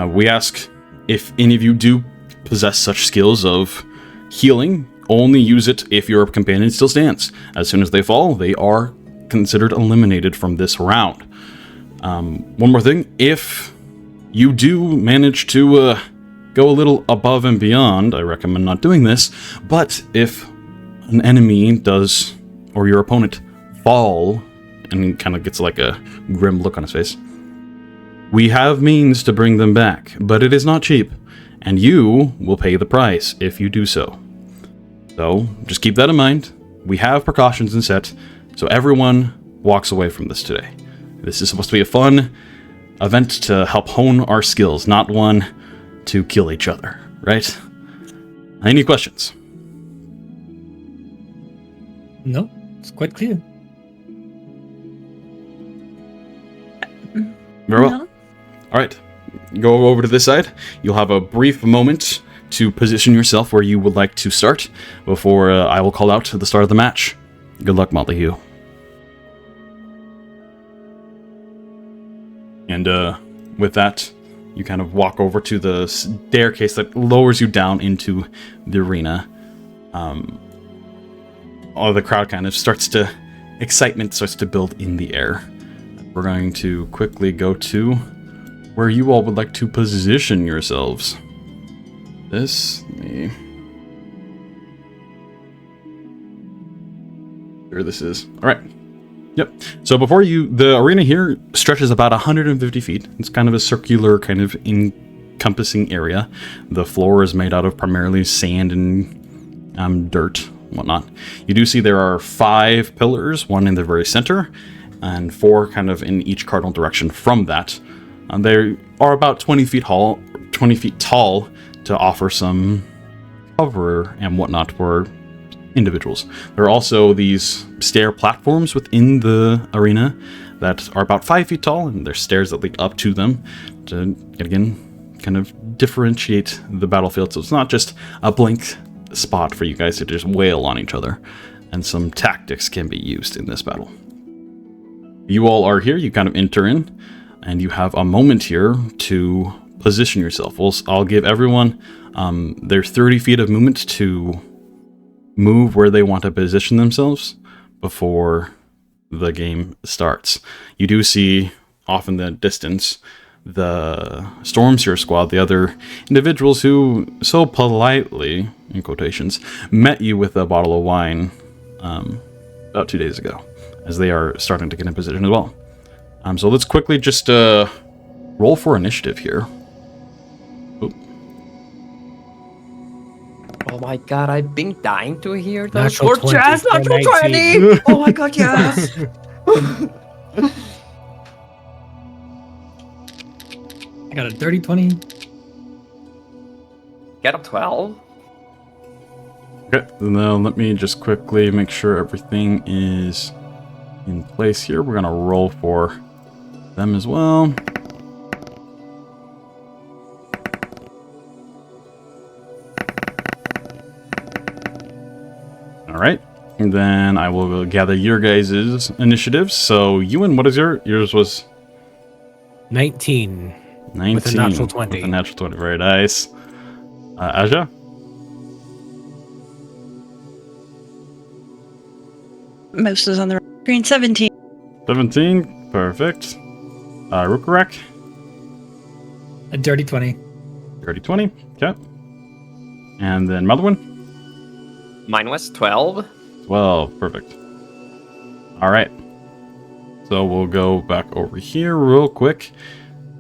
We ask if any of you do possess such skills of healing, only use it if your companion still stands. As soon as they fall, they are considered eliminated from this round. One more thing, if you do manage to go a little above and beyond, I recommend not doing this, but if an enemy does, or your opponent, fall, and he kind of gets like a grim look on his face, we have means to bring them back, but it is not cheap, and you will pay the price if you do so. So, just keep that in mind. We have precautions in set, so everyone walks away from this today. This is supposed to be a fun event to help hone our skills, not one to kill each other, right? Any questions? No, it's quite clear. Very well. All right, go over to this side. You'll have a brief moment to position yourself where you would like to start before I will call out at the start of the match. Good luck, Maldorwen. And with that, you kind of walk over to the staircase that lowers you down into the arena. All the crowd kind of excitement starts to build in the air. We're going to quickly go to where you all would like to position yourselves. Here this is. All right. Yep. So the arena here stretches about 150 feet. It's kind of a circular, kind of encompassing area. The floor is made out of primarily sand and dirt, whatnot. You do see there are 5 pillars, one in the very center, and 4 kind of in each cardinal direction from that. They are about 20 feet tall to offer some cover and whatnot for individuals. There are also these stair platforms within the arena that are about 5 feet tall, and there's stairs that lead up to them to, again, kind of differentiate the battlefield, so it's not just a blank spot for you guys to just wail on each other, and some tactics can be used in this battle. You all are here, you kind of enter in, and you have a moment here to position yourself. I'll give everyone their 30 feet of movement to move where they want to position themselves before the game starts. You do see off in the distance the Stormseer squad, the other individuals who so politely, in quotations, met you with a bottle of wine about 2 days ago, as they are starting to get in position as well. So let's quickly just roll for initiative here. Oh my god, I've been dying to hear those. Natural Or 20, yes, natural 19. 20! Oh my god, yes! I got a dirty 20. Get a 12? Okay, now let me just quickly make sure everything is in place here. We're gonna roll for them as well. All right, and then I will gather your guys' initiatives. So, Euan, what is yours was 19. 19 With a natural 20. With a natural 20, very nice. Asja? Most is on the screen. 17. 17, perfect. Rhukkarrak? A dirty 20. Dirty 20, okay. And then Maldorwen? Mine was 12. 12, perfect. Alright. So we'll go back over here real quick,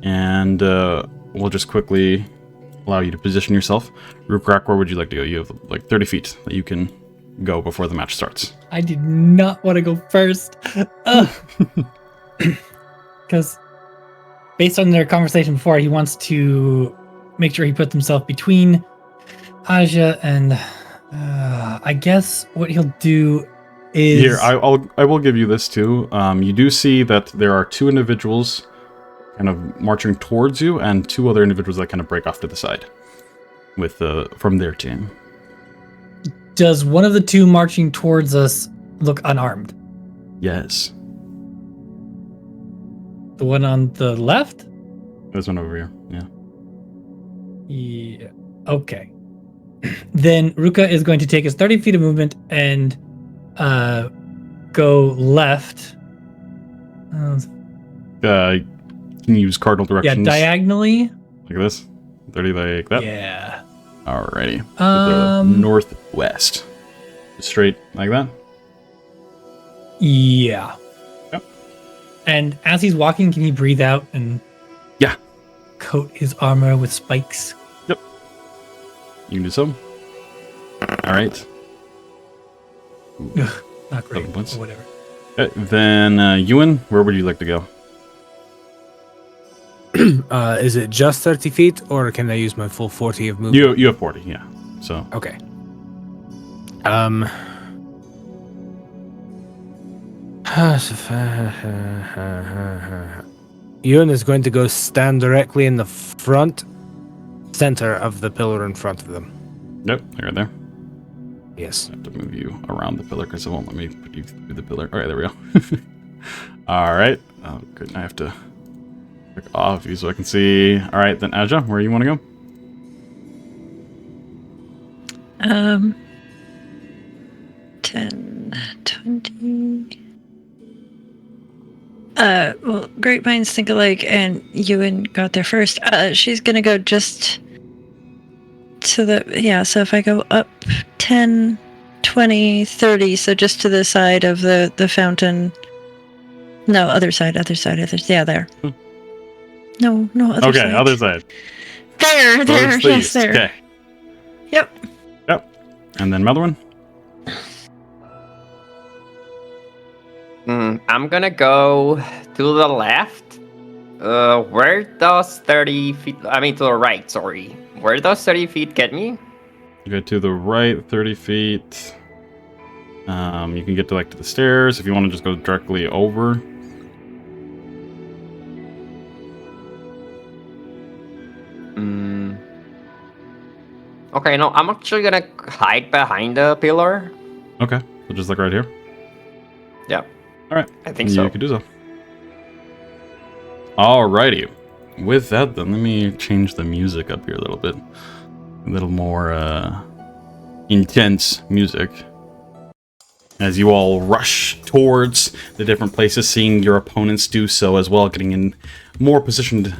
and we'll just quickly allow you to position yourself. Rhukkarrak, where would you like to go? You have like 30 feet that you can go before the match starts. I did not want to go first. Because based on their conversation before, he wants to make sure he puts himself between Asja and I guess what he'll do is... Here, I will give you this too. You do see that there are 2 individuals kind of marching towards you, and 2 other individuals that kind of break off to the side with from their team. Does one of the two marching towards us look unarmed? Yes. The one on the left? This one over here. Yeah. Yeah. Okay. Then Ruka is going to take his 30 feet of movement and go left. Can you use cardinal directions? Yeah, diagonally. Like this? 30 like that? Yeah. Alrighty. To the northwest. Straight like that? Yeah. Yep. And as he's walking, can he breathe out and coat his armor with spikes? Yep. You can do so. Alright. Not great, but points. whatever. Okay, then, Euan, where would you like to go? Is it just 30 feet, or can I use my full 40 of movement? You have 40, yeah. So. Okay. Euan is going to go stand directly in the front center of the pillar in front of them. Yep, right there. Yes. I have to move you around the pillar because it won't let me put you through the pillar. Alright, there we go. Alright. Oh, good. I have to click off you so I can see. Alright, then Asja, where you want to go? 10, 20. Well, great minds think alike, and Euan got there first. She's gonna go just to the, so if I go up 10, 20, 30, so just to the side of the fountain. No, other side, yeah, there. No, other side. Okay, other side. There, yes, there. Okay. Yep. And then Maldorwen? I'm gonna go to the left. Where does 30 feet... I mean, to the right, sorry. Where does 30 feet get me? You go to the right, 30 feet. You can get to the stairs if you want to just go directly over. Okay, no, I'm actually gonna hide behind the pillar. Okay, so just right here. Yeah. Alright. I think so. You can do so. Alrighty. With that, then, let me change the music up here a little bit. A little more, intense music. As you all rush towards the different places, seeing your opponents do so as well, getting in more positioned,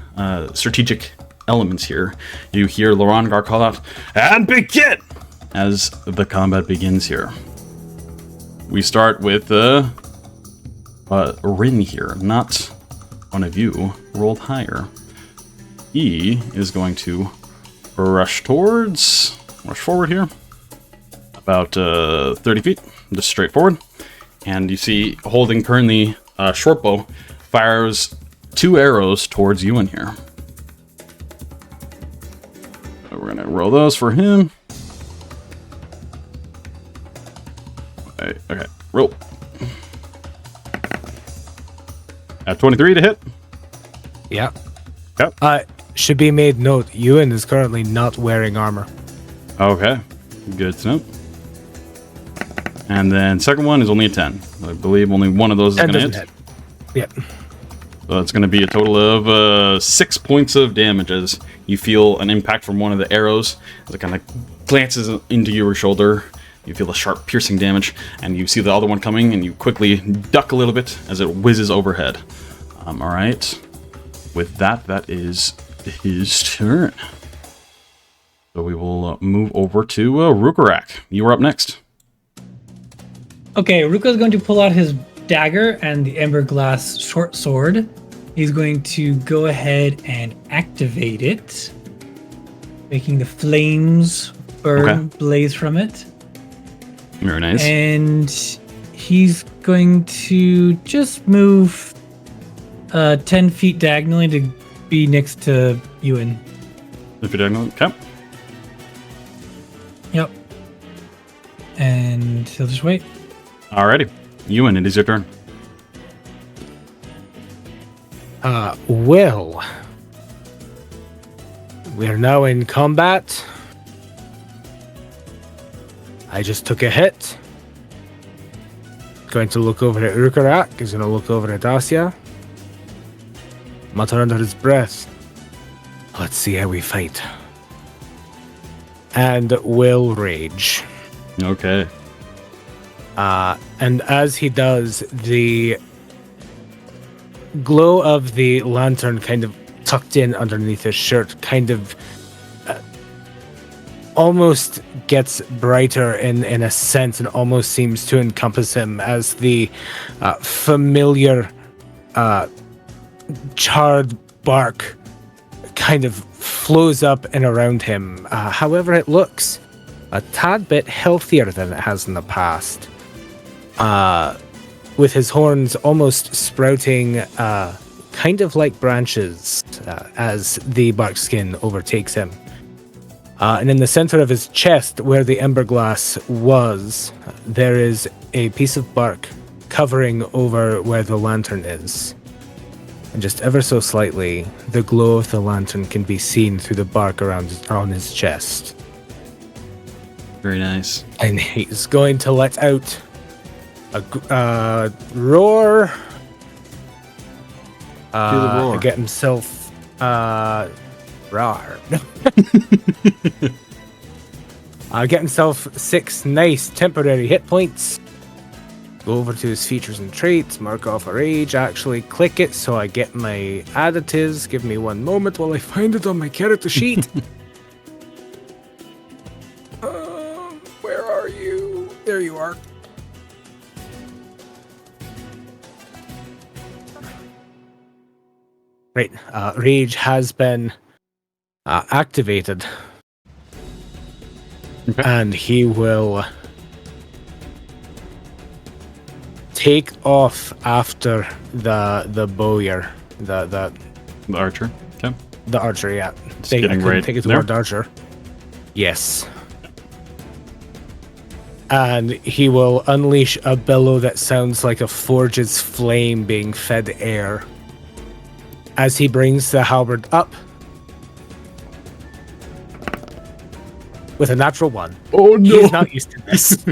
strategic elements here. You hear Rhukkarrak call out, "And begin!" as the combat begins here. We start with, Rin here, not one of you rolled higher. He is going to rush forward here, about 30 feet, just straight forward. And you see, holding currently a short bow, fires 2 arrows towards Euan here. So we're gonna roll those for him. Okay, roll. At 23 to hit. Yeah. Yep. Should be made note, Euan is currently not wearing armor. Okay, good to know. And then second one is only a 10. I believe only one of those is going to hit. Yep. So it's going to be a total of 6 points of damage as you feel an impact from one of the arrows as it kind of glances into your shoulder. You feel a sharp piercing damage, and you see the other one coming, and you quickly duck a little bit as it whizzes overhead. All right. With that, that is his turn. So we will move over to Rhukkarrak. You are up next. Okay, Ruka is going to pull out his dagger and the ember glass short sword. He's going to go ahead and activate it, making the flames burn, blaze from it. Very nice. And he's going to just move 10 feet diagonally to be next to Euan. 10 feet diagonally, okay. Yep. And he'll just wait. Alrighty. Euan, it is your turn. Well, we are now in combat. I just took a hit. Going to look over at Rhukkarrak. He's going to look over at Asja. Mutter under his breath. Let's see how we fight. And will rage. Okay. And as he does, the glow of the lantern kind of tucked in underneath his shirt kind of almost gets brighter in a sense and almost seems to encompass him as the familiar charred bark kind of flows up and around him. However, it looks a tad bit healthier than it has in the past. With his horns almost sprouting kind of like branches as the bark skin overtakes him. And in the center of his chest, where the ember glass was, there is a piece of bark covering over where the lantern is. And just ever so slightly, the glow of the lantern can be seen through the bark around his chest. Very nice. And he's going to let out a roar. Do the roar. Get himself rawr. Get himself 6 nice temporary hit points. Go over to his features and traits, mark off a rage, actually click it so I get my additives. Give me one moment while I find it on my character sheet. Where are you? There you are. Right, rage has been activated. Okay. And he will take off after the bowyer, the archer. Okay. The archer, yeah. Getting right take it there? toward archer. Yes. And he will unleash a bellow that sounds like a forge's flame being fed air. As he brings the halberd up with a natural 1. Oh no! He's not used to this.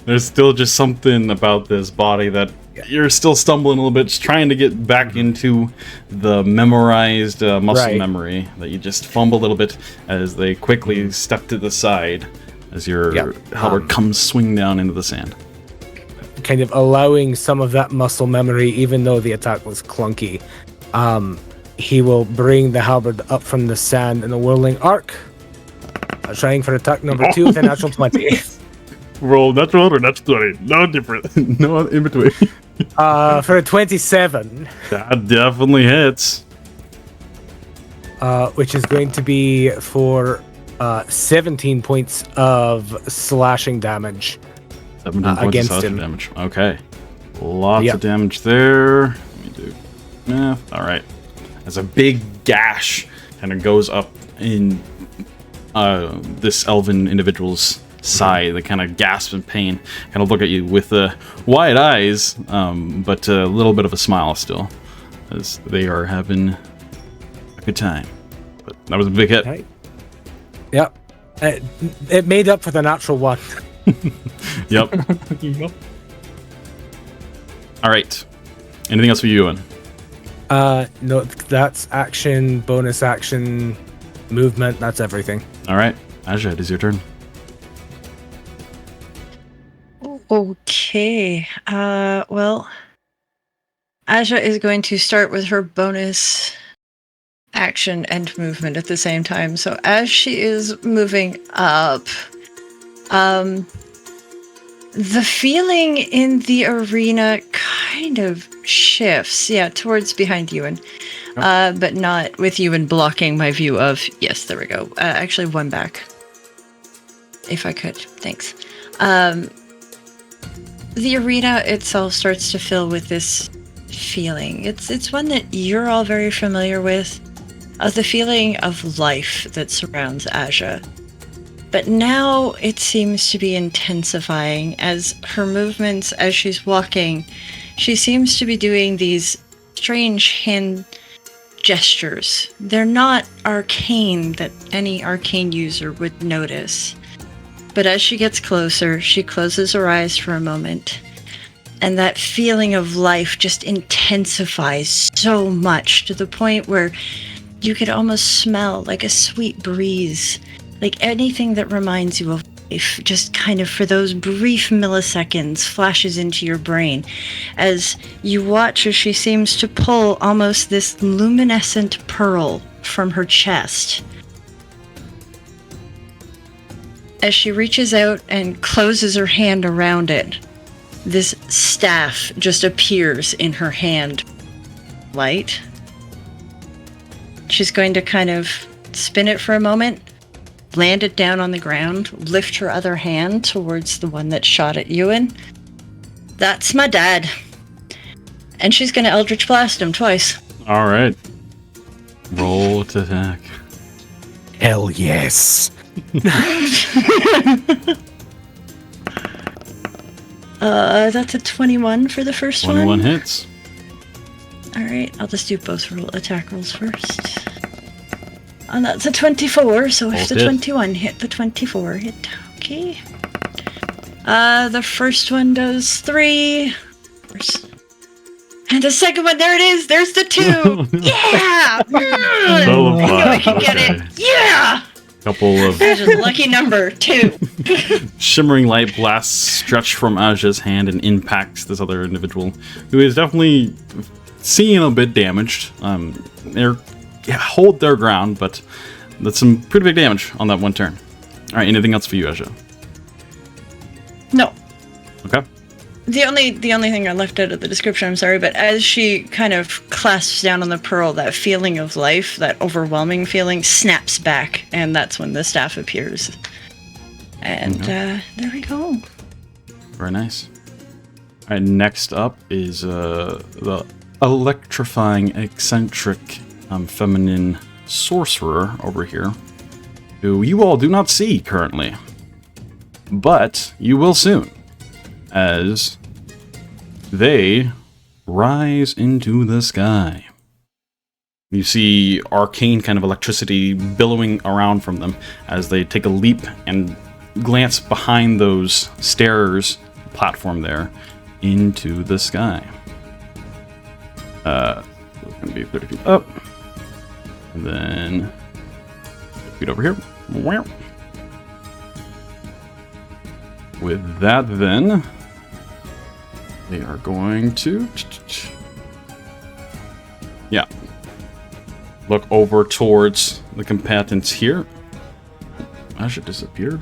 There's still just something about this body that you're still stumbling a little bit, just trying to get back into the memorized muscle Right. memory that you just fumble a little bit as they quickly step to the side as your halberd comes swinging down into the sand. Kind of allowing some of that muscle memory, even though the attack was clunky. He will bring the halberd up from the sand in a whirling arc. Trying for attack number 2 with a natural 20. Roll natural or natural 20. No different. No in between. For a 27. That definitely hits. Which is going to be for 17 points of slashing damage 17 points against of slashing him. damage. Okay. Lots Yep. of damage there. Let me do math. All right. As a big gash kind of goes up in this elven individual's side, that kind of gasps in pain, kind of look at you with wide eyes, but a little bit of a smile still, as they are having a good time. But that was a big hit. Right. Yep. It made up for the natural 1. Yep. All right. Anything else for you, Euan? No, that's action, bonus action, movement, that's everything. All right. Asja, it is your turn. Okay. Well, Asja is going to start with her bonus action and movement at the same time. So as she is moving up, the feeling in the arena kind of shifts, towards behind Euan, but not with Euan blocking my view of. Yes, there we go. Actually, 1 back, if I could. Thanks. The arena itself starts to fill with this feeling. It's one that you're all very familiar with, the feeling of life that surrounds Asja. But now it seems to be intensifying as her movements, as she's walking, she seems to be doing these strange hand gestures. They're not arcane that any arcane user would notice. But as she gets closer, she closes her eyes for a moment. And that feeling of life just intensifies so much to the point where you could almost smell like a sweet breeze, like anything that reminds you of life, just kind of for those brief milliseconds flashes into your brain as you watch as she seems to pull almost this luminescent pearl from her chest. As she reaches out and closes her hand around it, this staff just appears in her hand. Light. She's going to kind of spin it for a moment, land it down on the ground, lift her other hand towards the one that shot at Euan. That's my dad. And she's going to Eldritch Blast him twice. All right. Roll to attack. Hell yes. That's a 21 for the first 21 one. hits. All right, I'll just do both attack rolls first. And that's a 24, so if the 21 hit, the 24 hit. Okay. The first one does 3. And the second one, there it is. There's the 2. Yeah! I knew I could get it. Yeah! Couple of There's a lucky number, 2. shimmering light blasts stretch from Asja's hand and impacts this other individual, who is definitely seeing a bit damaged. They hold their ground, but that's some pretty big damage on that one turn. All right, anything else for you, Asja? No. Okay. The only thing I left out of the description, I'm sorry, but as she kind of clasps down on the pearl, that feeling of life, that overwhelming feeling, snaps back, and that's when the staff appears. And there we go. Very nice. All right, next up is the electrifying, eccentric, feminine sorcerer over here, who you all do not see currently, but you will soon, as they rise into the sky. You see arcane kind of electricity billowing around from them as they take a leap and glance behind those stairs platform there into the sky. It's going to be 30 feet up. And then 50 feet over here. With that, then, they are going to... Yeah. Look over towards the combatants here. I should disappear.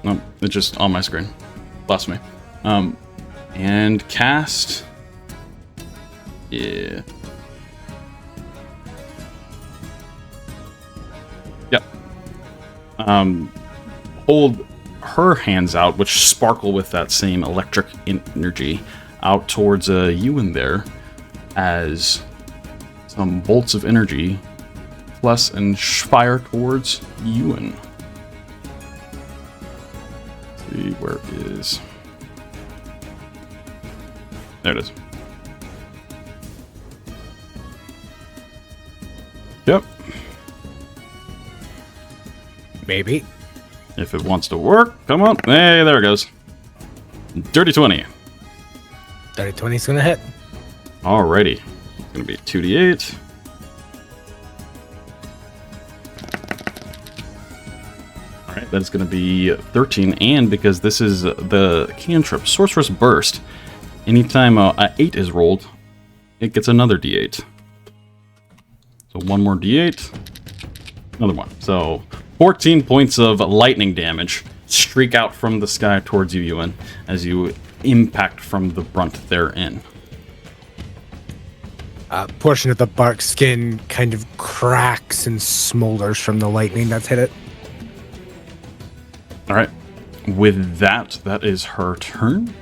No, it's just on my screen. Bless me. And cast... Yeah. Yep. Hold her hands out, which sparkle with that same electric energy, out towards Euan there, as some bolts of energy plus and fire towards Euan. Let's see, where is... There it is. Yep. Maybe. If it wants to work, come on. Hey, there it goes. Dirty 20. Dirty 20 is gonna hit. Alrighty. It's gonna be 2d8. Alright, that's gonna be 13, and because this is the cantrip, Sorcerous Burst, anytime a 8 is rolled, it gets another d8. So one more d8, another one. So 14 points of lightning damage streak out from the sky towards you, Euan, as you impact from the brunt therein. A portion of the bark skin kind of cracks and smolders from the lightning that's hit it. All right. With that, that is her turn.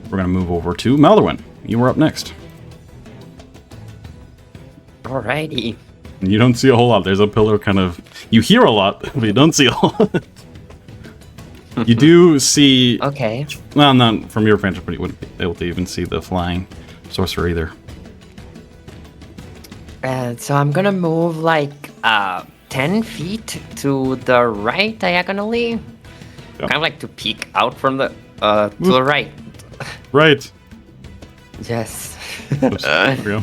We're going to move over to Maldorwen. You were up next. Alrighty. You don't see a whole lot. There's a pillar kind of... You hear a lot, but you don't see a whole lot. You do see... Okay. Well, not from your vantage point, you wouldn't be able to even see the flying sorcerer either. So I'm gonna move like 10 feet to the right diagonally. kind of like to peek out from the to the right. Right. Yes. Oops, there we go.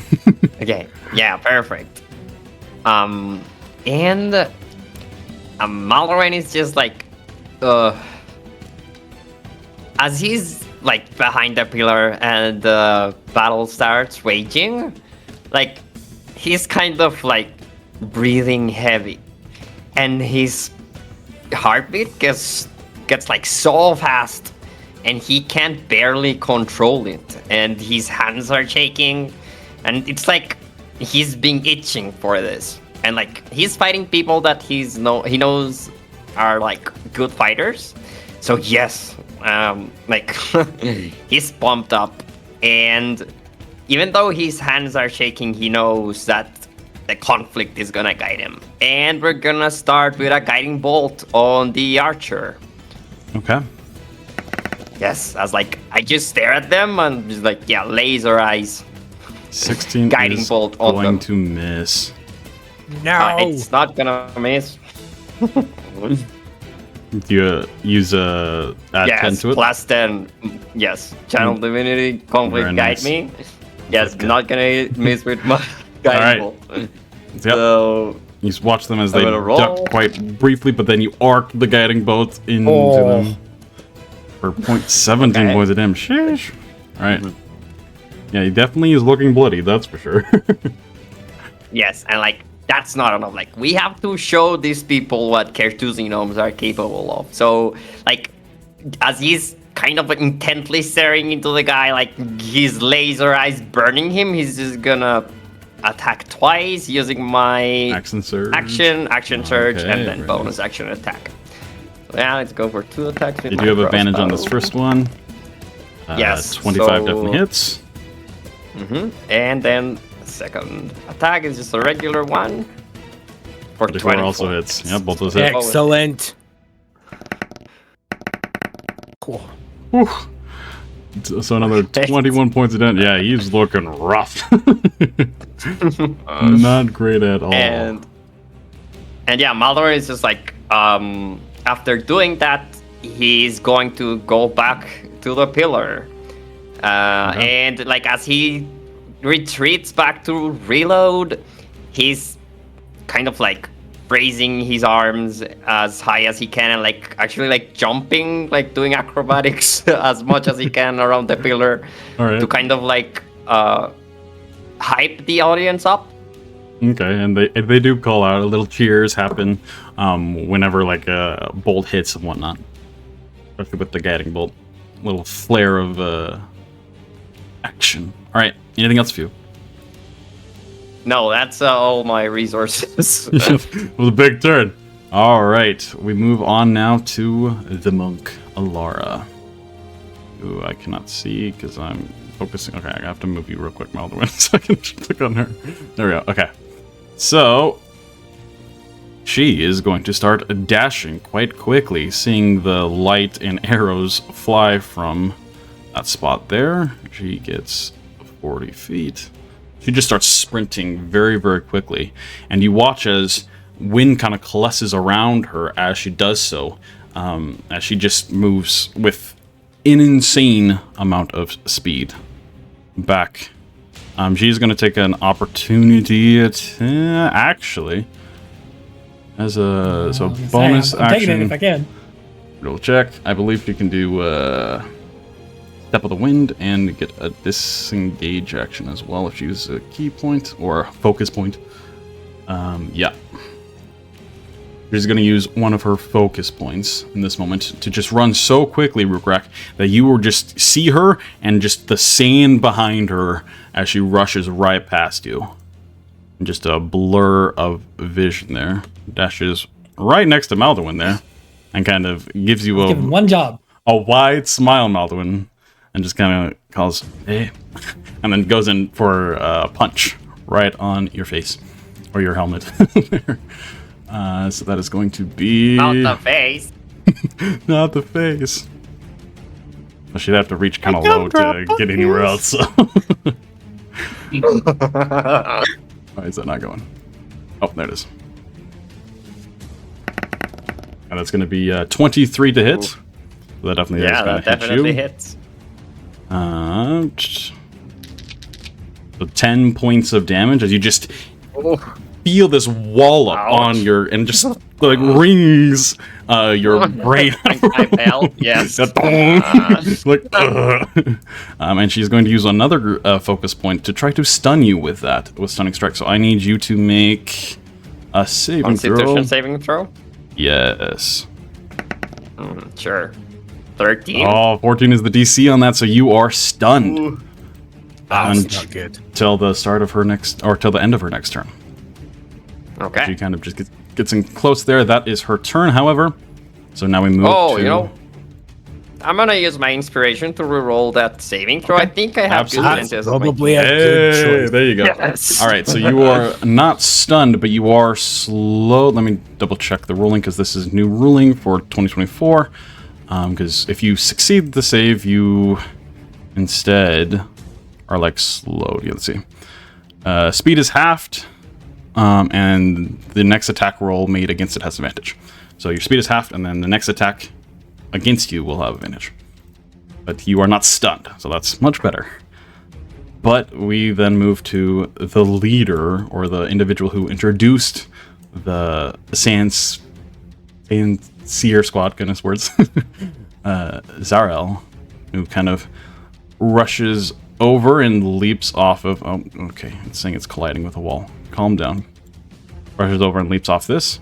Okay. Yeah. Perfect. And Maldorwen is just like, as he's like behind the pillar and the battle starts raging, like he's kind of like breathing heavy, and his heartbeat gets like so fast, and he can't barely control it, and his hands are shaking, and it's like he's been itching for this, and like he's fighting people that he knows are like good fighters, so yes, like he's pumped up, and even though his hands are shaking, he knows that the conflict is gonna guide him, and we're gonna start with a guiding bolt on the archer. Okay. Yes, I just stare at them and just like, yeah, laser eyes. 16 Guiding is bolt on going them. to miss. No. It's not gonna miss. Do you use add 10 Yes, to it? plus 10. Yes, channel divinity, conflict, Very guide nice. me. Yes, Okay. not gonna miss with my guiding bolt. Yep. So You just watch them as I'm they gonna roll. duck quite briefly, but then you arc the guiding bolt into them for 0.17 Okay. points of damage. Sheesh. Alright. Yeah, he definitely is looking bloody, that's for sure. yes, and like that's not enough. Like we have to show these people what Kertuzi gnomes are capable of. So like as he's kind of intently staring into the guy, like his laser eyes burning him, he's just gonna attack twice using my Action surge. action surge, Okay, and then very bonus action attack. So yeah, let's go for 2 attacks. With You my do have advantage on this crossbow. first one. Yes, 25 so- definitely hits. And then the second attack is just a regular one for 24 24 also hits. Yeah, both those hit. Excellent. Cool. Whew. So another 21 points of damage. Yeah, he's looking rough. Not great at all. And yeah, Maldorwen is just like, after doing that, he's going to go back to the pillar. And like as he retreats back to reload, he's kind of like raising his arms as high as he can and like actually like jumping, like doing acrobatics as much as he can around the pillar All right. to kind of like hype the audience up. Okay, and they do call out. A little cheers happen whenever like a bolt hits and whatnot. Especially with the guiding bolt. A little flare of action. All right, anything else for you? No, that's all my resources. It was a big turn. All right, we move on now to the monk, Alara. Ooh, I cannot see because I'm focusing. Okay, I have to move you real quick, Maldorwen, so I can click on her. There we go. Okay, so she is going to start dashing quite quickly, seeing the light and arrows fly from that spot there. She gets 40 feet. She just starts sprinting very, very quickly, and you watch as wind kind of coalesces around her as she does so, as she just moves with an insane amount of speed back. She's going to take an opportunity at actually as a bonus I'm taking it action. if I can. Roll check. I believe she can do Step of the Wind and get a disengage action as well if she uses a key point or a focus point. Yeah. She's going to use one of her focus points in this moment to just run so quickly, Rhukkarrak, that you will just see her and just the sand behind her as she rushes right past you. And just a blur of vision there. Dashes right next to Maldorwen there and kind of gives you Give him one job. a wide smile, Maldorwen, and just kind of calls, hey, and then goes in for a punch right on your face, or your helmet. So that is going to be... Not the face. Not the face. Well, she'd have to reach kind of low to get anywhere else, so... Why is that not going? Oh, there it is. And that's going to be 23 to hit. That definitely Yeah, is gonna that definitely hit hits. So 10 points of damage as you just Oh. feel this wallop on your, and just like rings your brain. I fell. Yes. Like, and she's going to use another focus point to try to stun you with stunning strike. So I need you to make a saving throw. Constitution saving throw. Yes. Sure. 13. Oh, 14 is the DC on that, so you are stunned. Ooh. That's not good. Till the start of her next, or till the end of her next turn. Okay. She kind of just gets in close there. That is her turn, however. So now we move to... you know, I'm gonna use my inspiration to reroll that saving throw. I think I have Absolutely. good chances. Probably a good choice. There you go. Yes. All right, so you are not stunned, but you are slow. Let me double check the ruling, because this is new ruling for 2024. Because if you succeed the save, you instead are like slowed. Yeah, let's see. Speed is halved, and the next attack roll made against it has advantage. So your speed is halved, and then the next attack against you will have advantage. But you are not stunned, so that's much better. But we then move to the leader, or the individual who introduced the Seer squad, goodness words, Zarel, who kind of rushes over and leaps off of... Oh, okay, it's saying it's colliding with a wall. Calm down. Rushes over and leaps off this.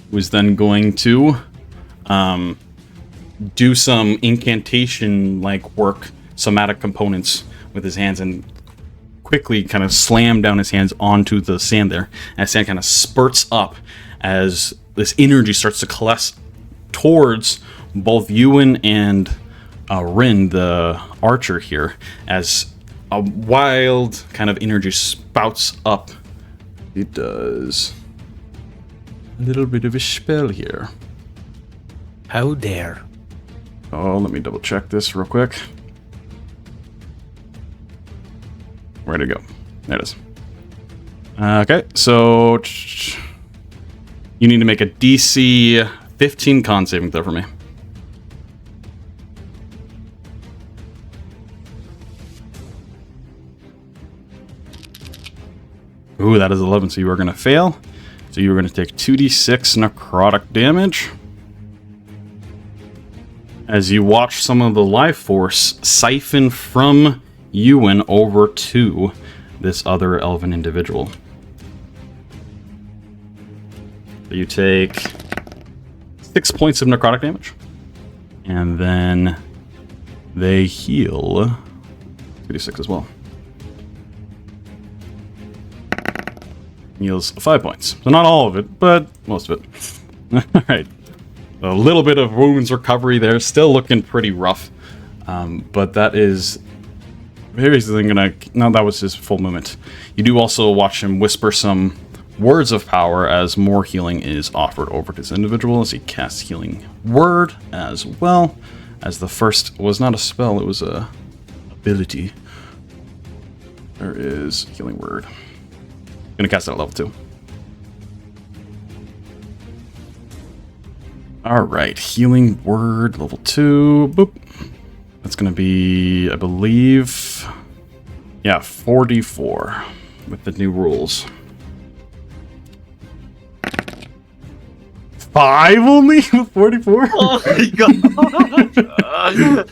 Was then going to do some incantation-like work, somatic components with his hands, and quickly kind of slam down his hands onto the sand there. And sand kind of spurts up as this energy starts to coalesce towards both Euan and Rin, the archer here, as a wild kind of energy spouts up. It does a little bit of a spell here. How dare. Oh, let me double check this real quick. Where'd it go? There it is. Okay, so you need to make a DC 15 con saving throw for me. Ooh, that is 11, so you are going to fail. So you are going to take 2d6 necrotic damage. As you watch some of the life force siphon from Euan over to this other elven individual. So you take 6 points of necrotic damage. And then they heal 2d6 as well. Heals 5 points. So not all of it, but most of it. Alright. A little bit of wounds recovery there. Still looking pretty rough. But that is... No, that was his full movement. You do also watch him whisper some words of power as more healing is offered over to this individual as he casts Healing Word as well. As the first was not a spell, it was a ability. There is Healing Word. Gonna cast it at level 2. Alright, Healing Word, level 2. Boop. That's gonna be, I believe... Yeah, 4d4 with the new rules. 5 only with 44? Oh my god!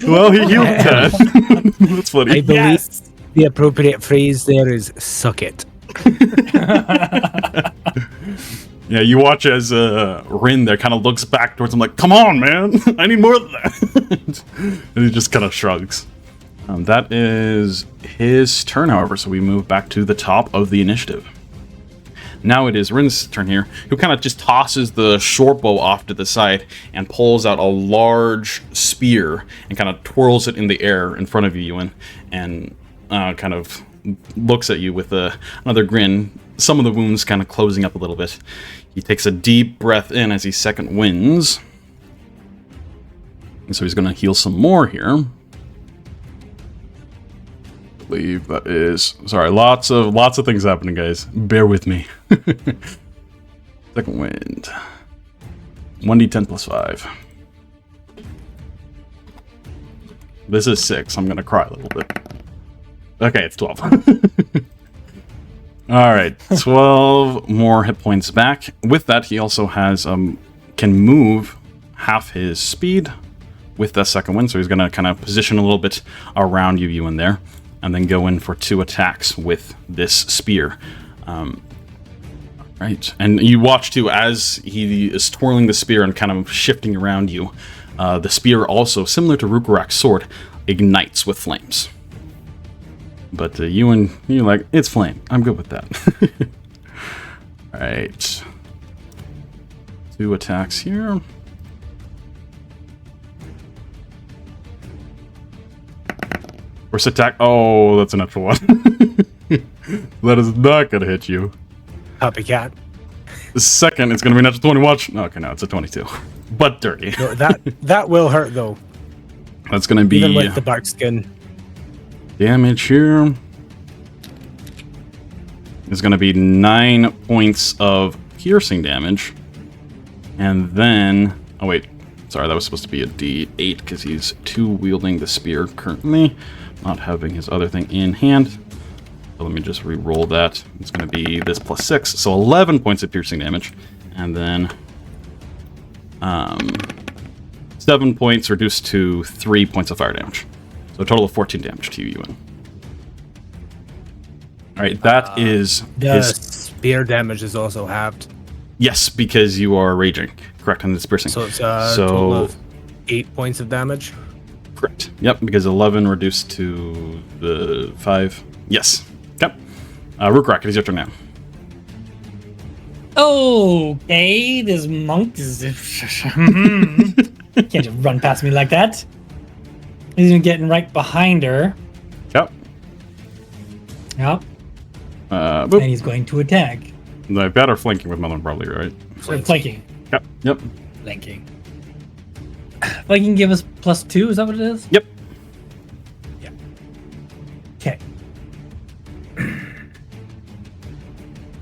Well, he healed 10. That's funny. I believe the appropriate phrase there is "suck it." Yeah, you watch as Rin there kind of looks back towards him like, come on, man, I need more than that. And he just kind of shrugs. That is his turn, however, so we move back to the top of the initiative. Now it is Rin's turn here, who kind of just tosses the short bow off to the side and pulls out a large spear and kind of twirls it in the air in front of you, Euan, and kind of looks at you with another grin, some of the wounds kind of closing up a little bit. He takes a deep breath in as he second winds. And so he's going to heal some more here. I believe that is... Sorry, lots of things happening, guys. Bear with me. Second wind. 1d10 plus 5. This is 6. I'm gonna cry a little bit. Okay, it's 12. Alright, 12 more hit points back. With that, he also has can move half his speed with that second wind, so he's gonna kind of position a little bit around you, Euan, there, and then go in for 2 attacks with this spear. Right, and you watch too as he is twirling the spear and kind of shifting around you. The spear also, similar to Rhukkarrak's sword, ignites with flames. But Euan, you're like, it's flame. I'm good with that. Alright. 2 attacks here. First attack. Oh, that's a natural 1. That is not going to hit you. Copycat. The second, it's going to be a natural 20. Watch. Okay, no, it's a 22. But dirty. No, that will hurt, though. That's going to be... Even with the bark skin. Damage here is going to be 9 points of piercing damage. And then... Oh, wait. Sorry, that was supposed to be a D8 because he's 2-wielding the spear currently, not having his other thing in hand. So let me just re-roll that. It's going to be this plus 6, so 11 points of piercing damage. And then 7 points reduced to 3 points of fire damage. So a total of 14 damage to you, Euan. Alright, that is the spear damage is also halved. Yes, because you are raging. Correct, and it's piercing. So it's total of 8 points of damage? Correct. Yep, because 11 reduced to the 5. Yes. Yep. Rhukkarrak, it is your turn now. Okay, this monk is... Can't just run past me like that. He's getting right behind her. Yep. Yep. Boop. And he's going to attack. I've got her flanking with Maldorwen, probably, right? Flanking. Yep. Flanking. Flanking give us +2, is that what it is? Yep. Yeah. Okay.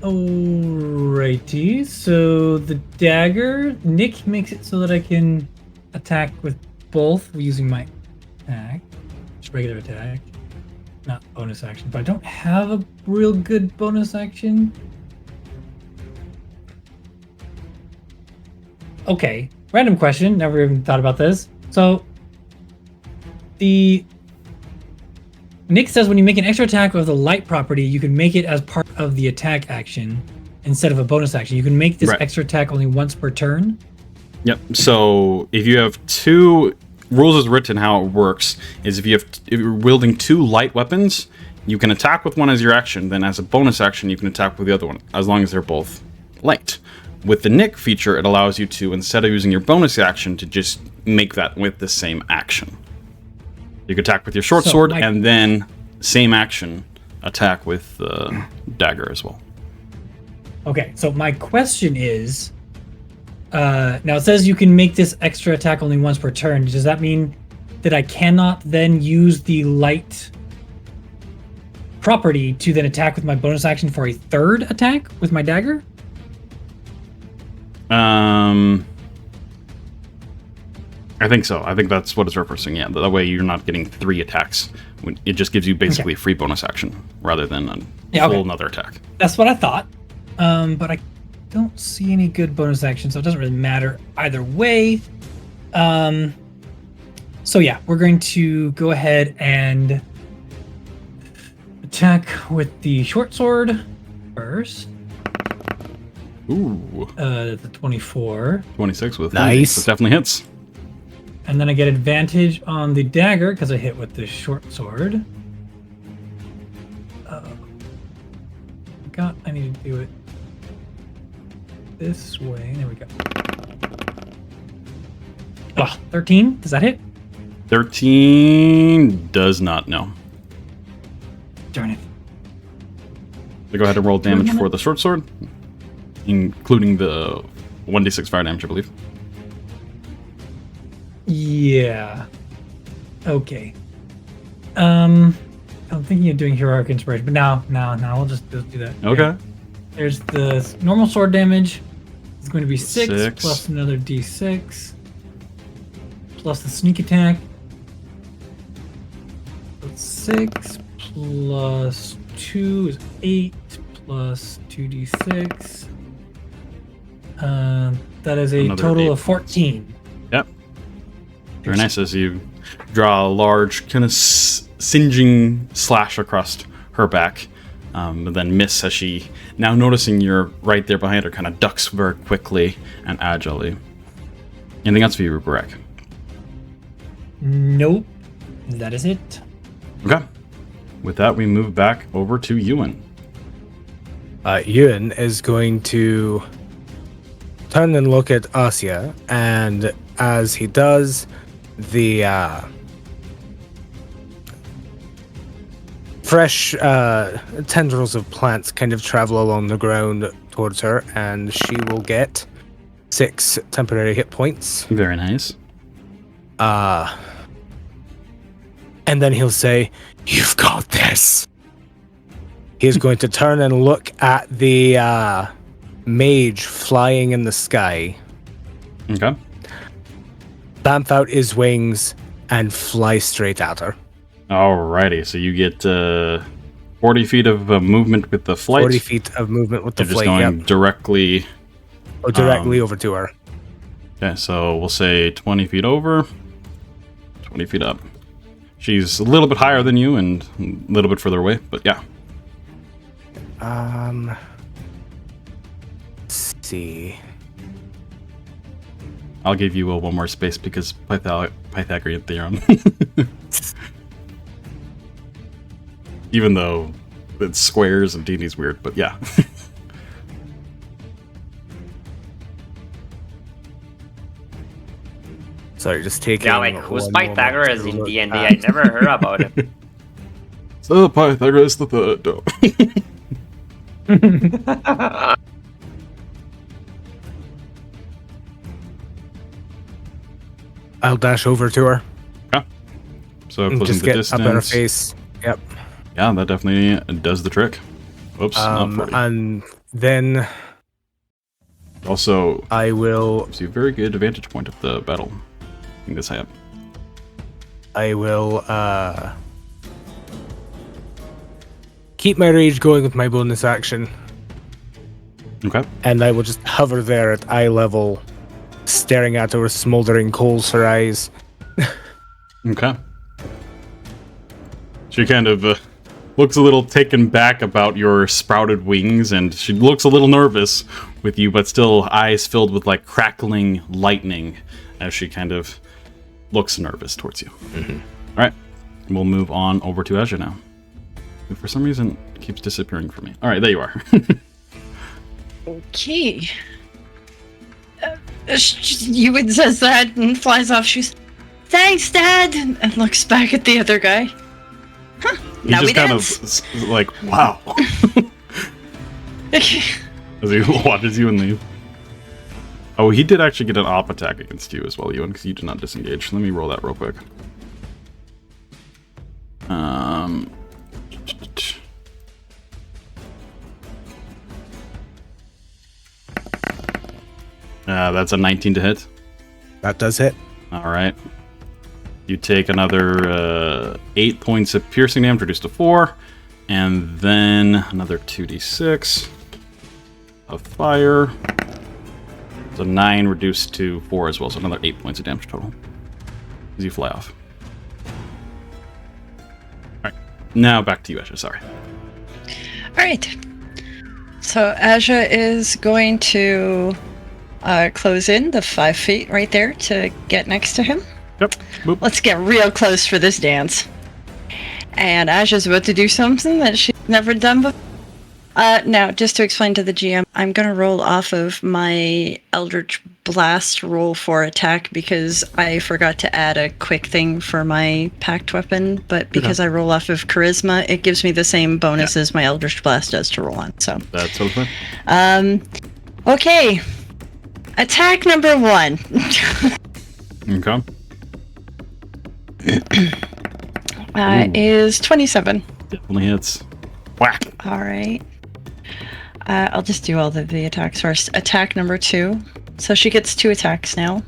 Alrighty, so the dagger, Nick makes it so that I can attack with both using my attack. Just regular attack. Not bonus action, but I don't have a real good bonus action. Okay, random question, never even thought about this. So, Nick says when you make an extra attack with a light property, you can make it as part of the attack action instead of a bonus action. You can make this extra attack only once per turn. Yep, so if you have 2... Rules is written how it works is if you're wielding 2 light weapons, you can attack with one as your action, then as a bonus action you can attack with the other one, as long as they're both light. With the Nick feature, it allows you to, instead of using your bonus action, to just make that with the same action. You can attack with your short sword, and then same action, attack with the dagger as well. Okay, so my question is, now it says you can make this extra attack only once per turn. Does that mean that I cannot then use the light property to then attack with my bonus action for a third attack with my dagger? I think so. I think that's what it's referencing, yeah. That way you're not getting 3 attacks. It just gives you basically a free bonus action rather than a full another attack. That's what I thought. But I don't see any good bonus action, so it doesn't really matter either way. So yeah, we're going to go ahead and attack with the short sword first. Ooh. The 24. 26 with nice. That definitely hits. And then I get advantage on the dagger because I hit with the short sword. I need to do it this way. There we go. 13. Does that hit? 13 does not, no. Darn it. So go ahead and roll damage for the short sword, including the 1d6 fire damage, I believe. Yeah. Okay. I'm thinking of doing heroic inspiration, but now we'll just do that. Okay. There's the normal sword damage. It's going to be 6 plus another d6 plus the sneak attack. 2d6 plus 2 is 8 plus 2d6. That is a Another total 8 of 14. Yep. Very nice as you draw a large, kind of singeing slash across her back, but then miss as she, now noticing you're right there behind her, kind of ducks very quickly and agilely. Anything else for you, Rhukkarrak? Nope. That is it. Okay. With that, we move back over to Euan. Euan is going to turn and look at Asja, and as he does, the fresh tendrils of plants kind of travel along the ground towards her, and she will get 6 temporary hit points. Very nice. And then he'll say, "You've got this." He's going to turn and look at the mage flying in the sky, Okay. bamf out his wings, and fly straight at her. Alrighty, so you get 40 feet of movement with the flight. 40 feet of movement with the You're just flight, going directly. or directly over to her. Okay, so we'll say 20 feet over, 20 feet up. She's a little bit higher than you and a little bit further away, but yeah. Let's see. I'll give you one more space because Pythagorean theorem. Even though it's squares and D&D's weird, but yeah. Sorry, just taking. Yeah, like, who's one moment Pythagoras to in look D&D? at- I never heard about him. So Pythagoras the third. I'll dash over to her. Okay. So And closing just the get distance. up in her face. Yep. Yeah, that definitely does the trick. Oops, not 40. And then Also, I will. gives you a very good vantage point of the battle. Being this high up. I will keep my rage going with my bonus action, Okay. and I will just hover there at eye level, staring at her with smoldering coals for eyes. Okay. She kind of looks a little taken back about your sprouted wings, and she looks a little nervous with you, but still eyes filled with like crackling lightning as she kind of looks nervous towards you. All right, we'll move on over to Asja now. Who for some reason keeps disappearing from me. All right, there you are. Okay. Euan says that and flies off. She's, "Thanks, Dad," and looks back at the other guy. Huh. He Now just we kind dance. of like, wow, as he watches you and leave. Oh, he did actually get an op attack against you as well, Euan, because you did not disengage. Let me roll that real quick. That's a 19 to hit. That does hit. All right. You take another 8 points of piercing damage, reduced to 4, and then another 2d6 of fire. So 9 reduced to 4 as well, so another 8 points of damage total. As you fly off. Alright, now back to you, Asja, sorry. Alright. So Asja is going to close in the 5 feet right there to get next to him. Yep. Boop. Let's get real close for this dance. And Asja's about to do something that she's never done before. Now, just to explain to the GM, I'm going to roll off of my Eldritch Blast roll for attack because I forgot to add a quick thing for my packed weapon, but because I roll off of Charisma, it gives me the same bonus as my Eldritch Blast does to roll on. So That's totally fine. Okay. Attack number 1. Okay. Is 27. Definitely hits. Whack. Alright. I'll just do all the attacks first. Attack number 2. So she gets 2 attacks now.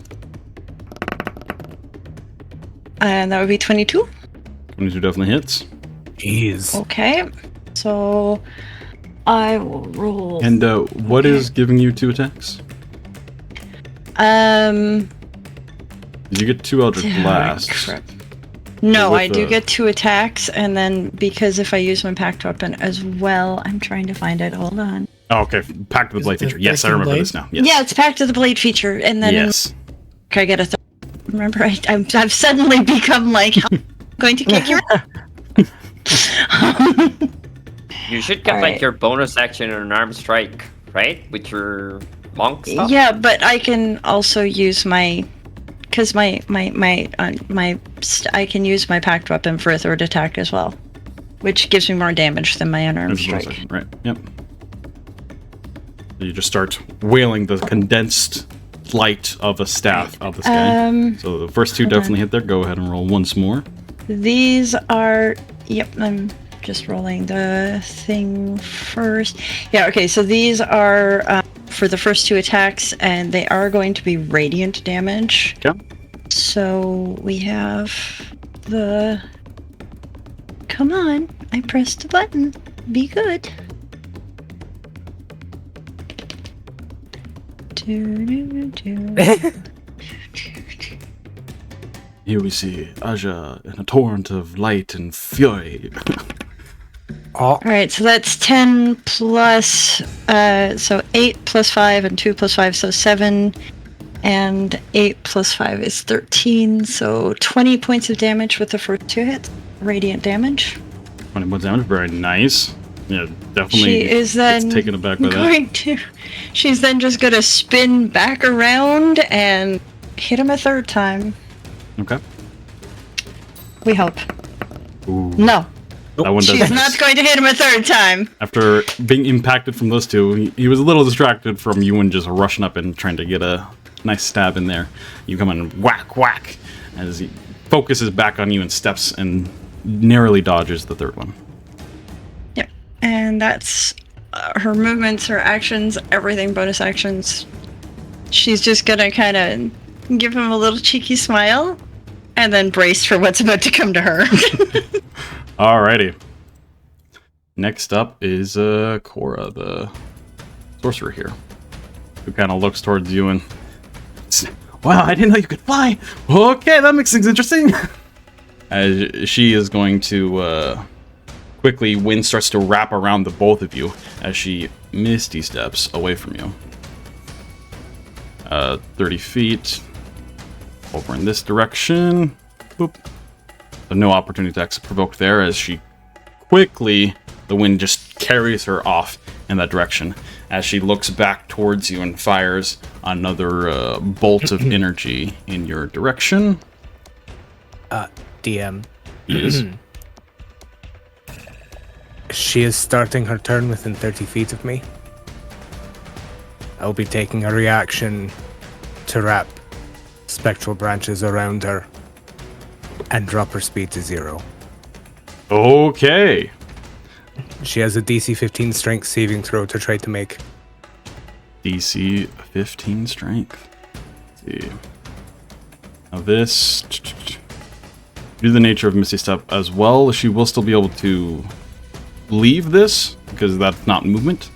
And that would be 22. 22 definitely hits. Jeez. Okay. So I will roll. And what is giving you 2 attacks? Did you get 2 Eldritch Blasts? Crap. No, with I do get 2 attacks, and then because if I use my packed weapon as well, I'm trying to find it. Hold on. Oh, okay. Pact of the Blade feature. Yes, I remember this now. Yes. Yeah, it's packed to the blade feature, and then Yes. I get a. Remember, I've suddenly become like, I'm going to kick your. You should get Alright. like your bonus action in an arm strike, right? With your monk stuff. Yeah, but I can also use my, because I can use my packed weapon for a 3rd attack as well, which gives me more damage than my unarmed There's one strike. second, right. Yep. You just start wailing the condensed light of a staff of this guy. So the first 2 hold on. definitely hit there. Go ahead and roll once more. These are, yep, I'm just rolling the thing first. Yeah, okay, so these are for the first 2 attacks, and they are going to be radiant damage. Okay. So we have the. Come on, I pressed the button. Be good. Here we see Asja in a torrent of light and fury. Oh, Alright, so that's 10 plus, so 8 plus 5 and 2 plus 5, so 7. And 8 plus 5 is 13, so 20 points of damage with the first 2 hits. Radiant damage. 20 points damage. Very nice. Yeah, definitely. She is then gets taken aback by that. going to. She's then just going to spin back around and hit him a 3rd time. Okay. We hope. Ooh. No. That one She's does. not going to hit him a 3rd time. After being impacted from those 2, he was a little distracted from Euan just rushing up and trying to get a nice stab in there. You come in and whack, whack, as he focuses back on you and steps and narrowly dodges the 3rd one. Yep. And that's her movements, her actions, everything bonus actions. She's just going to kind of give him a little cheeky smile and then brace for what's about to come to her. Alrighty. Next up is Cora, the sorcerer here, who kind of looks towards you and, wow, I didn't know you could fly. Okay, that makes things interesting. As she is going to quickly, wind starts to wrap around the both of you as she misty steps away from you. 30 feet over in this direction. Boop. So no opportunity attacks provoked there as she quickly, the wind just carries her off in that direction as she looks back towards you and fires another bolt of energy in your direction. DM. Yes. She is starting her turn within 30 feet of me. I'll be taking a reaction to wrap spectral branches around her and drop her speed to 0. Okay. She has a DC 15 strength saving throw to try to make. DC 15 strength. Let's see. Now this, due to the nature of Misty Step as well, she will still be able to leave this because that's not movement,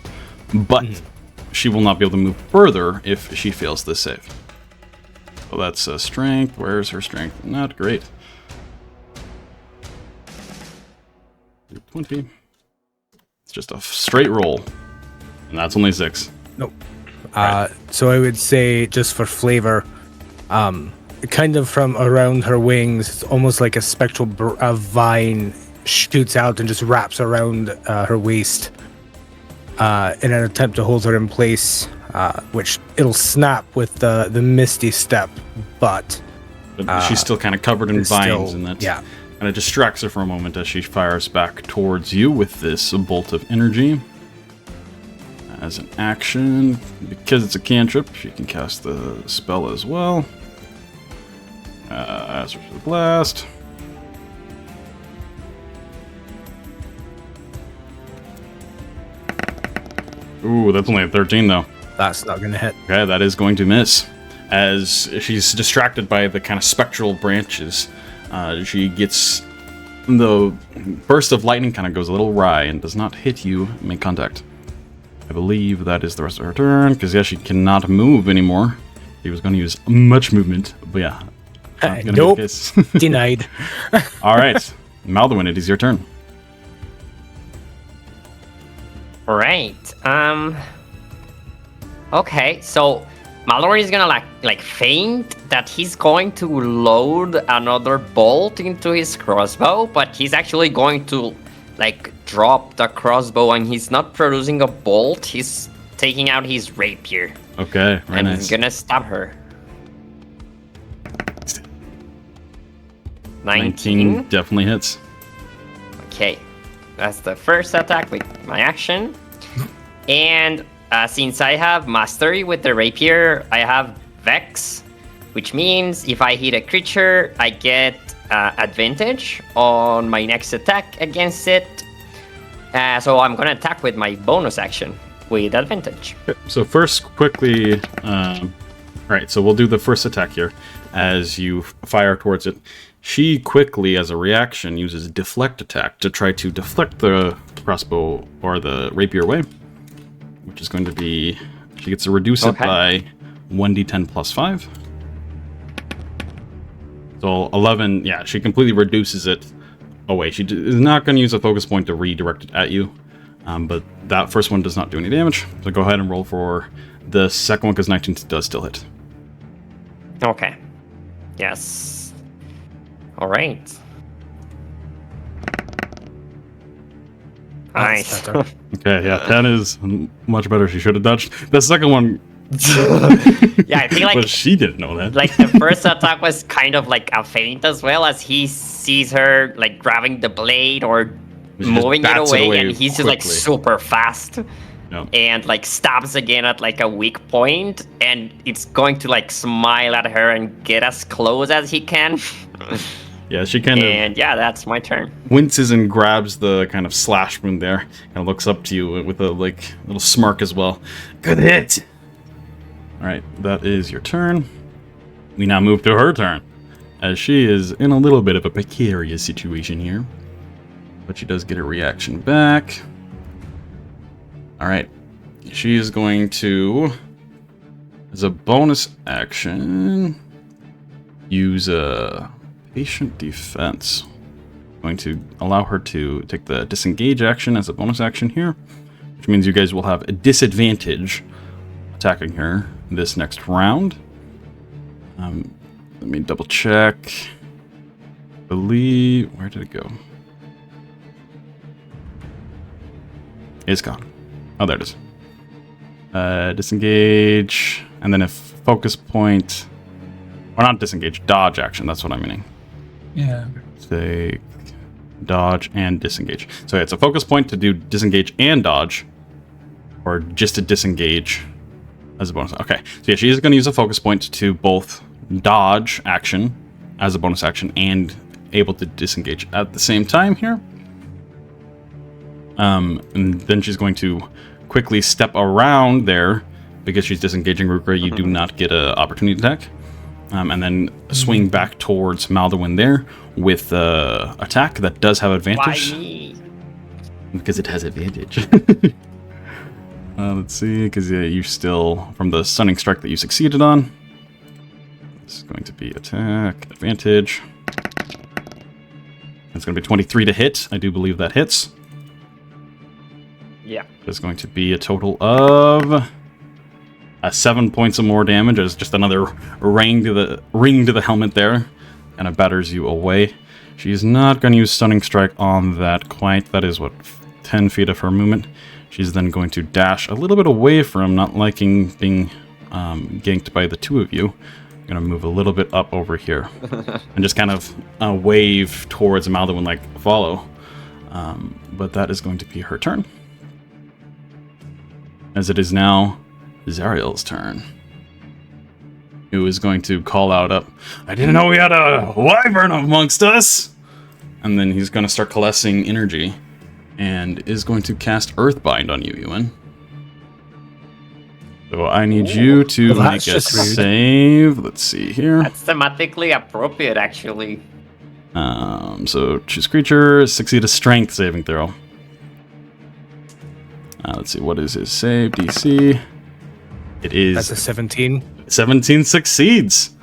but she will not be able to move further if she fails this save. So that's strength. Where's her strength? Not great. 20. It's just a straight roll, and that's only 6. Nope. So I would say, just for flavor, kind of from around her wings, it's almost like a spectral vine shoots out and just wraps around her waist in an attempt to hold her in place, which it'll snap with the Misty Step, but she's still kind of covered in it's vines, still- and that yeah. kind of distracts her for a moment as she fires back towards you with this bolt of energy. As an action, because it's a cantrip, she can cast the spell as well. As for the blast. Ooh, that's only a 13 though. That's not going to hit. Okay, that is going to miss. As she's distracted by the kind of spectral branches, she gets the burst of lightning kind of goes a little wry and does not hit you, make contact. I believe that is the rest of her turn, because yeah, she cannot move anymore. He was going to use much movement, but yeah. Nope. Denied. All right, Maldorwen, it is your turn. Right. Okay, so Maldorwen is gonna like feint that he's going to load another bolt into his crossbow, but he's actually going to like drop the crossbow, and he's not producing a bolt. He's taking out his rapier. Okay, very and nice. he's gonna stab her. 19 definitely hits. Okay, that's the first attack with my action. And since I have mastery with the rapier, I have Vex, which means if I hit a creature, I get advantage on my next attack against it. So I'm gonna attack with my bonus action with advantage. So first, quickly, right, so we'll do the first attack here. As you fire towards it, she quickly, as a reaction, uses deflect attack to try to deflect the crossbow or the rapier away, which is going to be, she gets to reduce it by 1d10 plus 5. So 11, yeah, she completely reduces it away. She is not going to use a focus point to redirect it at you, but that first one does not do any damage. So go ahead and roll for the second one, because 19 does still hit. Okay. Yes. All right. Nice. Okay, yeah, 10 is much better. She should have dodged. The second one... Yeah, I think like... But she didn't know that. Like the first attack was kind of like a feint as well, as he sees her like grabbing the blade or moving it away, and he's just like super fast. Yep. And like stabs again at like a weak point, and it's going to like smile at her and get as close as he can. Yeah, she kind of... And yeah, that's my turn. Winces and grabs the kind of slash wound there, and looks up to you with a like little smirk as well. Good hit! Alright, that is your turn. We now move to her turn, as she is in a little bit of a precarious situation here. But she does get a reaction back. Alright, she is going to, as a bonus action, use a patient defense. Going to allow her to take the disengage action as a bonus action here, which means you guys will have a disadvantage attacking her this next round. Let me double check. Believe, where did it go? It's gone. Oh, there it is. Disengage, and then if focus point, or not disengage, dodge action. That's what I'm meaning. Yeah. Take dodge and disengage. So yeah, it's a focus point to do disengage and dodge, or just to disengage as a bonus. Okay, so yeah, she is going to use a focus point to both dodge action as a bonus action and able to disengage at the same time here. And then she's going to quickly step around there, because she's disengaging Rhukkarrak. You do not get an opportunity attack. And then swing back towards Maldorwen there with attack that does have advantage. Why me? Because it has advantage. Let's see, because yeah, you still, from the stunning strike that you succeeded on. This is going to be attack, advantage. It's going to be 23 to hit. I do believe that hits. Yeah. There's going to be a total of 7 points of more damage as just another ring to the helmet there, and it batters you away. She's not going to use stunning strike on that quite. That is what, 10 feet of her movement. She's then going to dash a little bit away from, not liking being ganked by the two of you. I'm going to move a little bit up over here and just kind of wave towards Maldorwen, like follow. But that is going to be her turn, as it is now Zariel's turn, who is going to call out I didn't know we had a wyvern amongst us! And then he's going to start coalescing energy, and is going to cast Earthbind on you, Euan. So I need you to make a save. Let's see here. That's thematically appropriate, actually. So choose creature, succeed a strength saving throw. Let's see, what is his save DC? It is... That's a 17. 17 succeeds.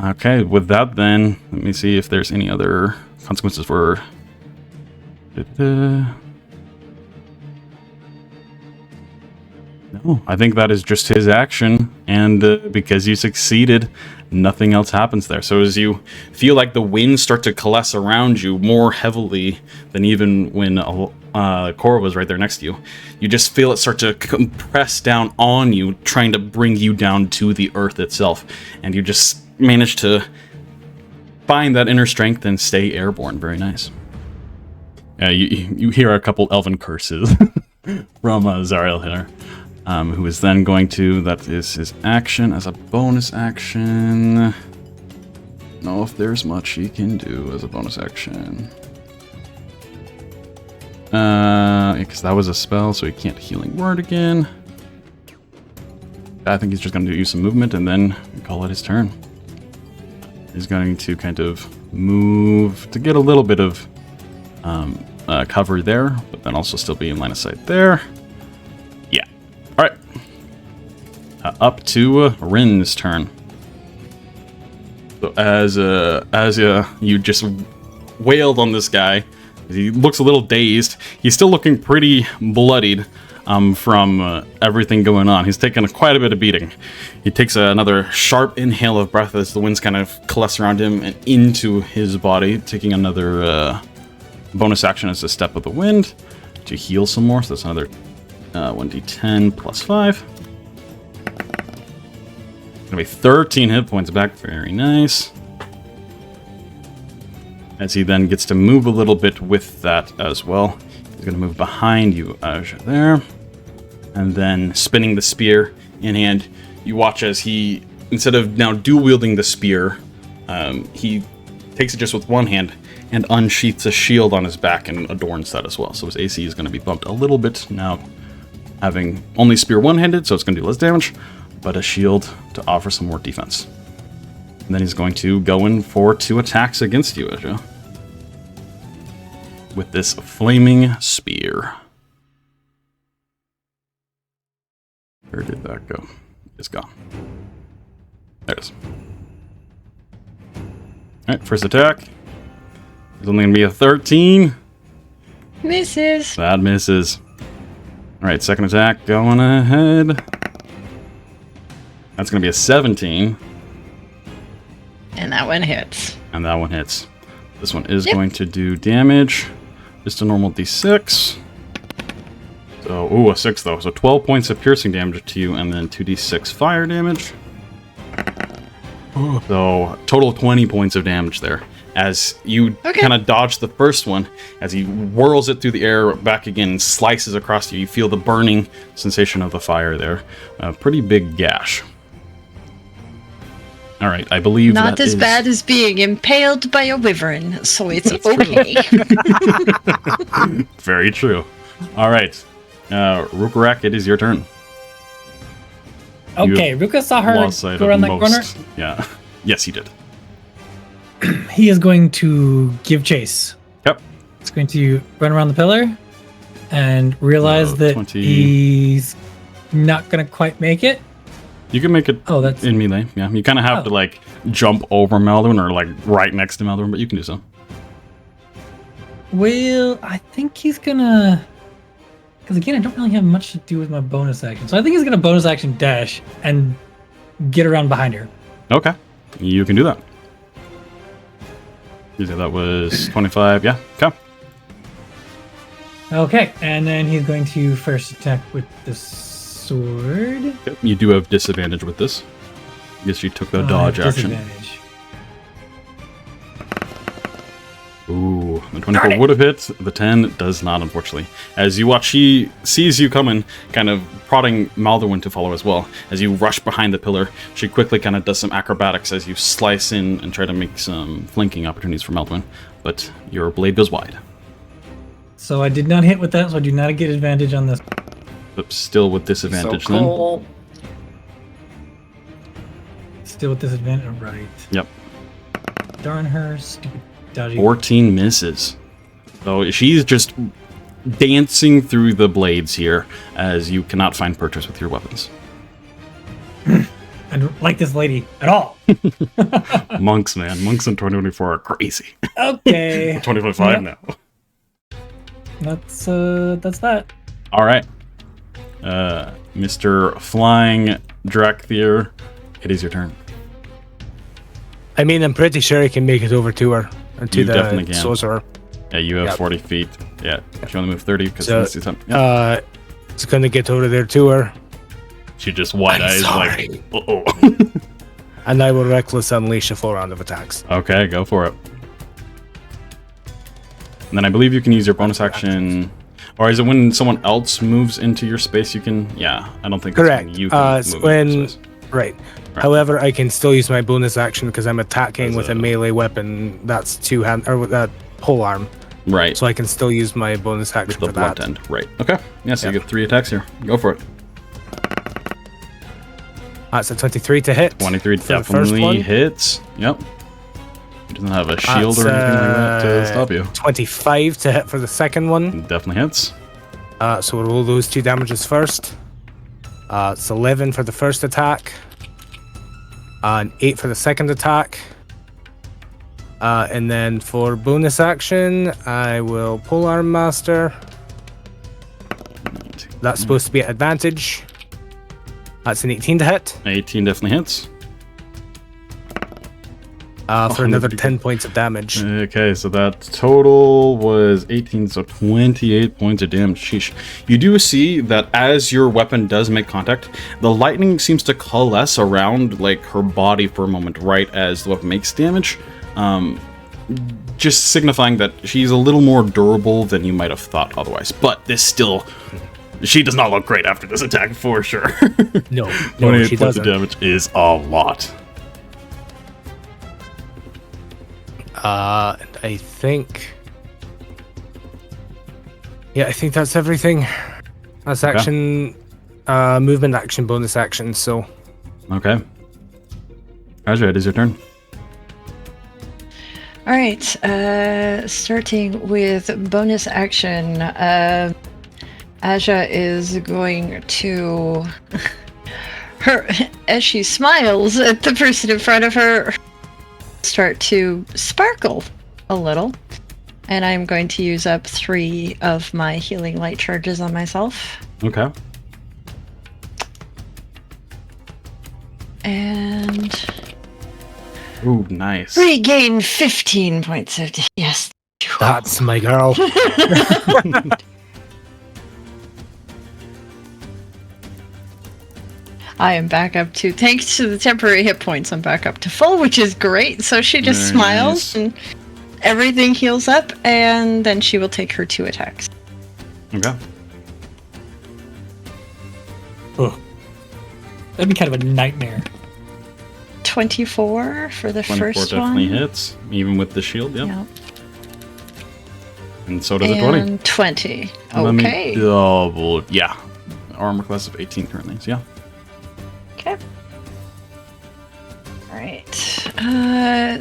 Okay, with that then, let me see if there's any other consequences for... No, I think that is just his action, and because you succeeded, nothing else happens there. So as you feel like the winds start to coalesce around you more heavily than even when Cora was right there next to you, you just feel it start to compress down on you, trying to bring you down to the earth itself, and you just manage to find that inner strength and stay airborne. Very nice. You hear a couple elven curses from Zariel here. Who is then going to, that is his action as a bonus action. Know if there's much he can do as a bonus action. Because that was a spell, so he can't healing word again. I think he's just going to use some movement and then call it his turn. He's going to kind of move to get a little bit of cover there, but then also still be in line of sight there. Alright. Up to Rin's turn. So as you just wailed on this guy, he looks a little dazed. He's still looking pretty bloodied from everything going on. He's taken quite a bit of beating. He takes another sharp inhale of breath as the winds kind of coalesce around him and into his body, taking another bonus action as a step of the wind to heal some more. So that's another 1d10 plus 5. Gonna be 13 hit points back. Very nice. As he then gets to move a little bit with that as well. He's gonna move behind you, Asja, there. And then spinning the spear in hand, you watch as he, instead of now dual wielding the spear, he takes it just with one hand and unsheaths a shield on his back and adorns that as well. So his AC is gonna be bumped a little bit now, having only spear one-handed, so it's going to do less damage, but a shield to offer some more defense. And then he's going to go in for 2 attacks against you, Asja, with this flaming spear. Where did that go? It's gone. There it is. Alright, first attack. It's only going to be a 13. Misses. That misses. Alright, second attack going ahead. That's going to be a 17. And that one hits. And that one hits. This one is going to do damage. Just a normal d6. So, ooh, a 6 though. So 12 points of piercing damage to you, and then 2d6 fire damage. So, total of 20 points of damage there. As you kind of dodge the first one, as he whirls it through the air back again and slices across you, you feel the burning sensation of the fire there. A pretty big gash. All right, I believe not that as is... bad as being impaled by a wyvern, so it's okay. Very true. All right, Rhukkarrak, it is your turn. Okay, Rukka saw her go around that corner. Yeah. Yes, he did. He is going to give chase. Yep. He's going to run around the pillar and realize that 20. he's not going to quite make it. You can make it that's in melee. Yeah, you kind of have to like jump over Maldorwen or like right next to Maldorwen, but you can do so. Well, I think he's gonna... Because again, I don't really have much to do with my bonus action. So I think he's gonna bonus action dash and get around behind her. Okay. You can do that. You said that was 25. Yeah. Okay. Okay, and then he's going to first attack with the sword. Yep. You do have disadvantage with this. I guess you took the dodge action. Ooh, the 24 would have hit. The 10 does not, unfortunately. As you watch, she sees you coming, kind of prodding Maldorwen to follow as well. As you rush behind the pillar, she quickly kind of does some acrobatics as you slice in and try to make some flanking opportunities for Maldorwen. But your blade goes wide. So I did not hit with that, so I do not get advantage on this. But still with disadvantage So cool. Then. Still with disadvantage, right. Yep. darn her. Stupid dodgy. 14 misses. So she's just dancing through the blades here as you cannot find purchase with your weapons. I don't like this lady at all. Monks, man. Monks in 2024 are crazy. Okay. 2025 now. That's that. All right. Mr. Flying Drakthir, it is your turn. I mean, I'm pretty sure I can make it over to her. Or to You definitely the can. sorcerer. Yeah, you have Yep. 40 feet. Yeah, if you only move 30 because So, this is something. Yep. It's gonna get over there to her, She just wide eyes sorry. like, uh-oh. and I will reckless unleash a full round of attacks. Okay, go for it. And then I believe you can use your bonus action. Or is it when someone else moves into your space you can... Yeah, I don't think Correct. it's when you can It's move when into your space. right. However, I can still use my bonus action because I'm attacking As with a- a melee weapon. That's two hand or with that pole arm, Right, so I can still use my bonus action with the for blunt that. end. Right, okay. Yeah, so you Yep. get 3 attacks here. Go for it. That's a 23 to hit. 23 for the first definitely one. hits. Yep. He doesn't have a shield That's, or anything like that to stop you. 25 to hit for the second one. Definitely hits. So we'll roll those 2 damages first. It's 11 for the first attack. And 8 for the second attack. And then for bonus action, I will Polearm Master. That's supposed to be at advantage. That's an 18 to hit. 18 definitely hits. For another 10 points of damage. Okay, so that total was 18, so 28 points of damage. Sheesh. You do see that as your weapon does make contact, the lightning seems to coalesce around like her body for a moment, right as the weapon makes damage. Just signifying that she's a little more durable than you might have thought otherwise. But this still... She does not look great after this attack, for sure. No, 28 she points doesn't. of damage is a lot. And I think... Yeah, I think that's everything. That's Okay. action, movement, action, bonus action, so... Okay. Asja, it is your turn. All right, starting with bonus action. Asja is going to her as she smiles at the person in front of her, start to sparkle a little, and I'm going to use up 3 of my healing light charges on myself. Okay. And Ooh, nice. regain 15 points of yes. That's my girl. I am back up to, thanks to the temporary hit points, I'm back up to full, which is great. So she just Very smiles nice. and everything heals up, and then she will take her 2 attacks. Okay. Ugh. That'd be kind of a nightmare. 24 for the 24 first definitely one. hits, even with the shield, yep. Yeah. And so does a 20. And 20. Let me Okay. double, yeah. Armor class of 18 currently, so yeah. Okay. Alright.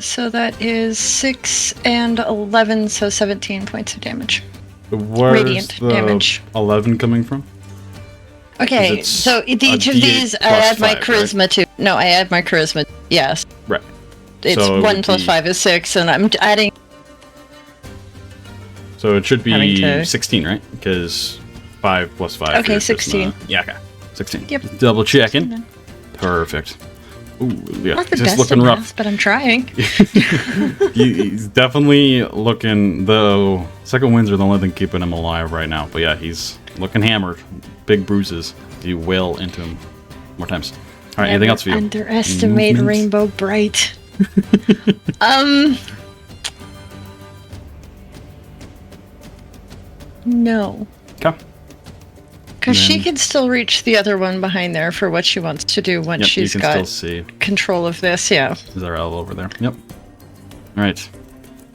So that is 6 and 11, so 17 points of damage. Where's Radiant the damage. 11 coming from? Okay, it's so each a of D8 these I plus add my 5, charisma to. No, I add my charisma. Yes. Right. It's So it 1 would plus be- 5 is 6, and I'm adding. So it should Having be to- 16, right? Because 5 plus 5 Okay, is just 16. yeah, okay. 16. Yep. Just double checking. Perfect. Ooh, yeah. Not the Just best looking at rough. math, but I'm trying. He's definitely looking, though. Second winds are the only thing keeping him alive right now. But yeah, he's looking hammered. Big bruises. You wail into him more times. All right, anything else for you? Underestimate Movement? Rainbow Bright. No. Okay. Because she Then- can still reach the other one behind there for what she wants to do once Yep, she's you can got still see. control of this. Yeah. Is our elbow over there? Yep. All right.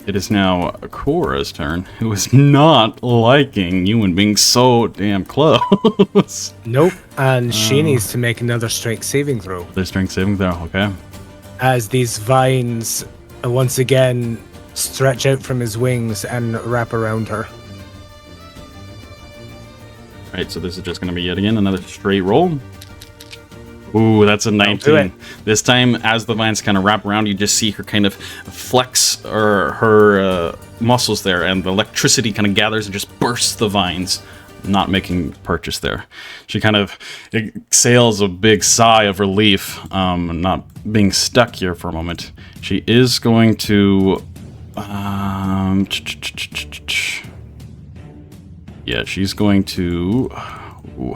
It is now Cora's turn, who is not liking Euan being so damn close. Nope. And she needs to make another strength saving throw. The strength saving throw, okay. As these vines and once again stretch out from his wings and wrap around her. Alright, so this is just going to be yet again another straight roll. Ooh, that's a do 19. it. This time, as the vines kind of wrap around, you just see her kind of flex her muscles there, and the electricity kind of gathers and just bursts the vines, not making purchase there. She kind of exhales a big sigh of relief, not being stuck here for a moment. She is going to... yeah, she's going to... Ooh.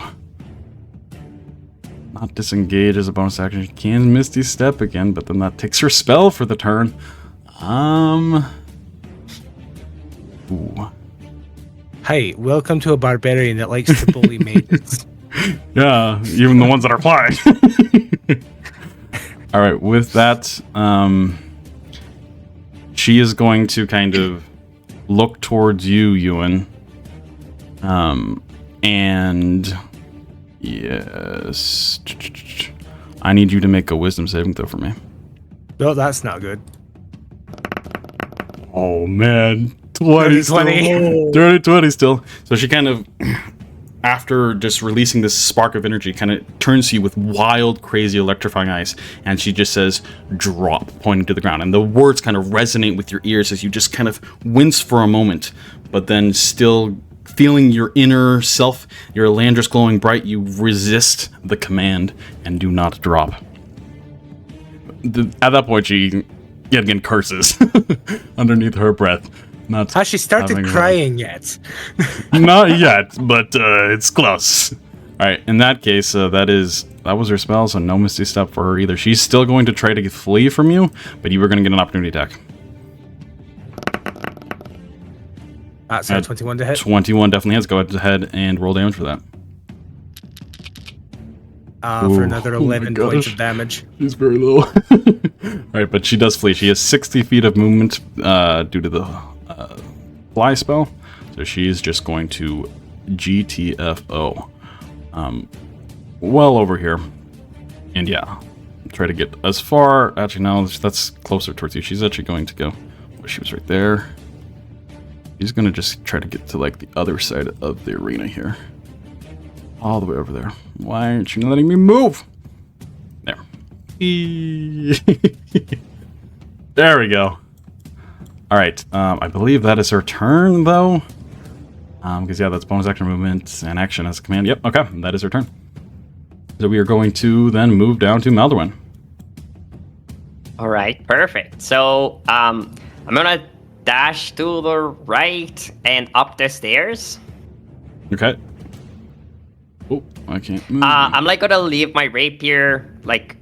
Not disengage as a bonus action. She can Misty Step again, but then that takes her spell for the turn. Ooh. Hey, welcome to a barbarian that likes to bully maidens. Yeah, even the ones that are flying. All right, with that, she is going to kind of look towards you, Euan. And yes, I need you to make a wisdom saving throw for me. No, that's not good. Oh man, 20 20. Dirty 20 still. So she kind of, after just releasing this spark of energy, kind of turns to you with wild, crazy, electrifying eyes, and she just says, "Drop," pointing to the ground. And the words kind of resonate with your ears as you just kind of wince for a moment, but then still feeling your inner self, your Elandris glowing bright, you resist the command and do not drop. At that point, she yet again curses underneath her breath. Not Has she started having crying yet? Not yet, but it's close. All right, in that case, that was her spell, so no Misty Step for her either. She's still going to try to flee from you, but you were going to get an opportunity attack. That's a 21 to hit. 21 definitely hits. Go ahead and roll damage for that. For another 11 points of damage. She's very low. Alright, but she does flee. She has 60 feet of movement due to the fly spell. So she's just going to GTFO. Well over here. And yeah, try to get as far. Actually, no, that's closer towards you. She's actually going to go. She was right there. She's going to just try to get to like the other side of the arena here. All the way over there. Why aren't you letting me move? There. There we go. Alright, I believe that is her turn, though. Because, yeah, that's bonus action movement and action as a command. Yep, okay, that is her turn. So we are going to then move down to Maldorwen. Alright, perfect. So, I'm gonna dash to the right and up the stairs. Okay. Oh, I can't move. I'm like gonna leave my rapier like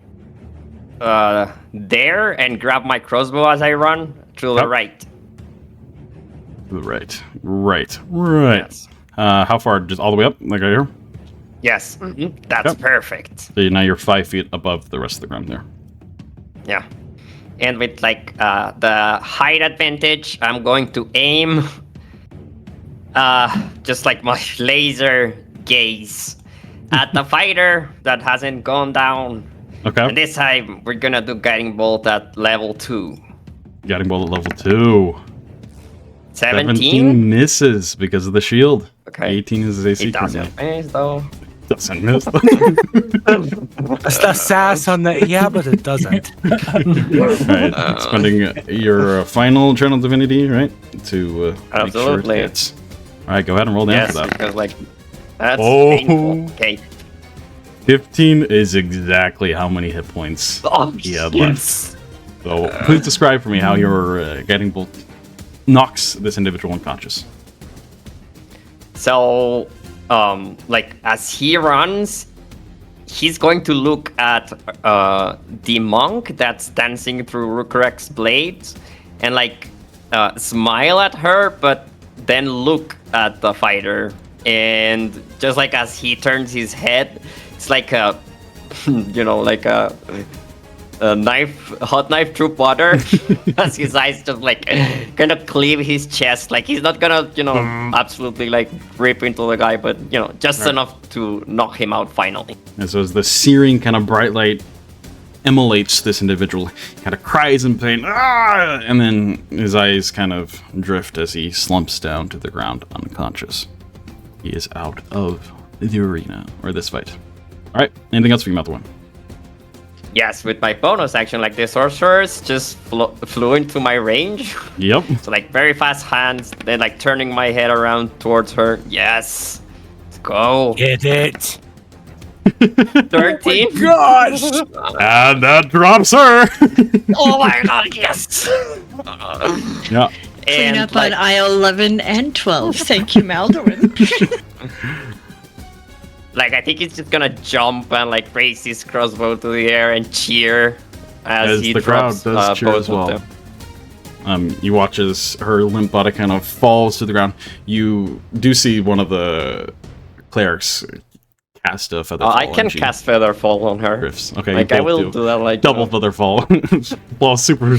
there and grab my crossbow as I run to the right. To the right. Right. Yes. How far? Just all the way up? Like right here? Yes. That's perfect. So now you're 5 feet above the rest of the ground there. Yeah. And with like the height advantage, I'm going to aim just like my laser gaze at the fighter that hasn't gone down. Okay. And this time we're gonna do guiding bolt at level 2. Guiding bolt at level 2. 17 misses because of the shield. Okay. 18 is his AC It doesn't currently. miss though. Doesn't miss. That's the sass on the... Yeah, but it doesn't. Alright, spending your final Channel Divinity, right? To make sure it Absolutely. hits. Alright, go ahead and roll down Yes, for that. because like that's Oh. painful. Okay. 15 is exactly how many hit points Oh, he had yes. left. So please describe for me how your guiding bolt knocks this individual unconscious. So, like as he runs, he's going to look at the monk that's dancing through Rhukkarrak's blades, and like smile at her, but then look at the fighter, and just like as he turns his head, it's like a, you know, like a hot knife through butter, as his eyes just like kind of cleave his chest. Like he's not gonna, you know, absolutely like rip into the guy, but you know, just enough to knock him out finally. And so as the searing kind of bright light immolates this individual. He kind of cries in pain, "Ah!" And then his eyes kind of drift as he slumps down to the ground unconscious. He is out of the arena, or this fight. All right, anything else for you, Maldorwen? Yes, with my bonus action, like the sorcerers just flew into my range. Yep. So like very fast hands, then like turning my head around towards her. Yes, let's go. Get it? 13. Gosh! And that drops her. Oh my god, yes. Yeah. Clean And up like, on aisle 11 and 12. Thank you, Maldorwen. like I think he's just gonna jump and like raise his crossbow to the air and cheer as he the crowd drops does cheer both as well. of them. You watch as her limp body kind of falls to the ground. You do see one of the clerics cast a feather fall. I can cast feather fall on her. Drifts. Okay, like you I both will do that like double feather fall. Fall super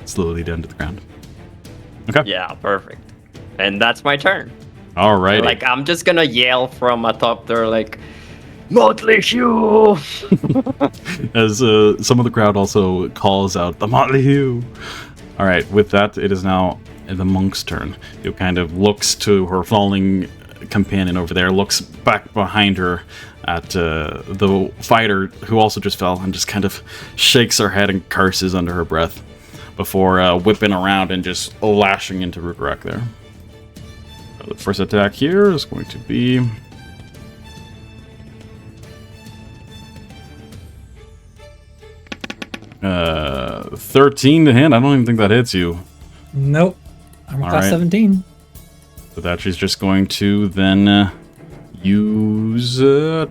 slowly down to the ground. Okay. Yeah, perfect. And that's my turn. All right. Like I'm just gonna yell from atop there, like, Motley Hue! As some of the crowd also calls out the Motley Hue. All right. With that, it is now the monk's turn. Who kind of looks to her falling companion over there, looks back behind her at the fighter who also just fell, and just kind of shakes her head and curses under her breath before whipping around and just lashing into Rhukkarrak there. The first attack here is going to be 13 to hit. I don't even think that hits you. Nope. I'm All class right. 17. But that she's just going to then use. Where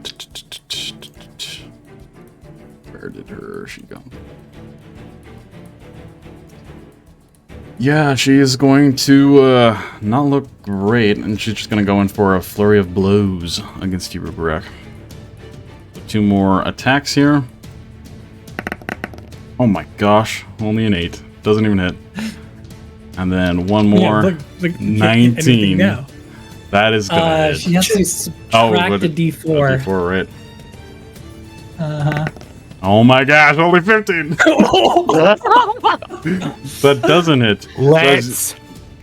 did she go? Yeah, she is going to not look great, and she's just going to go in for a flurry of blows against you, Rhukkarrak. 2 more attacks here. Oh my gosh, only an 8. Doesn't even hit. And then one more. Yeah, look, 19. Now. That is gonna hit. She has to subtract a D4. D4, right? Uh-huh. Oh my gosh, only 15. That doesn't hit. Let's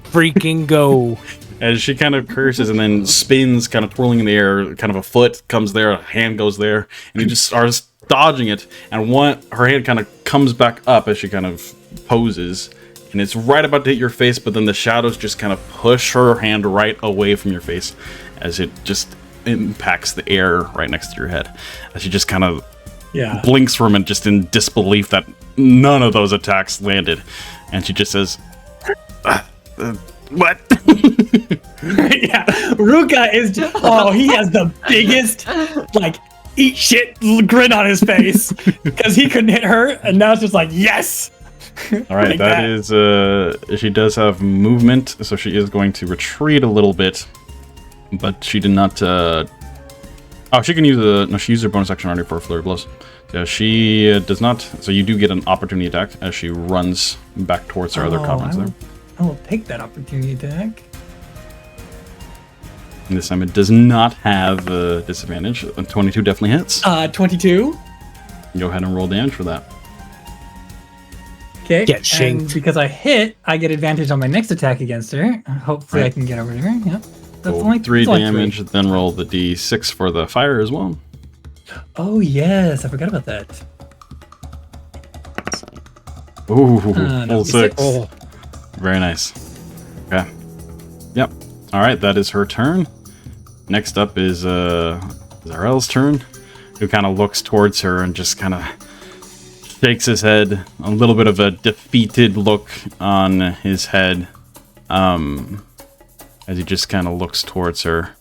freaking go. As she kind of curses and then spins, kind of twirling in the air, kind of a foot comes there, a hand goes there, and he just starts dodging it. And her hand kind of comes back up as she kind of poses, and it's right about to hit your face, but then the shadows just kind of push her hand right away from your face as it just impacts the air right next to your head. As she just kind of blinks for a minute, just in disbelief that none of those attacks landed. And she just says, what? Yeah, Ruka is just, he has the biggest, like, eat shit grin on his face because he couldn't hit her, and now it's just like, yes! All right, like that is, she does have movement, so she is going to retreat a little bit, but she did not, she can use she used her bonus action already for a flurry of blows. Yeah, she does not, so you do get an opportunity attack as she runs back towards her other comrades there. I will take that opportunity attack. And this time it does not have a disadvantage. 22 definitely hits. 22. Go ahead and roll damage for that. Okay. Get shanked. And because I hit, I get advantage on my next attack against her. Hopefully I can get over there. Yeah. That's Roll only 3 that's only damage, 3. then roll the d6 for the fire as well. Oh, yes. I forgot about that. Ooh, no, full 6. Oh. Very nice. Okay. Yep. All right, that is her turn. Next up is Zarel's turn, who kind of looks towards her and just kind of shakes his head. A little bit of a defeated look on his head as he just kind of looks towards her.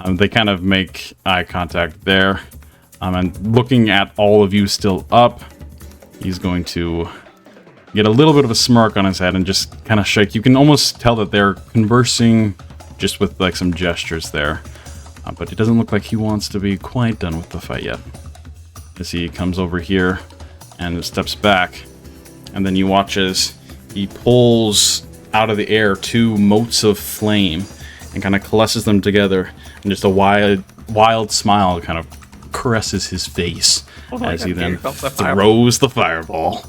They kind of make eye contact there. And looking at all of you still up, he's going to get a little bit of a smirk on his head and just kind of shake. You can almost tell that they're conversing just with like some gestures there. But it doesn't look like he wants to be quite done with the fight yet. As he comes over here and steps back. And then you watch as he pulls out of the air 2 motes of flame and kind of coalesces them together. And just a wild smile kind of caresses his face as he then comes the fireball. throws the fireball.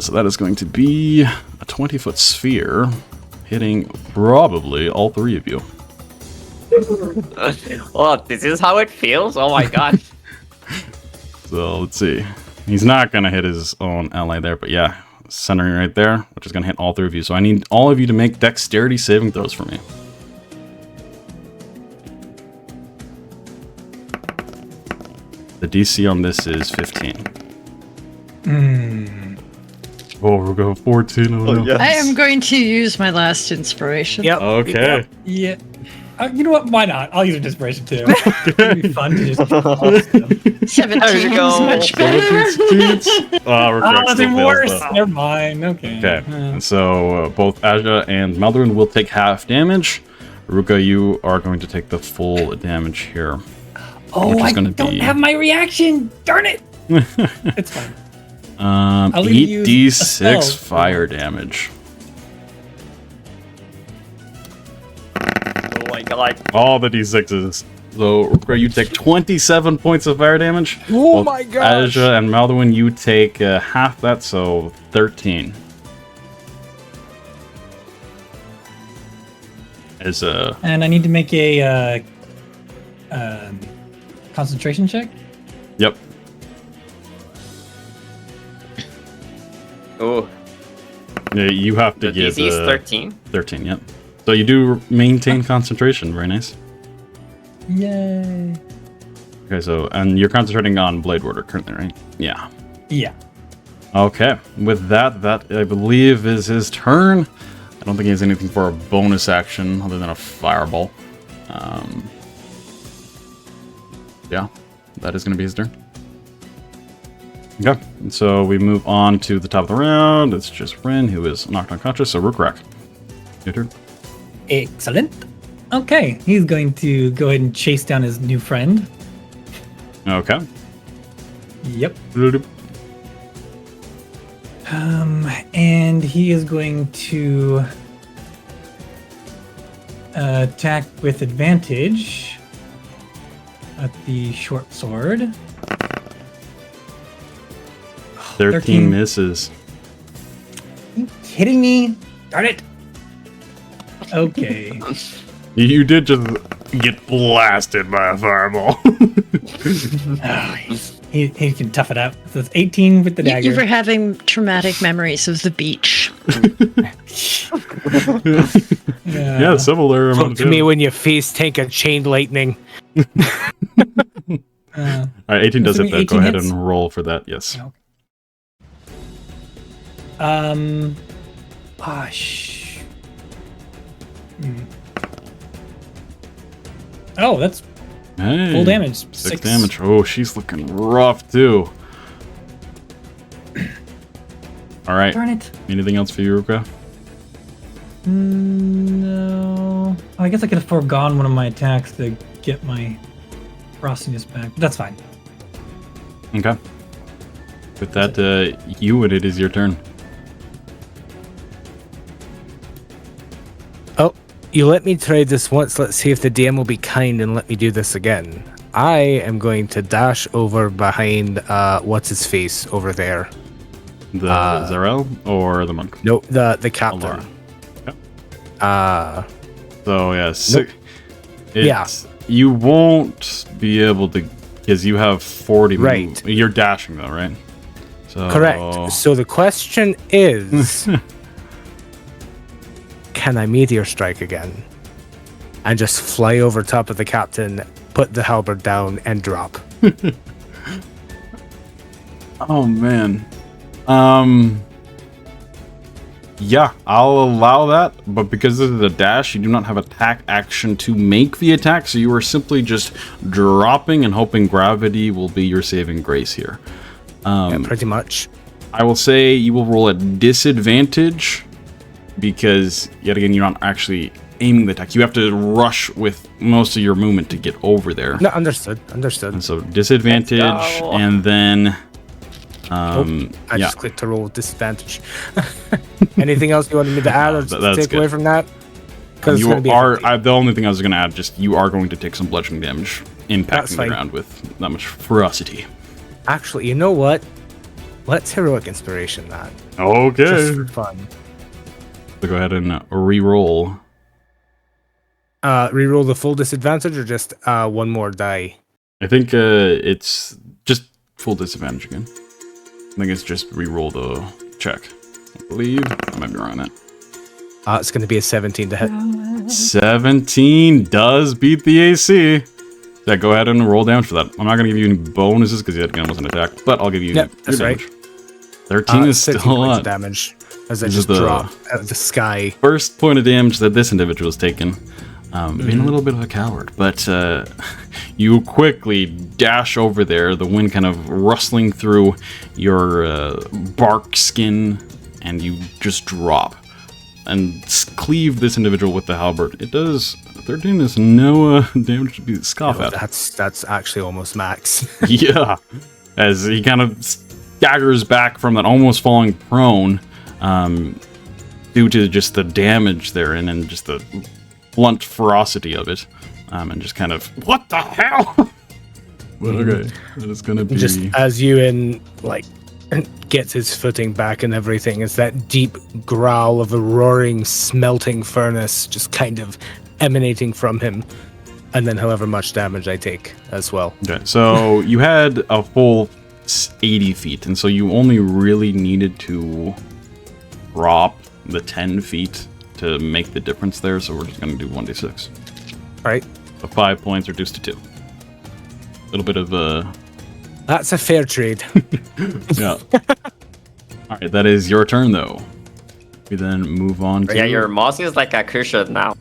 So that is going to be a 20-foot sphere, hitting probably all three of you. Oh, this is how it feels? Oh my god. So let's see. He's not going to hit his own ally there, but yeah, centering right there, which is going to hit all three of you. So I need all of you to make dexterity saving throws for me. The DC on this is 15. Oh, we'll go 14. Oh, no. yes. I am going to use my last inspiration. Yep. Okay. Yeah. You know what? Why not? I'll use an inspiration too. It'd be fun to just toss them. 17 There you is go. much better. That's even worse. Never mind. Okay. Okay, and so both Asja and Maldorwen will take half damage. Rhukka, you are going to take the full damage here. Oh, Which is I gonna don't be- have my reaction. Darn it. It's fine. I'll even use a 8d6 spell. fire damage. Oh my god. All the d6s. So, Rhukka, you take 27 points of fire damage. Oh Both my gosh. Asja and Maldorwen, you take half that, so 13. As And I need to make a concentration check. yep. Oh, Yeah, you have to the get DC is 13. 13, yep. So you do maintain concentration, very nice. Yay. Okay, so, and you're concentrating on Blade Warder currently, right? Yeah. Yeah. Okay, with that I believe is his turn. I don't think he has anything for a bonus action other than a fireball. Yeah, that is going to be his turn. Okay, and so we move on to the top of the round. It's just Ren, who is knocked unconscious, so Rhukkarrak. Your turn. Excellent. Okay, he's going to go ahead and chase down his new friend. Okay. Yep. And he is going to attack with advantage at the short sword. 13 misses. Are you kidding me? Darn it. Okay. You did just get blasted by a fireball. Oh, he can tough it out. So it's 18 with the dagger. You were having traumatic memories of the beach. Yeah, similar amount Look of to me damage. when your face tank a chain lightning. All right, 18 does hit that. Go 18 ahead hits? and roll for that. Yes. No. Oh, that's Hey, full damage. 6 damage. Oh, she's looking rough too. All right. Darn it. Anything else for you, Rhukka? No. I guess I could have foregone one of my attacks to get my frostiness back. But that's fine. Okay. With that, Euan, it is your turn. Oh, you let me try this once. Let's see if the DM will be kind and let me do this again. I am going to dash over behind what's his face over there. The Zarel or the monk? No, the captain. Alara. Okay. So yeah, Nope. Yeah. You won't be able to because you have 40. Right. You're dashing though, right? So Correct. So the question is, can I meteor strike again? And just fly over top of the captain, put the halberd down, and drop. Oh man. Yeah, I'll allow that, but because this is a dash, you do not have attack action to make the attack, so you are simply just dropping and hoping gravity will be your saving grace here. Yeah, pretty much. I will say you will roll at disadvantage because, yet again, you're not actually aiming the attack. You have to rush with most of your movement to get over there. No, understood. Understood. And so disadvantage, Let's go. and then I yeah. just clicked to roll with disadvantage. Anything else you wanted me to add or that's take away good. from that? 'Cause it's gonna be the only thing I was going to add, just you are going to take some bludgeoning damage, impacting the ground with that much ferocity. Actually, you know what? Let's heroic inspiration that. Okay. Just for fun. So go ahead and re-roll. Reroll the full disadvantage or just one more die? I think it's just full disadvantage again. I think it's just re-roll the check. I believe I might be wrong on that. It's going to be a 17 to hit. 17 does beat the AC. Yeah, go ahead and roll damage for that. I'm not going to give you any bonuses because it again was an attack, but I'll give you your that's damage. right. 13 is 13 still a points lot. of damage as I This just is the- drop out of the sky. First point of damage that this individual has taken. Being a little bit of a coward, but you quickly dash over there, the wind kind of rustling through your bark skin, and you just drop and cleave this individual with the halberd. It does 13 is no damage to be scoff at. That's actually almost max. Yeah, as he kind of staggers back from that, almost falling prone, due to just the damage therein and just the blunt ferocity of it, and just kind of, what the hell? Well, okay, that is gonna be Just as Euan gets his footing back and everything, it's that deep growl of a roaring, smelting furnace just kind of emanating from him, and then however much damage I take as well. Okay, so you had a full 80 feet, and so you only really needed to drop the 10 feet to make the difference there, so we're just going to do 1d6. Right. So 5 points reduced to 2. A little bit of That's a fair trade. yeah. Alright, that is your turn, though. We then move on to... Yeah, your moss is like a cushion now.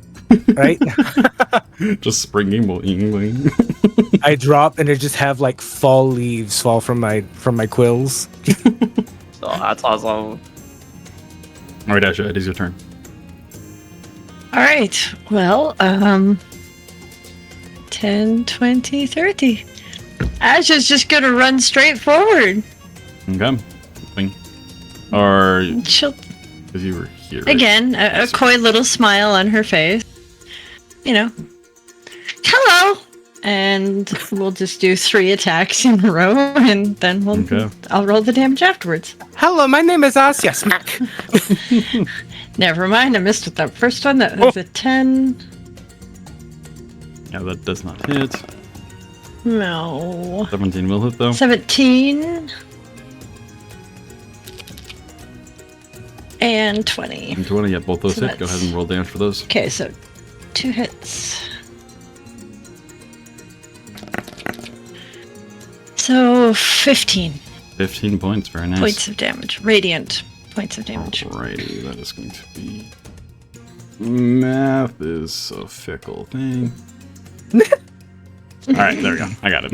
Right? just springing, boing. I drop and I just have fall leaves fall from my quills. So that's awesome. Alright, Asja, it is your turn. All right. Well, 10, 20, 30. Asja's just gonna run straight forward. Okay. Swing. Or... She'll, because you were here. Right? again, a coy little smile on her face. You know, hello! And we'll just do 3 attacks in a row, and then I'll roll the damage afterwards. Hello, my name is Asja. Smack. Never mind, I missed with that first one. That was a 10. Yeah, that does not hit. No. 17 will hit, though. 17. And 20. And 20, yeah, both those So hit. Go ahead and roll damage for those. Okay, so 2 hits. So 15 15 points, very nice. points of damage. Radiant points of damage. Alrighty, that is going to be... Math is a fickle thing. Alright, there we go. I got it.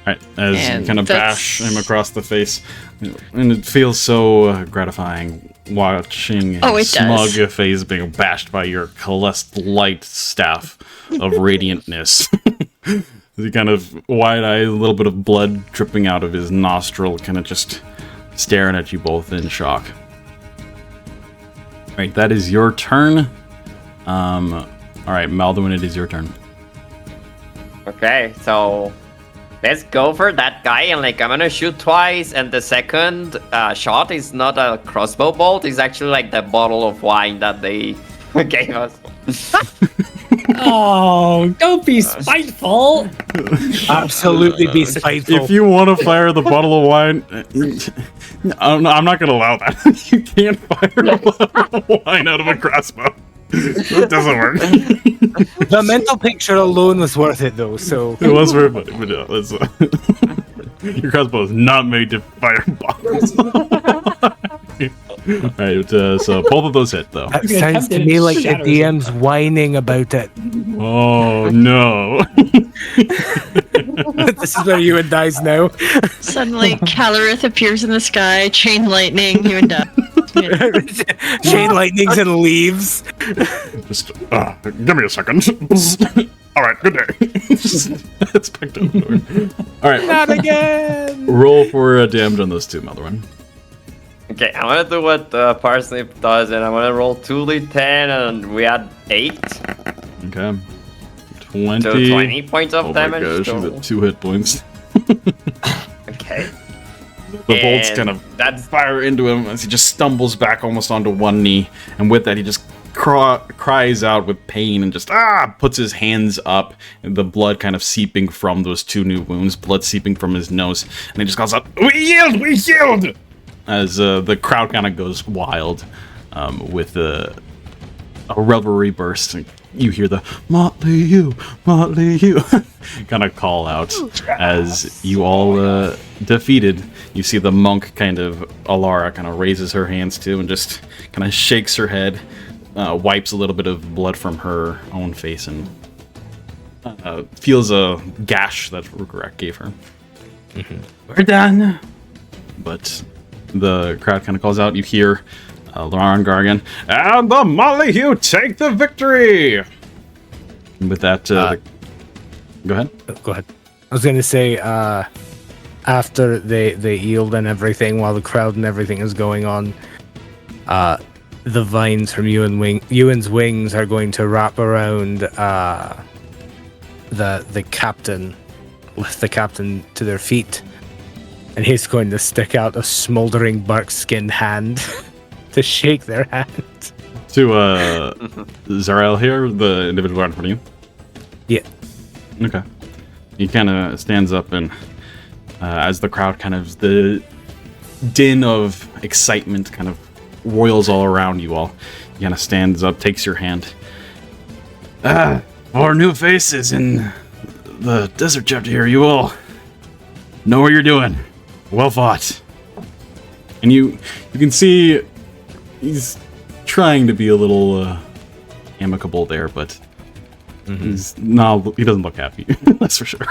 Alright, as And you kind of bash him across the face. And it feels so gratifying watching his Oh, it smug does. face being bashed by your Celeste light staff of radiantness. He kind of wide-eyed, a little bit of blood dripping out of his nostril, kind of just staring at you both in shock. Alright, that is your turn. Alright, Maldorwen, it is your turn. Okay, so let's go for that guy, and I'm gonna shoot twice, and the second shot is not a crossbow bolt, it's actually the bottle of wine that they gave us. Oh, don't be spiteful. Absolutely be spiteful. If you want to fire the bottle of wine, I'm not going to allow that. You can't fire a bottle of wine out of a crossbow. That doesn't work. The mental picture alone was worth it, though. So It was very funny, but no, that's, your crossbow is not made to fire bottles. Alright, so both of those hit, though. that sounds to me like the DM's whining about it. Oh, no. This is where Euan dies now. Suddenly, Calorith appears in the sky, chain lightning, you and die. Chain lightnings and leaves. Just, give me a second. Alright, good day. That's back down the door. Alright. Not again. Roll for damage on those two, Maldorwen. Okay, I'm gonna do what Parsnip does, and I'm gonna roll 2d10, and we add 8. Okay. 20. So 20 points of damage. Oh my gosh, she's at 2 hit points. Okay. The bolts And kind of that's fire into him as he just stumbles back almost onto one knee, and with that he just cries out with pain and just puts his hands up, and the blood kind of seeping from those 2 new wounds, blood seeping from his nose, and he just calls out, "We yield!" As the crowd kind of goes wild with a revelry burst. You hear the Motley Hue kind of call out as you all defeated. You see the monk Alara kind of raises her hands too and just kind of shakes her head, wipes a little bit of blood from her own face, and feels a gash that Rhukkarrak gave her. Mm-hmm. We're done. But the crowd kind of calls out. You hear Lauren Gargan, and the Mollyhue take the victory! And with that, go ahead. Go ahead. I was going to say, after they yield and everything, while the crowd and everything is going on, the vines from Euan's wings are going to wrap around the captain, lift the captain to their feet, and he's going to stick out a smoldering bark-skinned hand to shake their hand. To Zarael here, the individual in front of you? Yeah. Okay. He kind of stands up, and as the crowd the din of excitement kind of roils all around you all, he kind of stands up, takes your hand. More new faces in the desert chapter here. You all know what you're doing. Well fought. And you can see he's trying to be a little amicable there, but he doesn't look happy. That's for sure.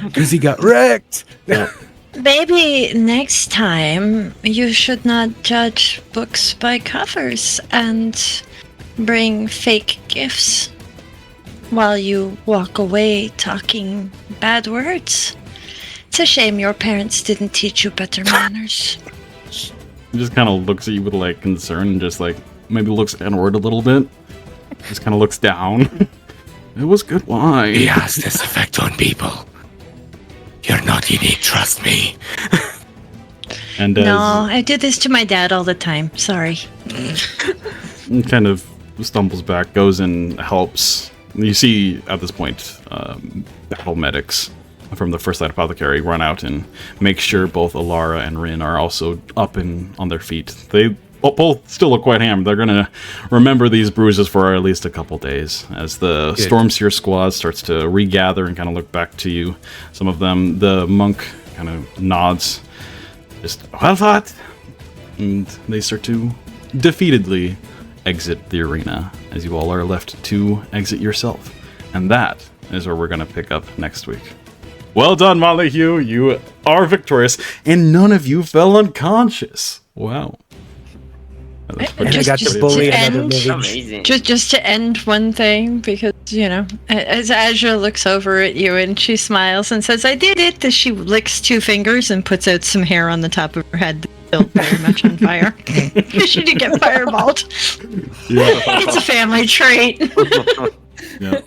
Because he got wrecked. Yeah. Maybe next time you should not judge books by covers and bring fake gifts while you walk away talking bad words. It's a shame your parents didn't teach you better manners. He just kind of looks at you with concern and just maybe looks inward a little bit. Just kind of looks down. It was good wine. He has this effect on people. You're not unique, trust me. And no, I do this to my dad all the time. Sorry. He kind of stumbles back, goes and helps. You see at this point battle medics from the First Light Apothecary run out and make sure both Alara and Rin are also up and on their feet. They both still look quite hammered. They're going to remember these bruises for at least a couple days as the Stormseer squad starts to regather and kind of look back to you. Some of them, the monk kind of nods, just well fought, and they start to defeatedly exit the arena as you all are left to exit yourself. And that is where we're going to pick up next week. Well done, Mollyhue. You are victorious, and none of you fell unconscious. Wow. Just to end one thing, because as Asja looks over at you and she smiles and says, "I did it," as she licks 2 fingers and puts out some hair on the top of her head that's still very much on fire. She did get fireballed. Yeah. It's a family trait. Yeah.